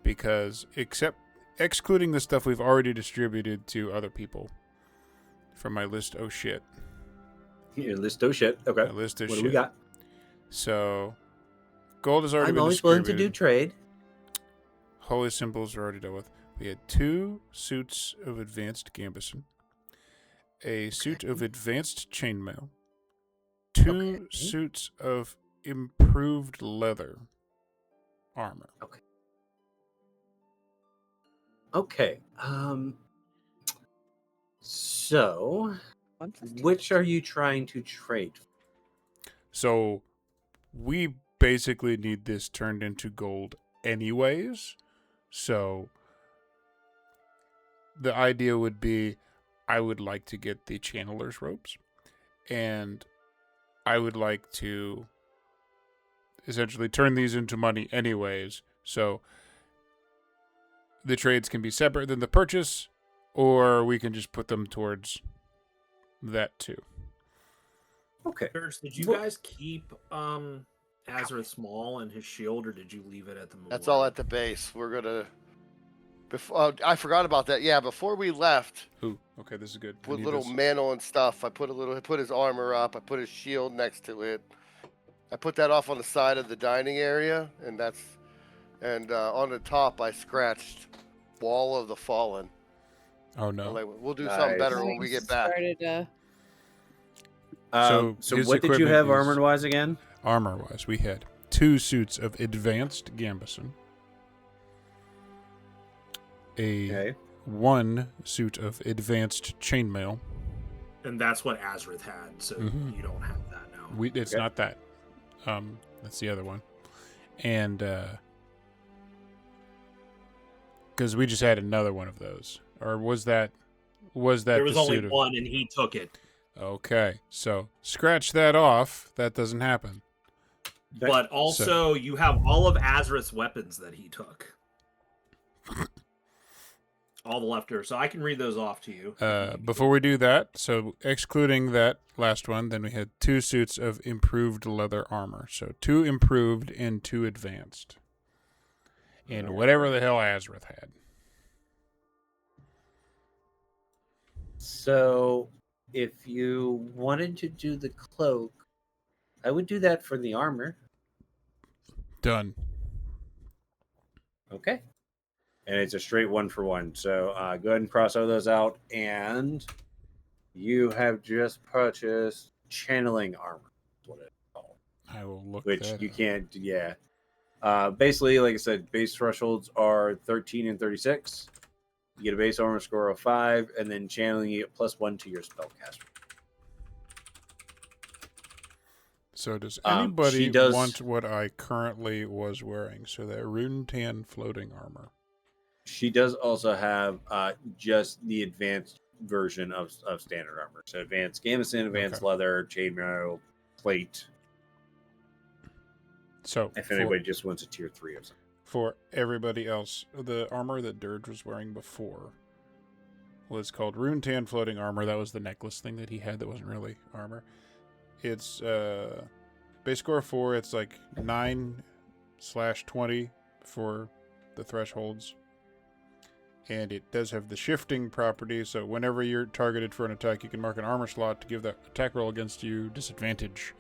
Because excluding the stuff we've already distributed to other people from my list, oh shit. Your list, oh shit. Okay. My list of what shit. do we got? So, gold has already I'm been always willing to distributed. do trade. Holy symbols are already dealt with. We had 2 suits of advanced gambeson, a suit of advanced chainmail, 2 suits of improved leather armor. Okay. So, which are you trying to trade? So, we basically need this turned into gold anyways. So, the idea would be I would like to get the channeler's ropes, and I would like to essentially turn these into money anyways. So, the trades can be separate than the purchase, or we can just put them towards that too. Okay. Serge, did you guys keep Azareth Small and his shield, or did you leave it at the memorial? That's all at the base. We're gonna. I forgot about that. Yeah, before we left, Ooh, okay, this is good. with little mantle and stuff, I put his armor up. I put his shield next to it. I put that off on the side of the dining area, and on the top I scratched Wall of the Fallen. Oh no! We'll do something better when we get back. So his what did you equipment have is- armor wise again? Armor wise, we had 2 suits of advanced gambeson, Okay. 1 suit of advanced chainmail. And that's what Azareth had, so Mhm. you don't have that now. It's Okay. not that. That's the other one, and because we just had another one of those, or was that There was the only suit of- one, and he took it. Okay, so scratch that off. That doesn't happen. But also, you have all of Azareth's weapons that he took. All the leftovers. So I can read those off to you. Before we do that, so excluding that last one, then we had 2 suits of improved leather armor. So 2 improved and 2 advanced. And whatever the hell Azareth had. So, if you wanted to do the cloak, I would do that for the armor. Done. Okay. And it's a straight 1-for-1. So go ahead and cross all those out. And you have just purchased channeling armor. That's what it's called. I will look Which that you up. can't, yeah. Basically, like I said, base thresholds are 13 and 36. You get a base armor score of 5, and then channeling you get +1 to your spellcaster. So does She anybody does- want what I currently was wearing? So that rune tan floating armor. She does also have just the advanced version of standard armor. So advanced gambeson, advanced Okay. leather, chainmail, plate. So If anybody just wants a tier 3 or something. for everybody else, the armor that Dirge was wearing before was called rune tan floating armor. That was the necklace thing that he had that wasn't really armor. It's base score 4. It's like 9/20 for the thresholds. And it does have the shifting property, so whenever you're targeted for an attack, you can mark an armor slot to give that attack roll against you disadvantage.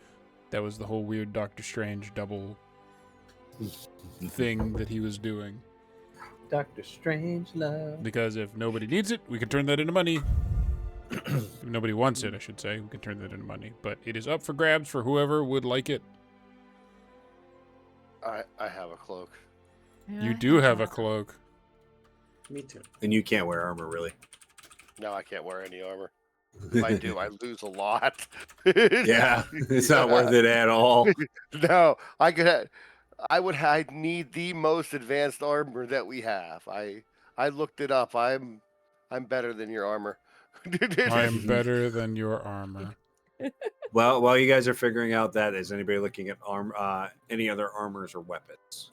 That was the whole weird Doctor Strange double thing that he was doing. Doctor Strange love. Because if nobody needs it, we can turn that into money. If nobody wants it, I should say, we can turn that into money. But it is up for grabs for whoever would like it. I have a cloak. You do have a cloak. Me too. And you can't wear armor, really. No, I can't wear any armor. If I do, I lose a lot. Yeah, it's not worth it at all. No, I'd need the most advanced armor that we have. I looked it up. I'm better than your armor. I am better than your armor. Well, while you guys are figuring out that, is anybody looking at any other armors or weapons?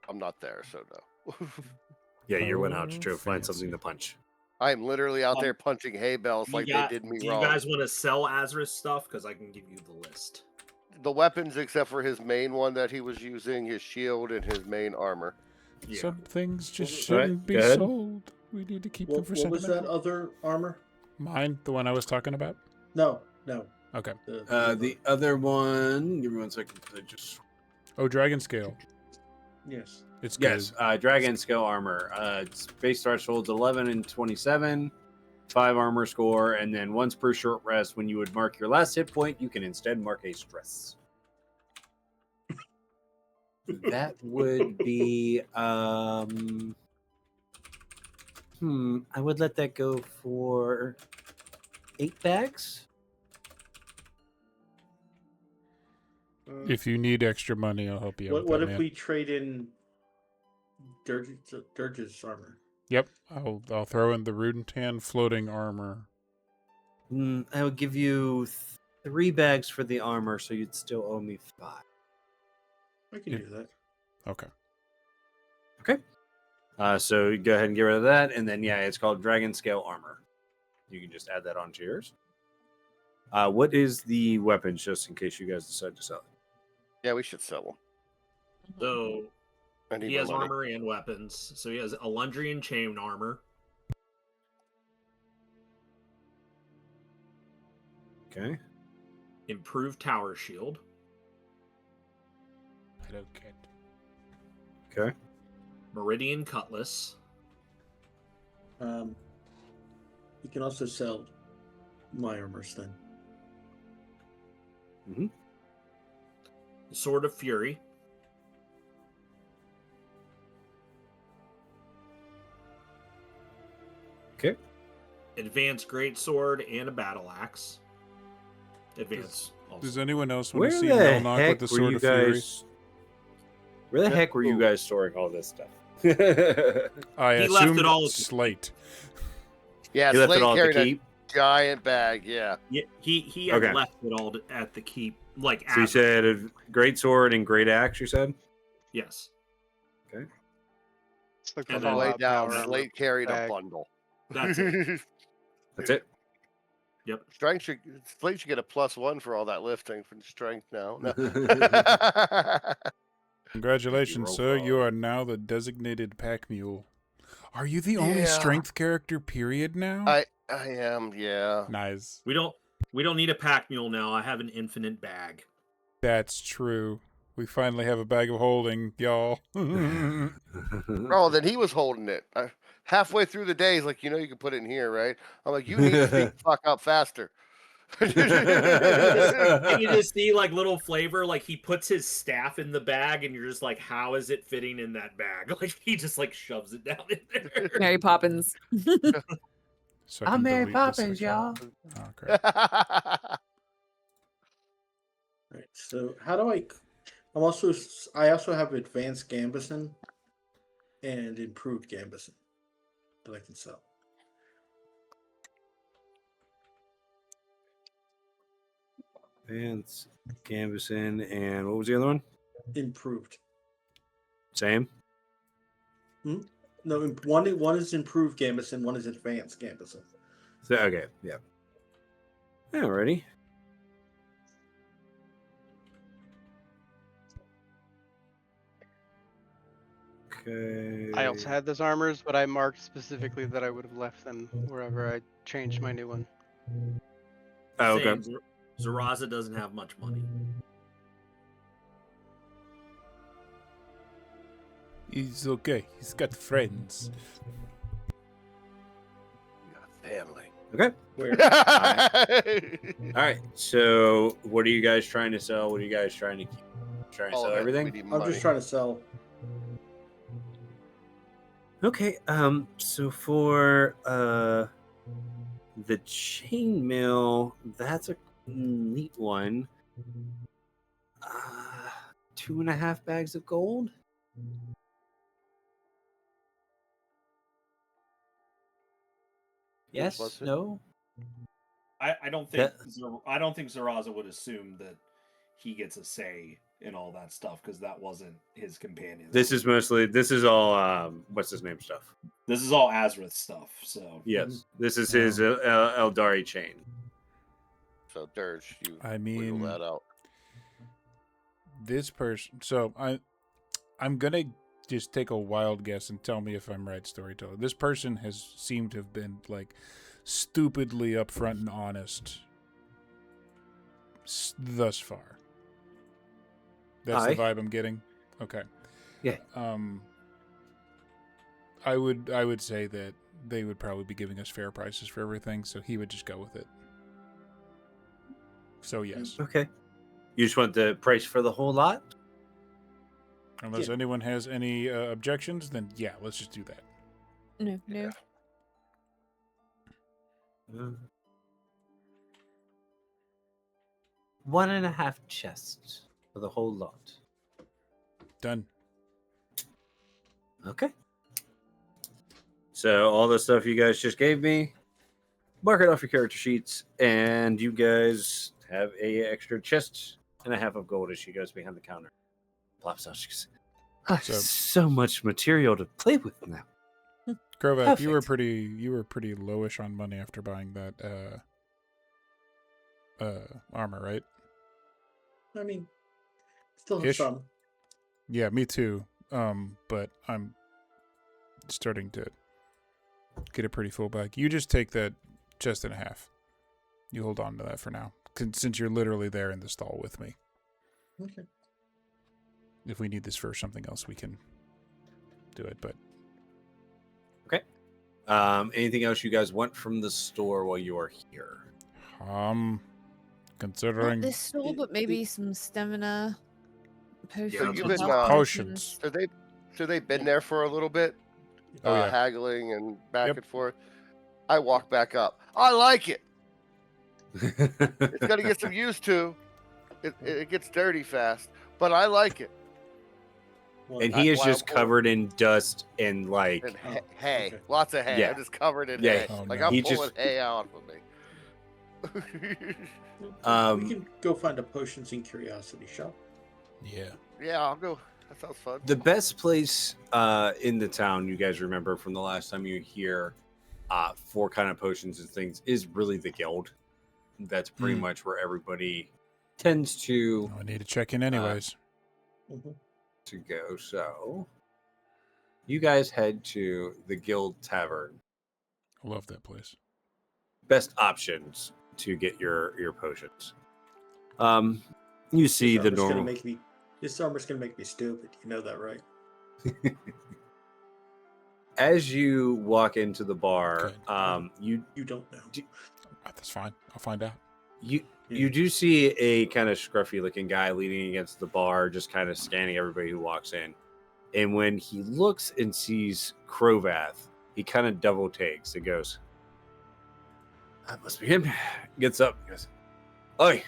I'm not there, so no. Yeah, you went out to Oh, try to find fancy. something to punch. I'm literally out there punching hay bales like they did me do wrong. you guys want to sell Azra's stuff? Because I can give you the list. The weapons, except for his main one that he was using, his shield and his main armor. Yeah. Some things just All right, shouldn't be go ahead. sold. We need to keep them What, for what was that sentimental. other armor? Mine, the one I was talking about. No. Okay. The other one, give me 1 second. I just Oh, dragon scale. Yes. It's good. yes, dragon scale armor. It's base thresholds 11 and 27, 5 armor score, and then once per short rest, when you would mark your last hit point, you can instead mark a stress. That would be I would let that go for 8 bags. If you need extra money, I'll help you out. What with if that, man. we trade in Dirge's armor? Yep, I'll throw in the rune tan floating armor. I would give you 3 bags for the armor, so you'd still owe me 5. I can do that. Okay. So you go ahead and get rid of that, and then yeah, it's called dragon scale armor. You can just add that onto yours. What is the weapon, just in case you guys decide to sell it? Yeah, we should sell them. So I need he my has money. armor and weapons. So he has Alundrian chain armor. Okay. Improved tower shield. I don't get. Okay. Meridian cutlass. You can also sell my armors then. Sword of Fury. Okay. Advanced greatsword and a battle axe. Advance. Also. Does anyone else want Where to see the Melnock heck with the were sword you of fury? guys? Where the heck were you guys storing all this stuff? I He left assumed it all- slate. Yeah, You left it Slate all at carried the a keep. giant bag. Yeah. Yeah, he had Okay. left it all at the keep. Like So you after. said a great sword and great axe. You said. Yes. It's like And the then Lay Fallout down. power Slate carried a bag. bundle. That's it. That's it. Yep. Slate should get a +1 for all that lifting for strength now. No. Congratulations, roll sir. for You all. are now the designated pack mule. Are you the only Yeah. strength character, period, now? I am. Yeah. Nice. We don't We don't need a pack mule now. I have an infinite bag. That's true. We finally have a bag of holding, y'all. Oh, then he was holding it. Halfway through the day, he's like, you can put it in here, right? I'm like, you need to speak the fuck up faster. And you just see like little flavor, like he puts his staff in the bag, and you're just like, how is it fitting in that bag? Like he just like shoves it down in there. Mary Poppins. So I can delete this section. y'all. Oh, crap. Right. So how do I also have advanced Gambison and improved Gambison that I can sell. Vance, Gambison, and what was the other one? Improved. Same. No, one is improved Gambison, one is advanced Gambison. So, okay, yeah. Alrighty. Okay. I also had those armors, but I marked specifically that I would have left them wherever I changed my new one. Oh, okay. Same. Zaraza doesn't have much money. He's okay. He's got friends. Family. Okay. Where All right. So, what are you guys trying to sell? What are you guys trying to keep? Trying to All sell of it. everything? We need I'm money. just trying to sell. Okay. So for the chainmail, that's a neat one. 2.5 bags of gold. Yes. was it? No. I don't think That- I don't think Zaraza would assume that he gets a say in all that stuff because that wasn't his companion. This is all what's his name stuff. This is all Azrith stuff. So Yes. This is his Eldari chain. So Dirge, you I wiggle mean, that out. this person. So I'm gonna just take a wild guess and tell me if I'm right, storyteller. This person has seemed to have been like stupidly upfront and honest thus far. That's the vibe I'm getting. Okay. Yeah. I would say that they would probably be giving us fair prices for everything, so he would just go with it. So yes. Okay. You just want the price for the whole lot? Unless anyone has any objections, then yeah, let's just do that. No. Yeah. 1.5 chests for the whole lot. Done. Okay. So all the stuff you guys just gave me, mark it off your character sheets, and you guys have a extra chest and a half of gold as she goes behind the counter. Plops out. She goes, so much material to play with now. Krovak, you were Perfect. pretty lowish on money after buying that armor, right? I mean, still have Ish. some. Yeah, me too. But I'm starting to get a pretty full bag. You just take that chest and a half. You hold on to that for now, since you're literally there in the stall with me. Okay. If we need this for something else, we can do it. But Anything else you guys want from the store while you are here? considering Not this stall, but maybe some stamina potions. So or you've been, health potions. So they've been there for a little bit, Oh, yeah. haggling and back Yep. and forth. I walk back up. I like it. It's gonna get some used to. It gets dirty fast, but I like it. Well, And he is Wild just boar. covered in dust and like And Oh, hay, okay. lots of hay. Yeah. I'm just covered in Yeah. hay. Oh, Like no. I'm He pulling just- hay out of me. we can go find a potions and curiosity shop. Yeah. Yeah, I'll go. That sounds fun. the best place in the town you guys remember from the last time you were here for kind of potions and things is really the guild. That's pretty much where everybody tends to I need to check in anyways. go. So you guys head to the guild tavern. I love that place. Best options to get your potions. You see the normal. This armor's gonna make me stupid. You know that, right? As you walk into the bar, Okay. You don't know. That's fine. I'll find out. You do see a kind of scruffy looking guy leaning against the bar, just kind of scanning everybody who walks in. And when he looks and sees Crovath, he kind of double takes and goes, "That must be him." Gets up, goes, "Oi,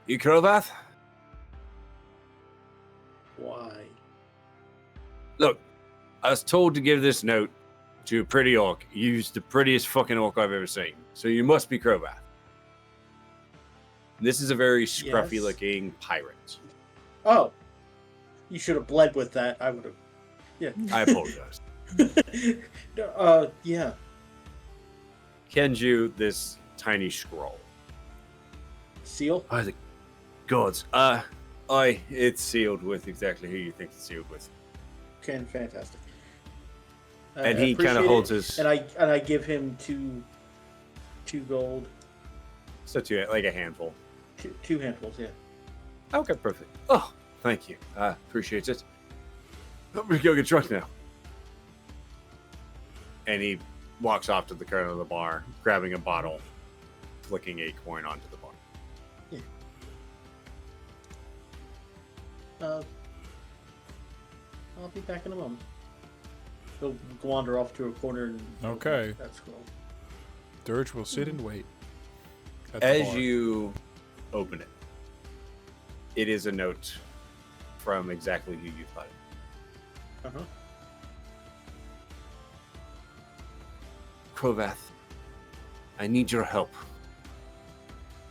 you Crovath? Why? Look, I was told to give this note to a pretty orc. You's the prettiest fucking orc I've ever seen. So you must be Crovath." This is a very scruffy Yes. looking pirate. Oh, you should have bled with that. I would have. Yeah. I apologize. Yeah. Hands you this tiny scroll. Seal. Oh, the gods. It's sealed with exactly who you think it's sealed with. Okay, fantastic. And I he kind of appreciate holds it, his. and I give him two gold, So to like a handful. two handfuls. Yeah. Okay, perfect. Oh, thank you. Appreciate it. Let me go get drunk now. And he walks off to the corner of the bar, grabbing a bottle, flicking a coin onto the bar. I'll be back in a moment. He'll wander off to a corner and Okay. That's cool. Dirge will sit and wait. at the As bar. you open it, it is a note from exactly who you thought it. Uh-huh. Crovath, I need your help.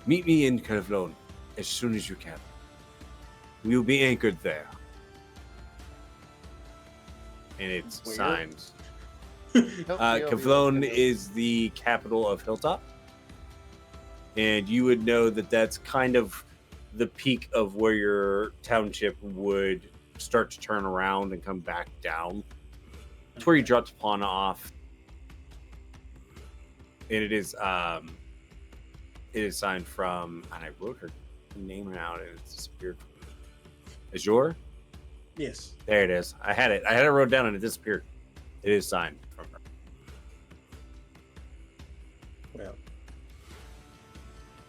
Meet me in Kevlon as soon as you can. We will be anchored there. And it's Where? signed. Help me out, Kevlon Elliot. is the capital of Hilltop. And you would know that that's kind of the peak of where your township would start to turn around and come back down. It's where you dropped Pauna off. And it is signed from, and I wrote her name out and it disappeared. Azure? Yes. There it is. I had it wrote down and it disappeared. It is signed from her. Well.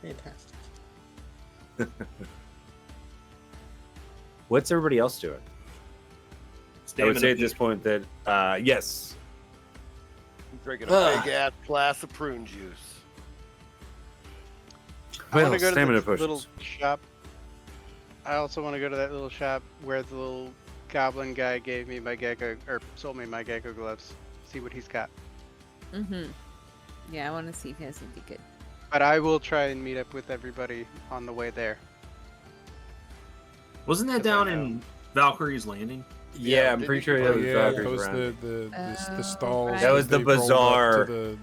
Fantastic. What's everybody else doing? I would say at this point that yes. I'm drinking a big ass glass of prune juice. I Well, want to go to stamina the little potions. shop. I also want to go to that little shop where the little goblin guy gave me my gecko, or sold me my gecko gloves. See what he's got. Mm-hmm. Yeah, I want to see if he has anything good. But I will try and meet up with everybody on the way there. Wasn't that Because I down know. in Valkyrie's Landing? Yeah, I'm did pretty you- sure Oh, that was yeah, Valkyrie's that was round. the stalls. right. That was the they rolled up to bazaar.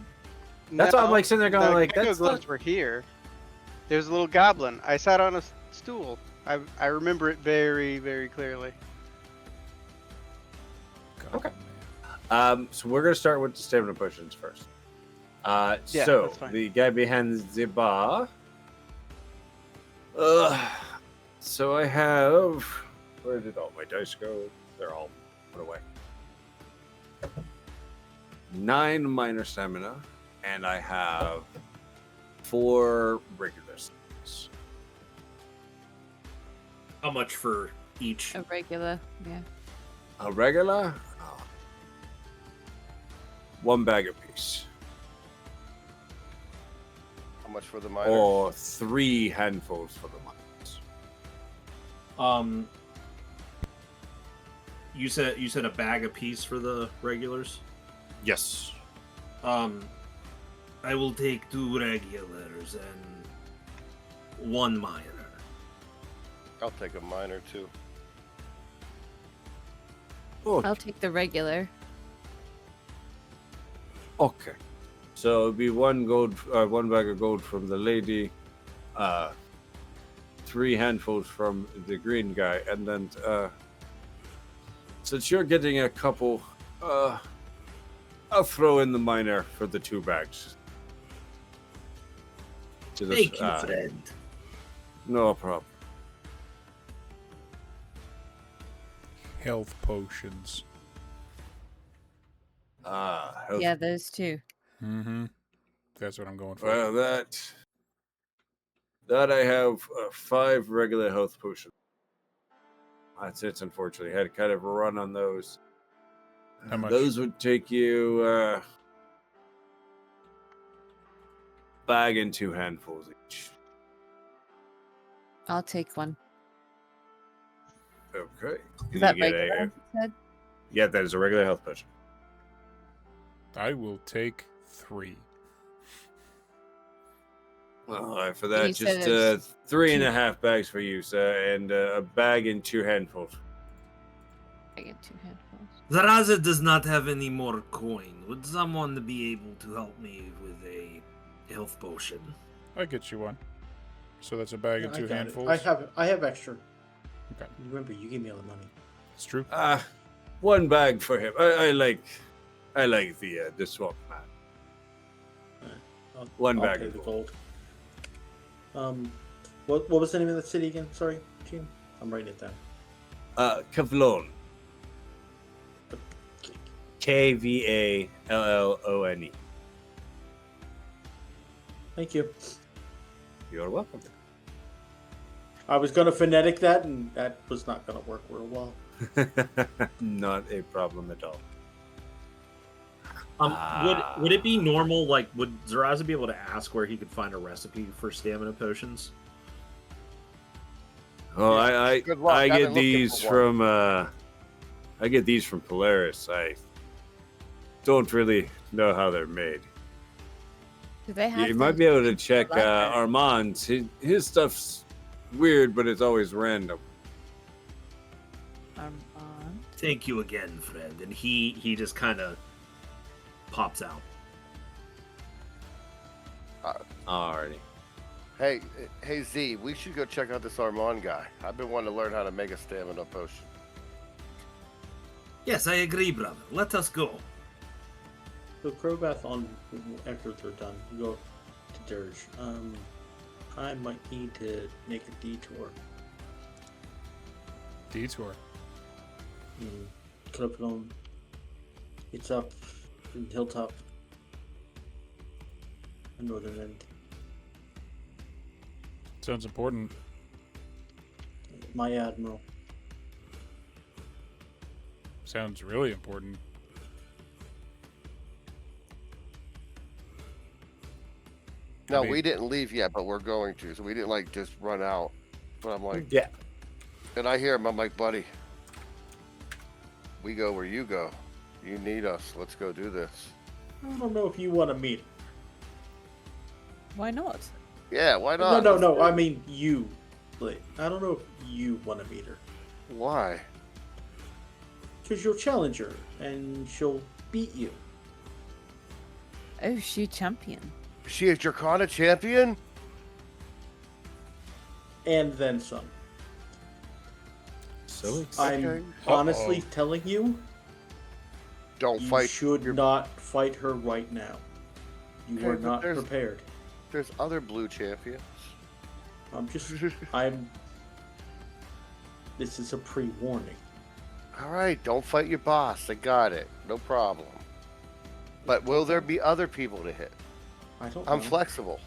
That's why I'm, like, sitting there going, like, gecko that's gloves not- were here. There's a little goblin. I sat on a stool. I remember it very, very clearly. Okay. So we're gonna start with the stamina potions first. Yeah, So that's fine. the guy behind the bar. So I have. Where did all my dice go? They're all put away. 9 minor stamina, and I have 4 regular stamina. How much for each? A regular, yeah. A regular, 1 bag apiece, How much for the minor? or 3 handfuls for the miners. You said a bag apiece for the regulars. Yes. I will take 2 regulars and 1 minor. I'll take a minor too. Oh, I'll take the regular. okay. So it'll be 1 gold, 1 bag of gold from the lady, 3 handfuls from the green guy, and then since you're getting a couple, I'll throw in the minor for the 2 bags. to the Thank you, friend. no problem. Health potions. Health. Yeah, those two. Mm-hmm. That's what I'm going for. Well, that I have 5 regular health potions. That's it. Unfortunately, I had kind of a run on those. How much? Those would take you bag and 2 handfuls each. I'll take one. Okay. Is that You get regular? a- You said? yeah, that is a regular health potion. I will take 3. All right, for You that, said just it's 3.5 bags for you, sir, and a bag and 2 handfuls. I get 2 handfuls. Zaraza does not have any more coin. Would someone be able to help me with a health potion? I get you one. So that's a bag and I 2 got it. handfuls. I have extra. Okay. Remember, you gave me all the money. It's true. 1 bag for him. I like the swamp man. I'll, 1 I'll bag pay of the gold. gold. What was the name of that city again? Sorry, Gene. I'm writing it down. Kavlon. Kvallone. Thank you. You're welcome. I was gonna phonetic that, and that was not gonna work real well. Not a problem at all. Would it be normal? Like, would Zaraza be able to ask where he could find a recipe for stamina potions? Oh, Yeah, good luck. I I've get been looking these for from Polaris. I don't really know how they're made. Do they have? You might those be able to in check Alaska? Armand's. His stuff's weird, but it's always random. Armand. Thank you again, friend. And he just kind of pops out. Alrighty. Hey, Z, we should go check out this Armand guy. I've been wanting to learn how to make a stamina potion. Yes, I agree, brother. Let us go. So Crowbath on after they're done, you go to Dirge. I might need to make a detour. Detour. Crowbath. It's up in Hilltop, the northern end. Sounds important. My admiral. Sounds really important. No, I mean- we didn't leave yet, but we're going to. So we didn't like just run out. But I'm like, Yeah. and I hear him. I'm like, buddy, we go where you go. You need us. Let's go do this. I don't know if you want to meet. Why not? Yeah, why not? No. I mean you. Like, I don't know if you want to meet her. Why? Because you'll challenge her and she'll beat you. Oh, she champion. Is she a Dracona champion? And then some. So I'm Okay. honestly telling you, Don't you fight. should not fight her right now. You Okay, are but not there's- prepared. There's other blue champions. This is a pre-warning. All right, don't fight your boss. I got it. No problem. But will there be other people to hit? I don't I'm know. flexible.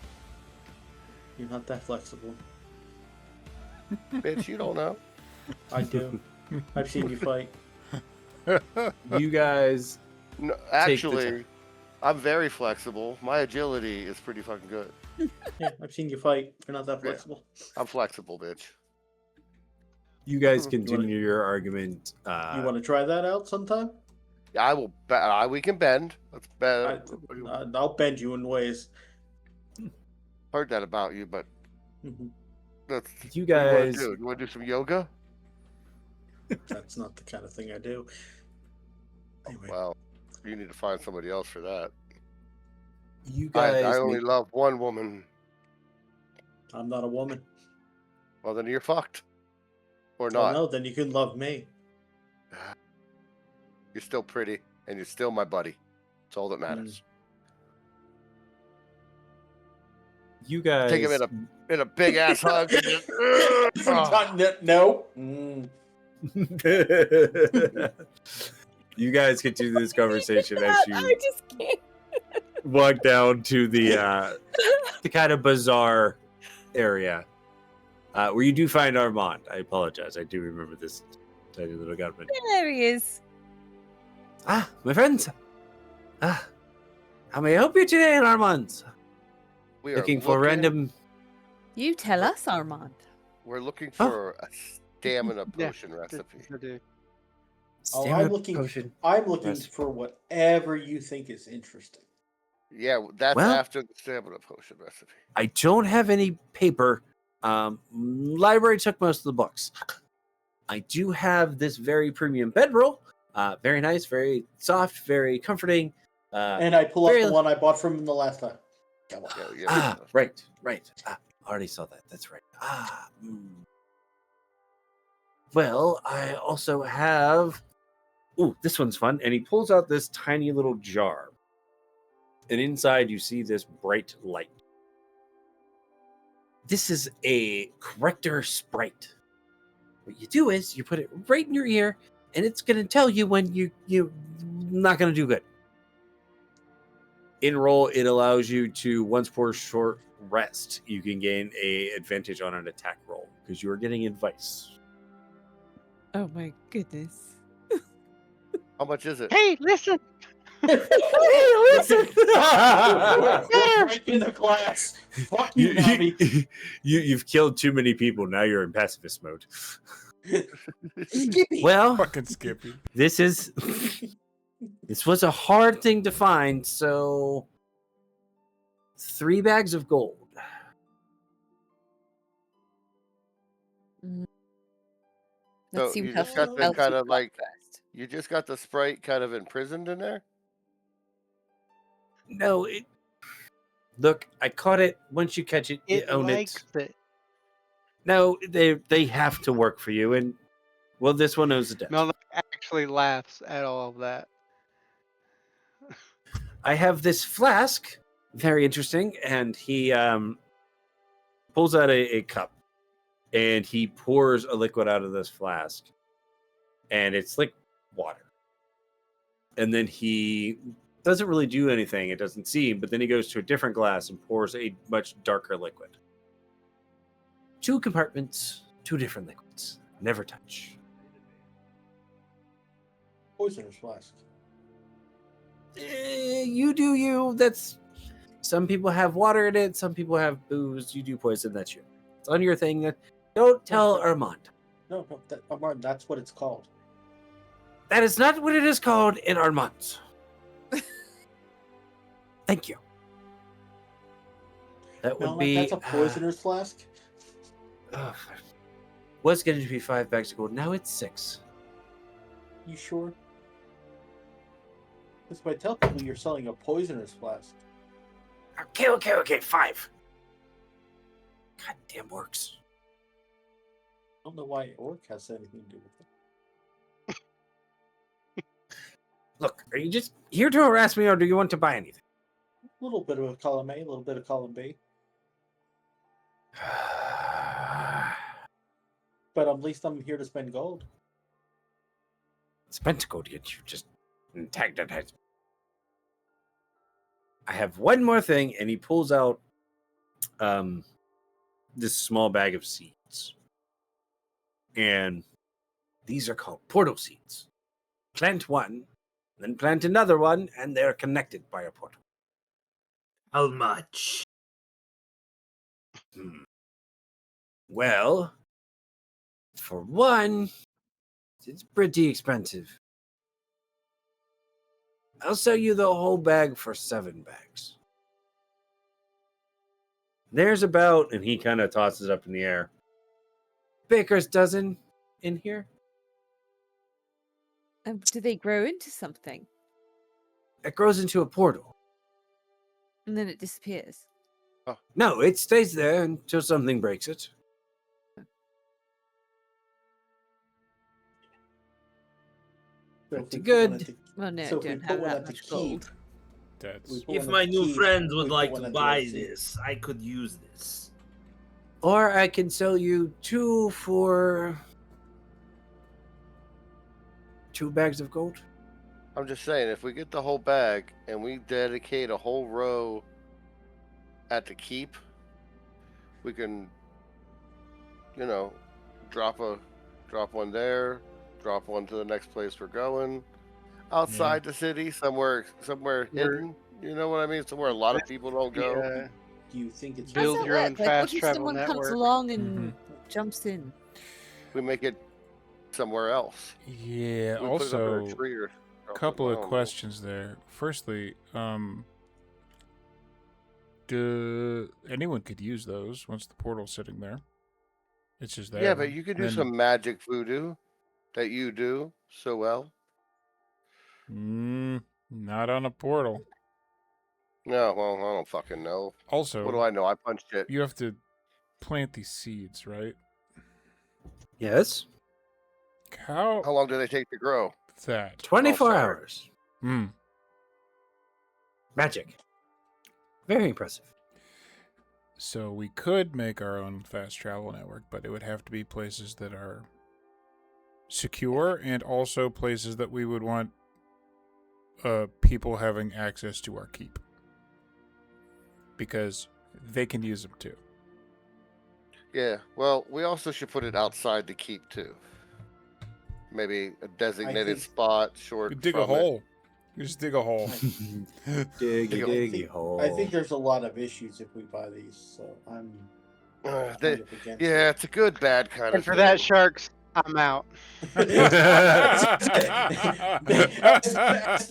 You're not that flexible. Bitch, you don't know. I do. I've seen you fight. you guys, No, the actually, I'm very flexible. My agility is pretty fucking good. Yeah, I've seen you fight. You're not that Yeah. flexible. I'm flexible, bitch. you guys wanna- continue your argument. You want to try that out sometime? I will. We can bend. Let's bend. I'll bend you in ways. Heard that about you, but Mhm. that's You what do you wanna guys, do? You want to do some yoga? That's not the kind of thing I do. Anyway, Well, you need to find somebody else for that. you I guys, only need- love one woman. I'm not a woman. Well, then you're fucked. Or Oh not. no, then you can love me. You're still pretty, and you're still my buddy. It's all that Hmm. matters. You guys. Take him in a big ass hug. And just, No. Mm. You guys continue this conversation as you I just can't. walk down to the kind of bizarre area where you do find Armand. I apologize. I do remember this tiny little gunman. There he is. Ah, my friends. Ah, how may I help you today, Armand? we are Looking for random. You tell us, Armand. We're looking for a stamina Yeah, potion recipe. I do. Oh, stamina I'm looking. potion. I'm looking recipe. for whatever you think is interesting. Yeah, that's Well- after the stamina potion recipe. I don't have any paper. Library took most of the books. I do have this very premium bedroll. Very nice, very soft, very comforting. And I pull up very- the one I bought from him the last time. Come on. Yeah. Right. Already saw that. That's right. Well, I also have. Ooh, this one's fun. And he pulls out this tiny little jar. And inside you see this bright light. This is a corrector sprite. What you do is you put it right in your ear, and it's going to tell you when you're not going to do good. In roll, it allows you to, once per short rest, you can gain a advantage on an attack roll because you are getting advice. Oh my goodness. How much is it? Hey, listen! Listen. We're breaking the glass. Fuck you, Navi. You've killed too many people. Now you're in pacifist mode. Skippy. Well, Fucking Skippy. this was a hard thing to find, so 3 bags of gold. So Let's see you what just got else the we've kind of got like first. you just got the sprite kind of imprisoned in there. No, look, I caught it. Once you catch it, you It own likes it. it. No, they have to work for you, and well, this one owes a debt. Melnick actually laughs at all of that. I have this flask, very interesting, and he pulls out a cup, and he pours a liquid out of this flask, and it's like water. And then he doesn't really do anything; it doesn't seem. But then he goes to a different glass and pours a much darker liquid. 2 compartments, 2 different liquids. Never touch. Poisoner's flask. You do you. That's some people have water in it. Some people have booze. You do poison. That's you. It's on your thing. Don't tell Armand. No, Martin, that's what it's called. That is not what it is called in Armand. Thank you. That would No, be. that's a poisoner's flask. Was going to be 5 bags of gold. Now it's 6. You sure? Because if I tell people you're selling a poisoner's flask. Okay. 5. Goddamn works. I don't know why orc has anything to do with it. Look, are you just here to harass me, or do you want to buy anything? A little bit of a column A, a little bit of column B. But at least I'm here to spend gold. Spent gold, yet you just antagonized. I have one more thing, and he pulls out this small bag of seeds. And these are called portal seeds. Plant one, then plant another one, and they're connected by a portal. How much? Well, for one, it's pretty expensive. I'll sell you the whole bag for 7 bags. There's about, and he kind of tosses up in the air, baker's dozen in here. Do they grow into something It grows into a portal. and then it disappears? No, it stays there until something breaks it. So if Pretty we put one good. at the- Well, no, So if we don't put have one that at the much keep, gold. That's We put If one my at the new keep, friends we would put like one to at the buy OC. this, I could use this. Or I can sell you 2 bags of gold. I'm just saying, if we get the whole bag and we dedicate a whole row at the keep, we can, drop one there, drop one to the next place we're going, outside the city, somewhere We're- hidden. You know what I mean? Somewhere a lot of people don't go. Yeah. Do you think it's Build How's it your own work? Like, what fast if travel someone comes network. along and jumps in? We make it somewhere else. yeah. We put it up in a Also, tree or a something, couple I of don't know. questions there. Firstly, anyone could use those once the portal's sitting there. It's just there. Yeah, but you can do Then- some magic voodoo that you do so well. Not on a portal. No, well, I don't fucking know. Also, What do I know? I punched it. you have to plant these seeds, right? Yes. How How long do they take to grow? that? 24 sorry. hours. Hmm. Magic. Very impressive. So we could make our own fast travel network, but it would have to be places that are secure and also places that we would want people having access to our keep. Because they can use them too. Yeah, well, we also should put it outside the keep too. Maybe a designated think- spot short You dig a from it. hole. You just dig a hole. Diggy, I diggy hole. I think there's a lot of issues if we buy these, so I'm They- kind of against yeah, it. it's a good bad kind And of for thing. that, sharks, I'm out.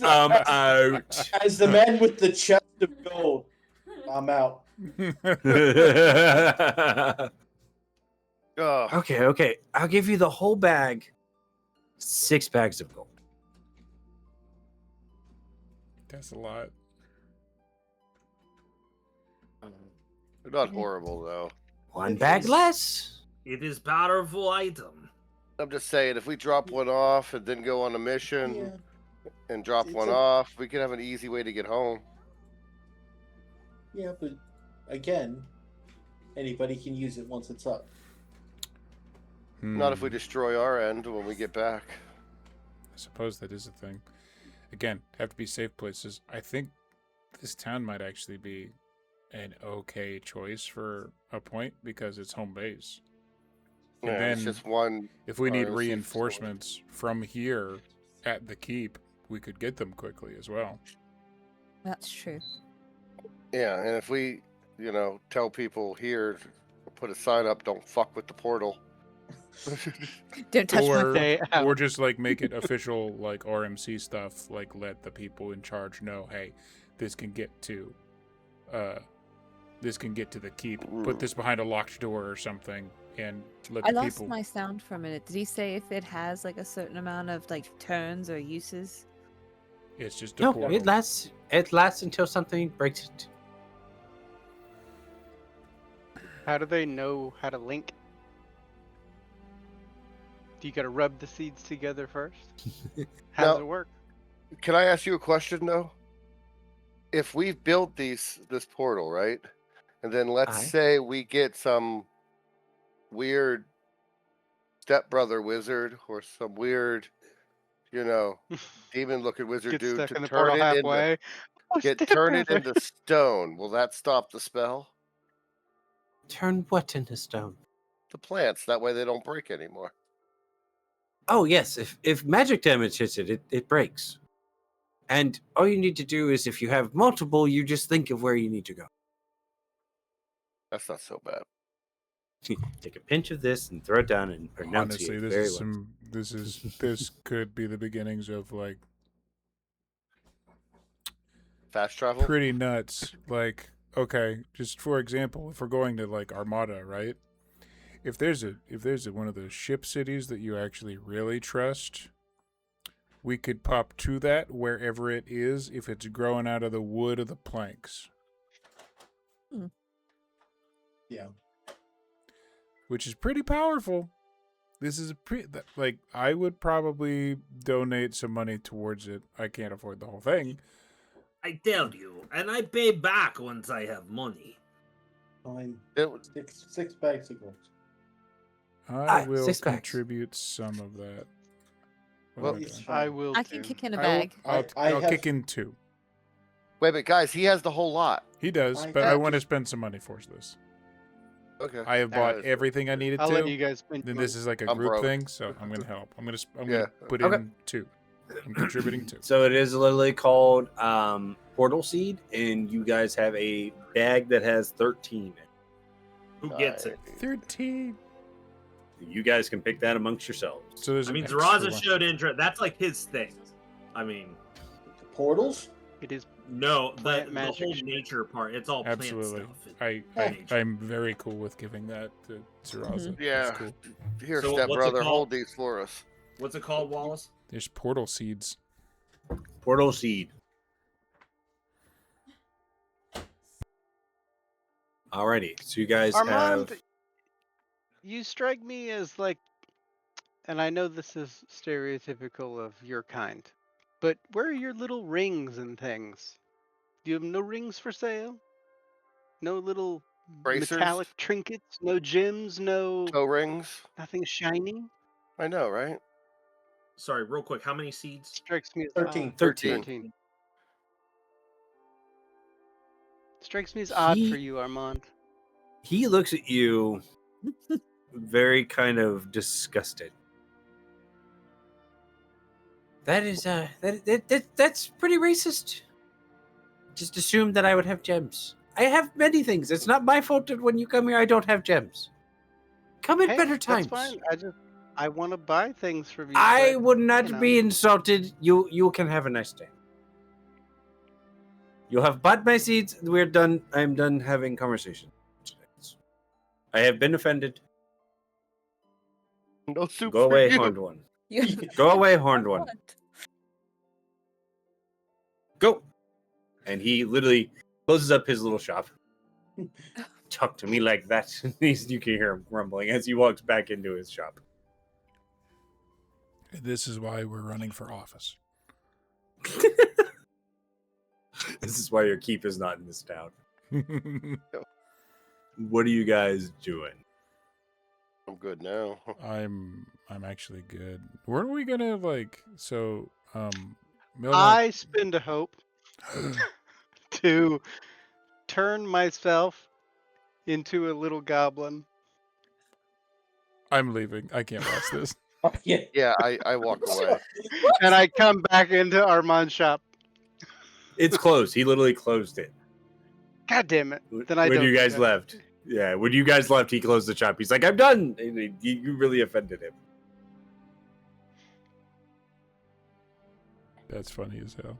I'm out. As the man with the chest of gold, I'm out. Ugh. Okay. I'll give you the whole bag. 6 bags of gold. That's a lot. They're not horrible though. 1 bag less. It is powerful item. I'm just saying, if we drop one off and then go on a mission Yeah. and drop It's one a- off, we could have an easy way to get home. Yeah, but again, anybody can use it once it's up. Not if we Hmm. destroy our end when we get back. I suppose that is a thing. Again, have to be safe places. I think this town might actually be an okay choice for a point because it's home base. And Yeah, it's then just one. if we need ROC reinforcements from here at the keep, we could get them quickly as well. That's true. Yeah, and if we, tell people here, put a sign up, don't fuck with the portal. Don't touch my Or, Stay out. or just like make it official, like RMC stuff. Like let the people in charge know, hey, this can get to the keep. Put this behind a locked door or something, and let I the lost people. my sound for a minute. Did he say if it has like a certain amount of like turns or uses? It's just a No, portal. it lasts until something breaks it. How do they know how to link? Do you gotta rub the seeds together first? How does No. it work? Can I ask you a question though? If we've built this portal, right? And then let's Aye. say we get some weird stepbrother wizard or some weird, demon looking wizard Get dude stuck to in the turn portal it into halfway. Oh, turn it stepbrother. into stone. Will that stop the spell? Turn what into stone? The plants. That way they don't break anymore. Oh yes, if magic damage hits it, it breaks. And all you need to do is if you have multiple, you just think of where you need to go. That's not so bad. Take a pinch of this and throw it down and pronounce Honestly, it this very is well. this could be the beginnings of like Fast travel? pretty nuts. Like, okay, just for example, if we're going to like Armada, right? If there's one of those ship cities that you actually really trust, we could pop to that wherever it is if it's growing out of the wood of the planks, Yeah. which is pretty powerful. This is like I would probably donate some money towards it. I can't afford the whole thing, I tell you, and I pay back once I have money. Fine. It, Six bags of gold. I Ah, will 6 bags. contribute some of that. What Well, am I It's doing? fine. I will I too. can kick in a I bag. will, I I'll have- kick in 2. wait, but guys, he has the whole lot. He does, I but I have want to just- spend some money for this. Okay. I have All bought right. everything I needed I'll let to. you guys spend Then your this money. is like a I'm group broke. thing, so I'm gonna help. I'm Yeah. gonna put Okay. in 2. I'm contributing 2. So it is literally called Portal Seed, and you guys have a bag that has 13 in it. Who gets it? 13. You guys can pick that amongst yourselves. So there's I mean, an extra Zaraza one. showed interest. That's like his thing. I mean, The portals? It is no, Plant the magic whole shit. nature part. It's all Absolutely. plant stuff. I'm very cool with giving that to Zaraza. Yeah. That's cool. Here, So step what's it brother, called? hold these for us. What's it called, Wallace? There's portal seeds. Portal Seed. Alrighty, so you guys Armand. have. You strike me as like, and I know this is stereotypical of your kind, but where are your little rings and things? Do you have no rings for sale? No little Bracers? metallic trinkets? No gems? No Toe rings. nothing shiny? I know, right? Sorry, real quick. How many seeds? Strikes me as 13. odd. 13. 13. Strikes me as odd for He- you, Armand. He looks at you very kind of disgusted. That is that's pretty racist. Just assumed that I would have gems. I have many things. It's not my fault that when you come here I don't have gems. Come at Hey, better times. that's fine. I want to buy things from you. I but, would not you know. be insulted. You can have a nice day. You have bought my seeds. We're done. I'm done having conversation. I have been offended. No soup Go for away, you. horned one. Go away, horned one. Go. And he literally closes up his little shop. Talk to me like that. You can hear him grumbling as he walks back into his shop. This is why we're running for office. This is why your keep is not in this town. What are you guys doing? I'm good now. I'm actually good. Weren't we gonna Milner- I spend a hope to turn myself into a little goblin. I'm leaving. I can't watch this. Yeah. Yeah, I walk away. And I come back into Armand's shop. It's closed. He literally closed it. God damn it. Then I when don't you do guys that. left. Yeah, when you guys left, he closed the shop. He's like, I'm done. And you really offended him. That's funny as hell.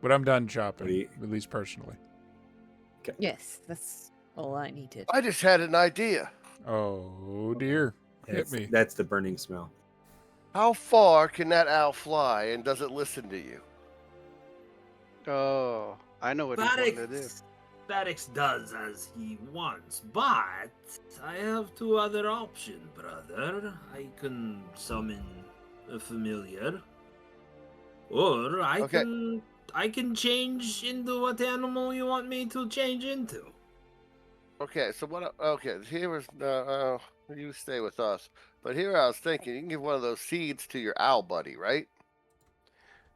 But I'm done What do shopping, you- at least personally. Yes, that's all I needed. I just had an idea. Oh dear. Hit me. That's the burning smell. How far can that owl fly, and does it listen to you? Oh, I know what he's wanting to do. Badix does as he wants, but I have 2 other options, brother. I can summon a familiar, or Okay. I can change into what animal you want me to change into. Okay, so okay, here was you stay with us. But here I was thinking, you can give one of those seeds to your owl buddy, right?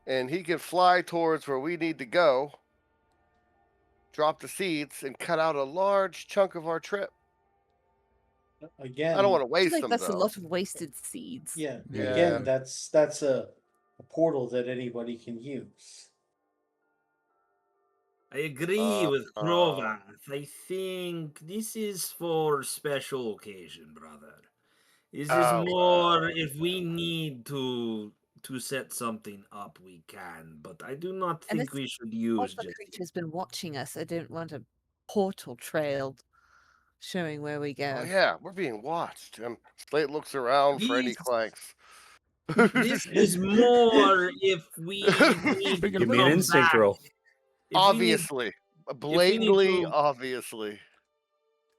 And he can fly towards where we need to go, drop the seeds, and cut out a large chunk of our trip. Again. I don't want to I waste feel like them that's though. a lot of wasted seeds. Yeah. Yeah. Again, that's a portal that anybody can use. I agree with Krovat. I think this is for special occasion, brother. This is more if we need to set something up, we can. But I do not And think this we should use Alpha just. creature's been watching us. I don't want a portal trail showing where we go. Oh yeah, we're being watched. And Slate looks around for any These- clanks. This is more if we need Speaking to Give me an come instinct back. roll. If we need- Obviously, blatantly, to- obviously.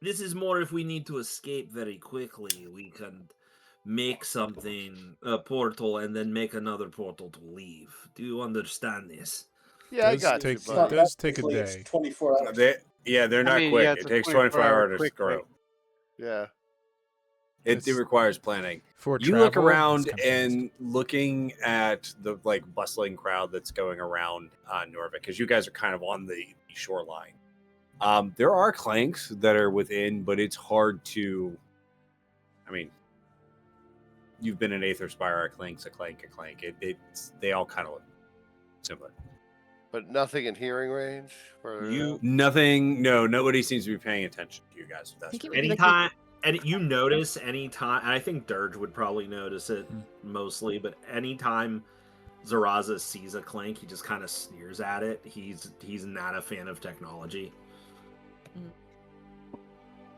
this is more if we need to escape very quickly. We can make something a portal and then make another portal to leave. Do you understand this? Yeah, I Does got take- you, It's not buddy. does that take a quickly, it's day. 24 hours. They're not quick. yeah, It it's a takes 24 24-hour hours quick to grow. wait. Yeah. It It's- requires planning. For You look travel, around it's kinda fast. and looking at the like bustling crowd that's going around Norvik, because you guys are kind of on the shoreline. There are clanks that are within, but it's hard to. I mean, you've been in Aether Spire. A clank's a clank, a clank. They all kind of look similar. But nothing in hearing range? Nothing. No, nobody seems to be paying attention to you guys. That's think it for would be like Anytime, and you notice anytime, and I think Dirge would probably notice it Hmm. mostly, but anytime Zaraza sees a clank, he just kind of sneers at it. He's not a fan of technology.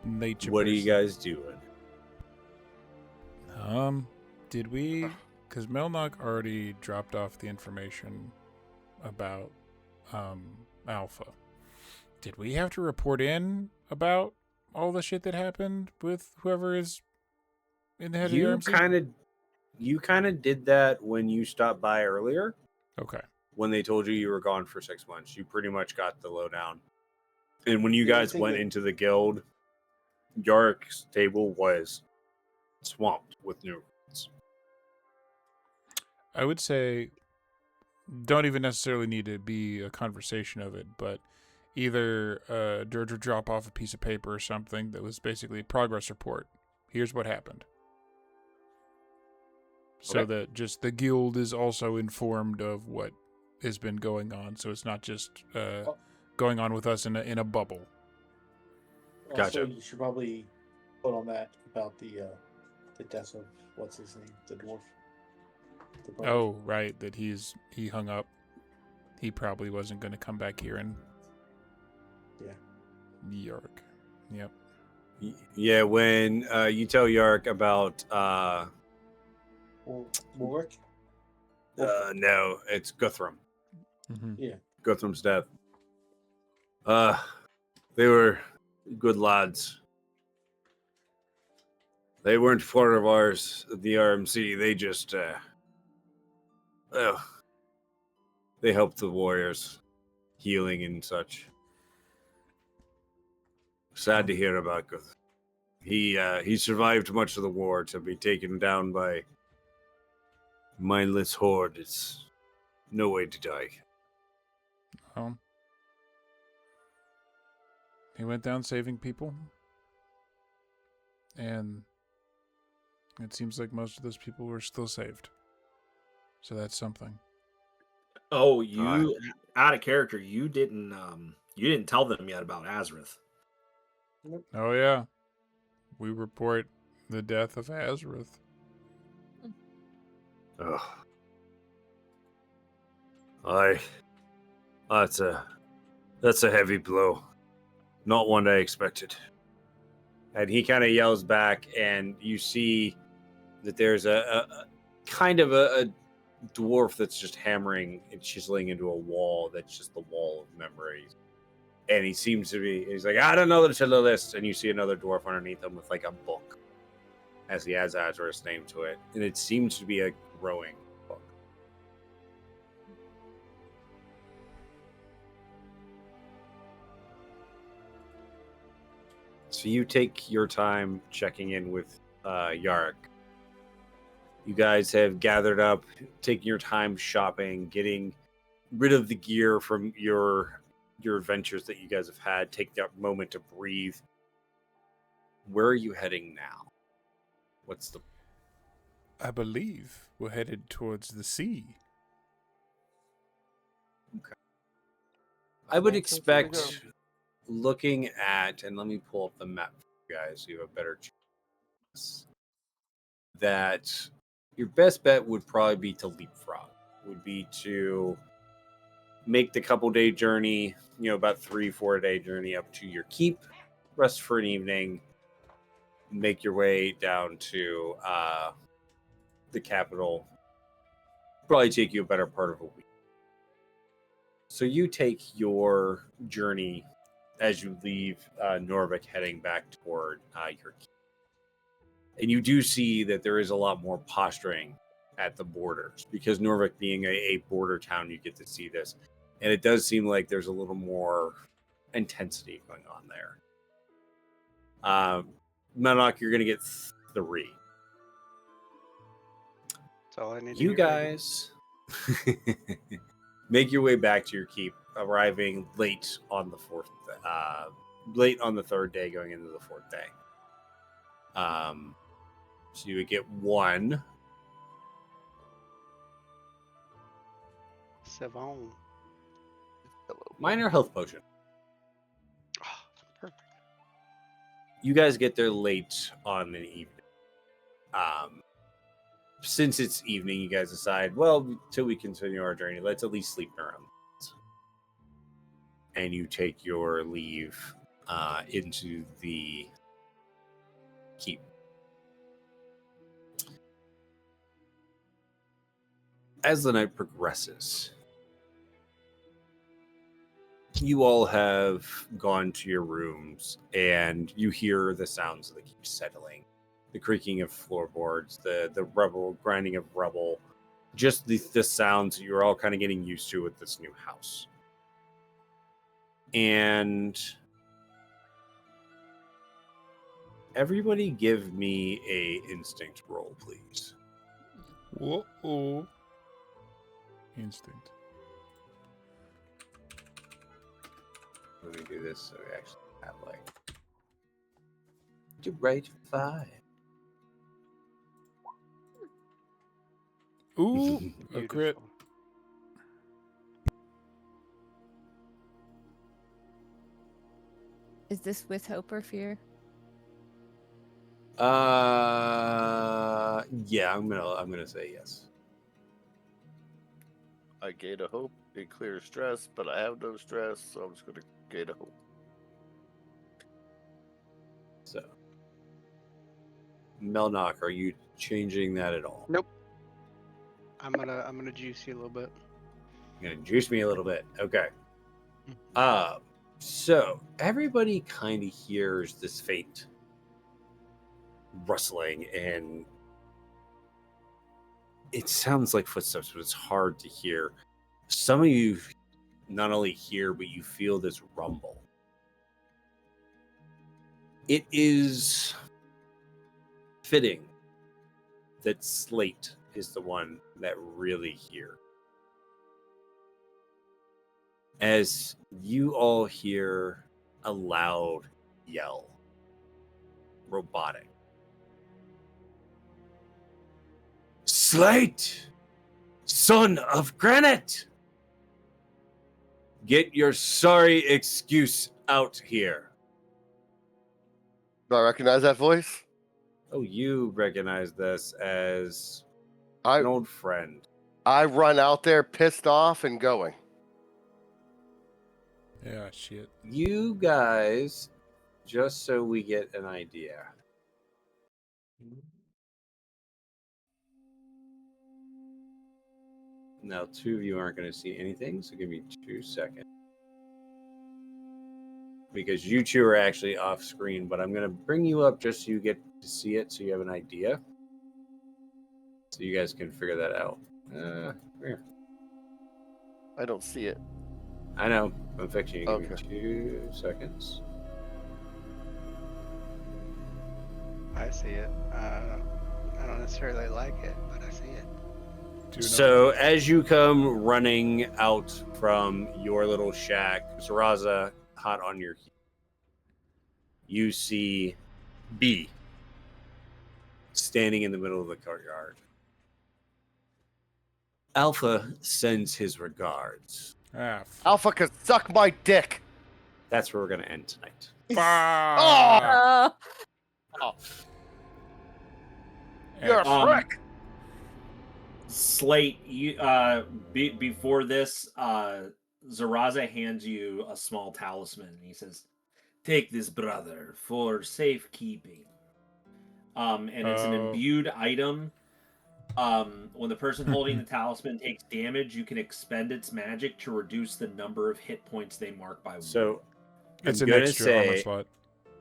Nature. What are you person. guys doing? Did we? Because Melnock already dropped off the information about Alpha. Did we have to report in about all the shit that happened with whoever is in the head You of the RMC? you kind of did that when you stopped by earlier. Okay. When they told you were gone for 6 months, you pretty much got the lowdown. And when you The only guys thing went that- into the guild, Yark's table was swamped with new recruits. I would say don't even necessarily need to be a conversation of it, but either Dirge would drop off a piece of paper or something that was basically a progress report. Here's what happened. So Okay. that just the guild is also informed of what has been going on, so it's not just going on with us in a bubble. Also, Gotcha. you should probably put on that about the death of what's his name, the dwarf. The brother. Oh, right, that he hung up. He probably wasn't going to come back here and Yeah. York. Yep. Yeah, when you tell Yark about Warwick. no, it's Guthrum. Mm-hmm. Yeah. Guthrum's death. They were good lads. They weren't part of ours at the RMC. They just, well, they helped the warriors, healing and such. Sad to hear about Guthrum. He survived much of the war. To be taken down by mindless horde, it's no way to die. He went down saving people, and it seems like most of those people were still saved. So that's something. Oh, you out of character. You didn't tell them yet about Azrith. Oh yeah, we report the death of Azrith. Ugh. That's a heavy blow. Not one I expected. And he kind of yells back, and you see that there's a kind of a dwarf that's just hammering and chiseling into a wall that's just the wall of memories. And he's like, I don't know the title list. And you see another dwarf underneath him with like a book as he has Azra's name to it. And it seems to be a growing book. So you take your time checking in with Yark. You guys have gathered up, taking your time shopping, getting rid of the gear from your adventures that you guys have had. Take that moment to breathe. Where are you heading now? What's the... I believe we're headed towards the sea. I would That's where we expect, looking at, and let me pull up the map for you guys so you have a better chance, that your best bet would probably be to leapfrog. Would be to make the couple-day journey, about 3-4 day journey up to your keep, rest for an evening, make your way down to the capital. Probably take you a better part of a week. So you take your journey as you leave Norvik, heading back toward your keep. And you do see that there is a lot more posturing at the borders, because Norvik being a border town, you get to see this. and it does seem like there's a little more intensity going on there. Monarch, you're gonna get 3. That's all I need to You hear, baby. guys make your way back to your keep, arriving late on the late on the 3rd day, going into the 4th day. So you would get 1. Savon. Minor health potion. Oh, perfect. You guys get there late on the evening. Since it's evening, you guys decide, well, till we continue our journey, let's at least sleep in our own beds. And you take your leave into the keep. As the night progresses, you all have gone to your rooms, and you hear the sounds of the keep settling, the creaking of floorboards, the grinding of rubble, just the sounds you're all kind of getting used to with this new house. And everybody give me a instinct roll, please. Whoa. Instinct. Let me do this so we actually have to rate 5. Ooh, a crit. Beautiful. Is this with hope or fear? Yeah, I'm gonna say yes. I gain a hope. It clears stress, but I have no stress, so I'm just gonna gain a hope. So, Melnock, are you changing that at all? Nope. I'm gonna juice you a little bit. You're gonna juice me a little bit. Okay. So everybody kind of hears this faint rustling, and it sounds like footsteps, but it's hard to hear. Some of you not only hear, but you feel this rumble. It is fitting that Slate is the one that really hear. As you all hear a loud yell, robotic. Slate, son of granite, get your sorry excuse out here. Do I recognize that voice? Oh, you recognize this as I an old friend. I run out there pissed off and going. Yeah, shit. You guys, just so we get an idea. Now, 2 of you aren't going to see anything, so give me 2 seconds. Because you 2 are actually off screen, but I'm going to bring you up just so you get to see it, so you have an idea. So you guys can figure that out. Here. I don't see it. I know. I'm fixing you. Give Okay. me 2 seconds. I see it. I don't necessarily like it, but I see it. So as you come running out from your little shack, Zaraza, hot on your heels, you see B standing in the middle of the courtyard. Alpha sends his regards. Alpha can suck my dick. That's where we're going to end tonight. Oh! You're a frick. Slate, you before this, Zaraza hands you a small talisman, and he says, "Take this, brother, for safekeeping." And it's an imbued item. When the person holding the talisman takes damage, you can expend its magic to reduce the number of hit points they mark by 1. So It's I'm an gonna extra armor say, slot.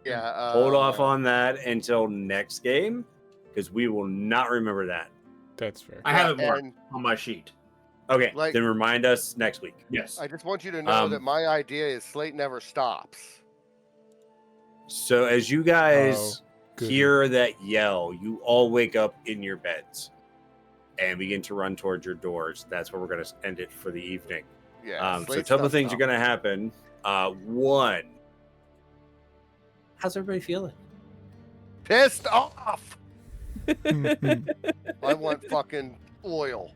Yeah. hold off on that until next game, because we will not remember that. That's fair. I have it marked and- on my sheet. Okay, Like- then remind us next week. Yes. I just want you to know that Um, my idea is Slate never stops. So as you guys goody. hear that yell, you all wake up in your beds and begin to run towards your doors. That's where we're going to end it for the evening. Yeah. So a Slate's couple not of things are stopping. going to happen. One, how's everybody feeling? Pissed off. I want fucking oil.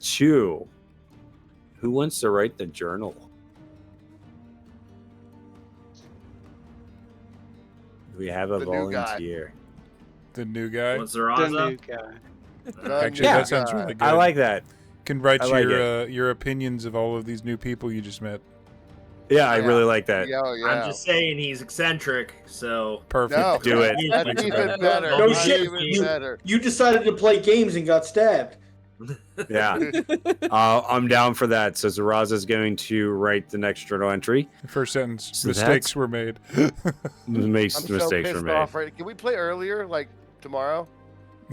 Two, who wants to write the journal? We have a The new guy. volunteer. The new guy. What's The Zaraza? new guy. The Actually, new that sounds guy. really good. I like that. Can write I like your opinions of all of these new people you just met. Yeah, I Yeah. really like that. Yeah, yeah. I'm just saying he's eccentric, so Perfect. No, Do it. That's Makes it even better. better. No That's shit, even better. You decided to play games and got stabbed. Yeah. I'm down for that. So Zaraza's going to write the next journal entry. First sentence. So Mistakes were made. Mistakes I'm so mistakes pissed were made. off. Right? Can we play earlier, like tomorrow?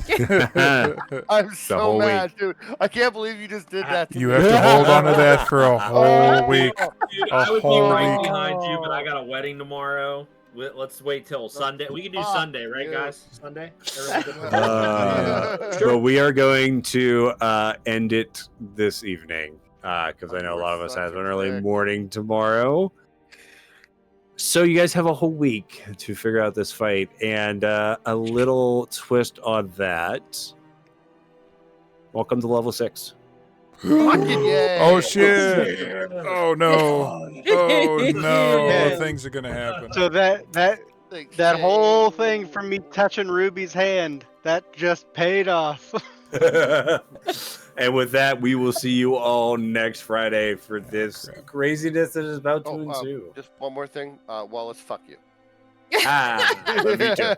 The I'm so whole mad, dude. I can't believe you just did that. To You me. have to hold on to that for a whole Oh, week. dude, A I would be whole right week. behind you, but I got a wedding tomorrow. Let's wait till Sunday. We can do Fuck, Sunday, right, dude. guys? Sunday. Everyone good with that? But we are going to end it this evening because I know a lot of us Such have a an early dick. morning tomorrow. So you guys have a whole week to figure out this fight, and a little twist on that. Welcome to level 6. Fucking yay. Oh shit! Oh no! Oh no! Yeah. Things are gonna happen. So that whole thing from me touching Ruby's hand, that just paid off. And with that, we will see you all next Friday for this craziness that is about to ensue. Just one more thing. Wallace, fuck you. Ah, love you too.